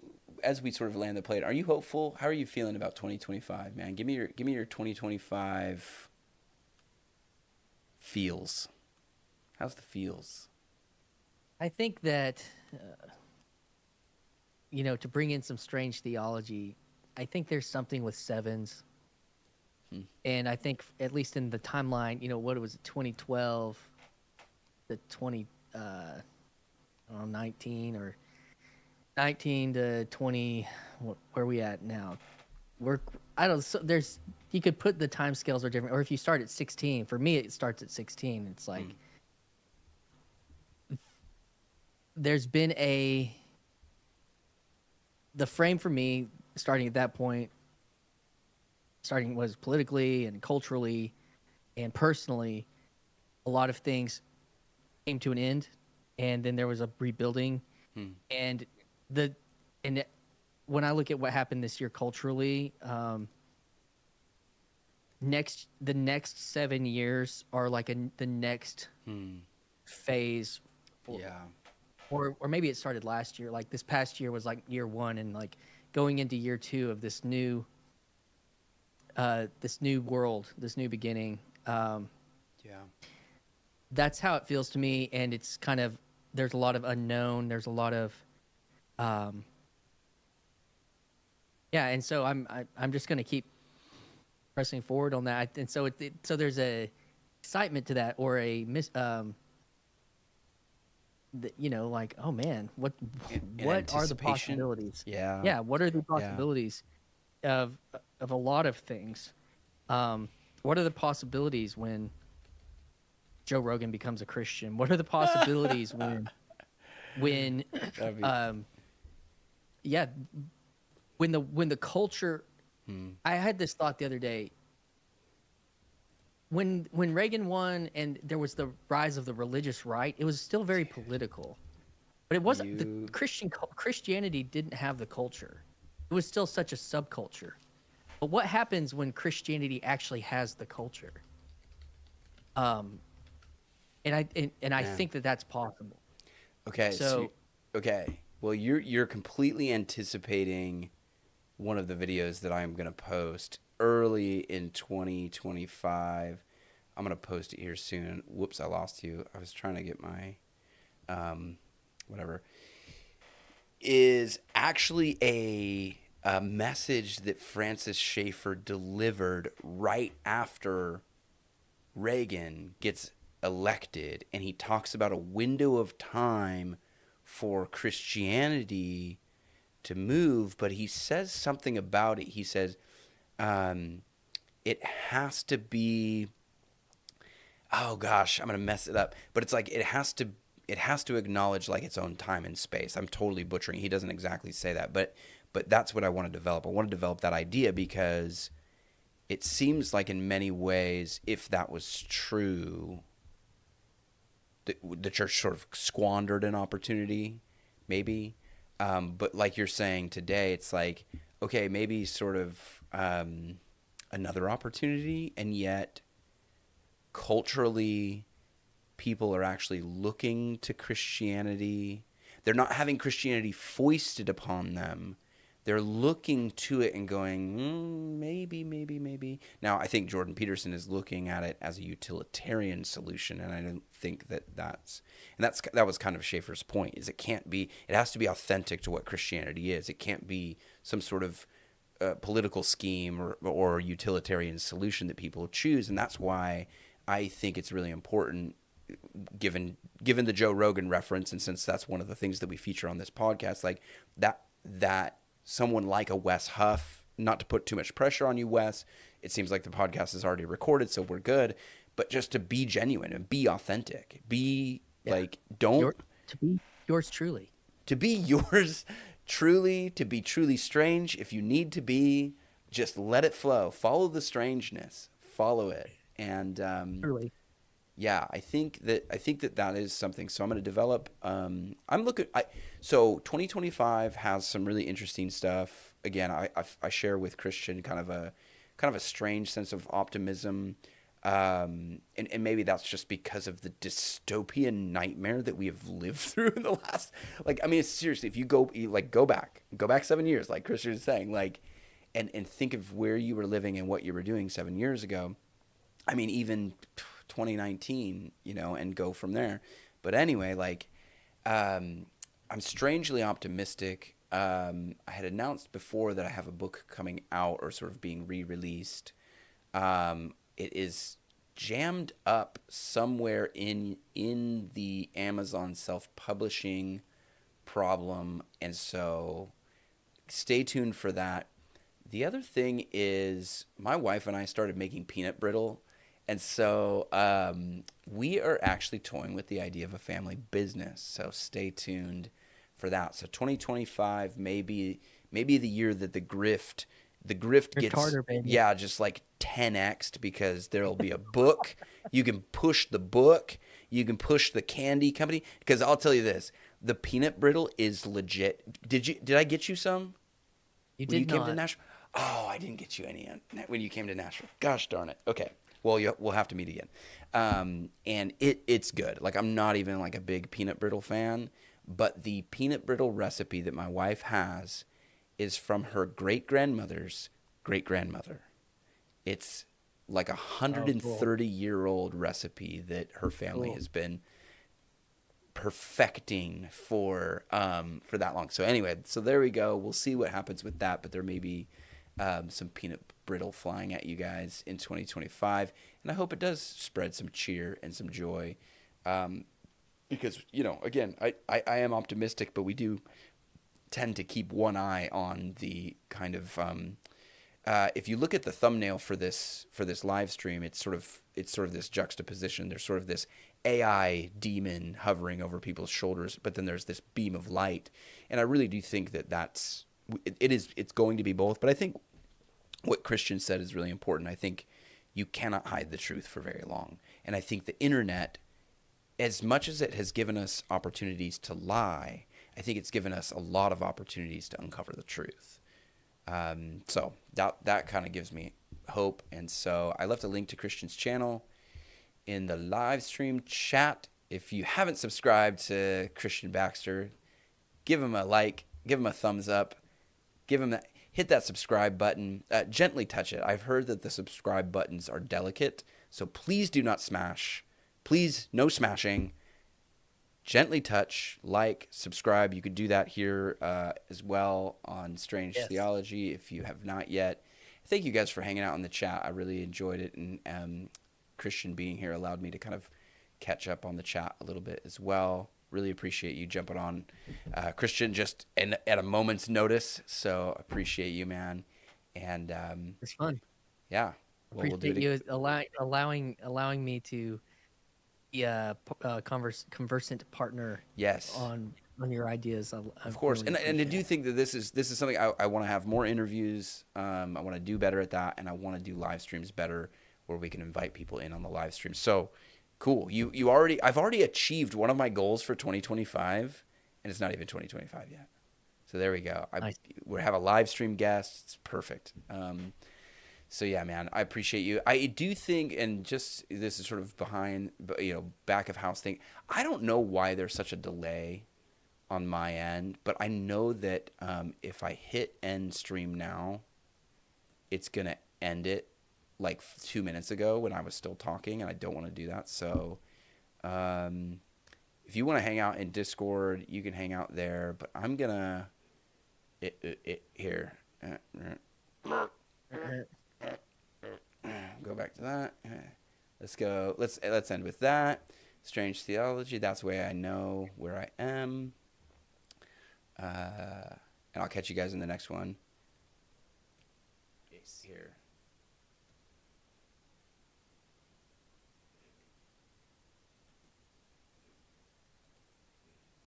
B: as we sort of land the plane, are you hopeful? How are you feeling about 2025, man? Give me your 2025 feels. How's the feels?
C: I think that, to bring in some strange theology, I think there's something with sevens. And I think, at least in the timeline, what was it, 2012 to 19 or 19 to 20, where are we at now? You could put the time scales are different, or if you start at 16, for me, it starts at 16. It's like, there's been the frame for me starting at that point, was politically and culturally and personally, a lot of things came to an end, and then there was a rebuilding, and when I look at what happened this year culturally, the next 7 years are like the next phase, or maybe it started last year. Like this past year was like year one, and like going into year two of this new world, this new beginning. That's how it feels to me, and it's kind of, there's a lot of unknown. There's a lot of and so I'm just gonna keep pressing forward on that, and so so there's a excitement to that, or a like, oh man, what are the possibilities? What are the possibilities of a lot of things? What are the possibilities when Joe Rogan becomes a Christian? What are the possibilities when when the culture? I had this thought the other day. When Reagan won and there was the rise of the religious right, it was still very political, but it wasn't. The Christianity didn't have the culture. It was still such a subculture. But what happens when Christianity actually has the culture? And I think that that's possible.
B: Okay. Okay. Well, you're completely anticipating one of the videos that I'm gonna post early in 2025. I'm gonna post it here soon. Whoops, I lost you. I was trying to get my whatever. Is actually a message that Francis Schaeffer delivered right after Reagan gets elected, and he talks about a window of time for Christianity to move, but he says something about it. He says it has to be, oh gosh, I'm gonna mess it up, but it's like it has to acknowledge like its own time and space. I'm totally butchering. He doesn't exactly say that, but that's what I want to develop. I want to develop that idea because it seems like in many ways, if that was true, the church sort of squandered an opportunity, maybe. But like you're saying today, it's like, okay, maybe sort of another opportunity, and yet culturally people are actually looking to Christianity. They're not having Christianity foisted upon them. They're looking to it and going, maybe. Now, I think Jordan Peterson is looking at it as a utilitarian solution, and I don't think that that was kind of Schaeffer's point, is it has to be authentic to what Christianity is. It can't be some sort of political scheme or utilitarian solution that people choose, and that's why I think it's really important, given the Joe Rogan reference, and since that's one of the things that we feature on this podcast, like that someone like a Wes Huff, not to put too much pressure on you, Wes, it seems like the podcast is already recorded, so we're good, but just to be genuine and be authentic, be like, to
C: be yours truly,
B: to be truly strange. If you need to be, just let it flow, follow the strangeness, follow it. And
C: truly.
B: Yeah, I think that is something. So I'm going to develop. So 2025 has some really interesting stuff. Again, I share with Christian kind of a strange sense of optimism, and maybe that's just because of the dystopian nightmare that we have lived through in the last. Like, I mean, seriously, if you go back 7 years, like Christian is saying, like, and think of where you were living and what you were doing 7 years ago. I mean, even 2019, and go from there. But anyway, like, I'm strangely optimistic. I had announced before that I have a book coming out, or sort of being re-released. It is jammed up somewhere in the Amazon self-publishing problem, and so stay tuned for that. The other thing is my wife and I started making peanut brittle. And so we are actually toying with the idea of a family business. So stay tuned for that. So 2025 may be the year that the grift gets
C: harder, baby.
B: Just like 10x'd, because there'll be a book. You can push the book. You can push the candy company, because I'll tell you this, the peanut brittle is legit. Did I get you some
C: You
B: when you
C: did
B: came to
C: not.
B: Nashville? Oh, I didn't get you any when you came to Nashville. Gosh darn it. Okay. Well, we'll have to meet again. And it's good. Like, I'm not even like a big peanut brittle fan, but the peanut brittle recipe that my wife has is from her great-grandmother's great-grandmother. It's like a
C: Oh, cool.
B: 130-year-old recipe that her family
C: Cool.
B: has been perfecting for that long. So anyway, so there we go. We'll see what happens with that, but there may be some peanut brittle flying at you guys in 2025, and I hope it does spread some cheer and some joy, because again, I am optimistic, but we do tend to keep one eye on the kind of if you look at the thumbnail for this live stream, it's sort of this juxtaposition. There's sort of this AI demon hovering over people's shoulders, but then there's this beam of light, and I really do think it's going to be both. But I think what Christian said is really important. I think you cannot hide the truth for very long, and I think the internet, as much as it has given us opportunities to lie, I think it's given us a lot of opportunities to uncover the truth. So that kind of gives me hope. And so I left a link to Christian's channel in the live stream chat. If you haven't subscribed to Christian Baxter, give him a like, give him a thumbs up, hit that subscribe button, gently touch it. I've heard that the subscribe buttons are delicate, so please do not smash. Please, no smashing. Gently touch, like, subscribe. You could do that here as well on Strange
C: Yes.
B: Theology if you have not yet. Thank you guys for hanging out in the chat. I really enjoyed it, and Christian being here allowed me to kind of catch up on the chat a little bit as well. Really appreciate you jumping on, Christian, just at a moment's notice. So appreciate you, man. And
C: It's fun.
B: yeah, well, we'll do
C: Appreciate
B: it.
C: you allowing me to be a conversant partner
B: Yes.
C: on your ideas. I
B: Of course,
C: really
B: and I
C: appreciate
B: do
C: it.
B: think that this is something I want to have more interviews. I want to do better at that, and I want to do live streams better, where we can invite people in on the live stream. So cool. I've already achieved one of my goals for 2025, and it's not even 2025 yet. So there we go.
C: Nice.
B: We have a live stream guest. It's perfect. So yeah, man, I appreciate you. I do think, and just this is sort of behind, back of house thing. I don't know why there's such a delay on my end, but I know that if I hit end stream now, it's gonna end it like 2 minutes ago when I was still talking, and I don't want to do that. So if you want to hang out in Discord, you can hang out there, but I'm gonna here. Go back to that. Let's go. Let's end with that. Strange Theology. That's the way I know where I am. And I'll catch you guys in the next one. Here.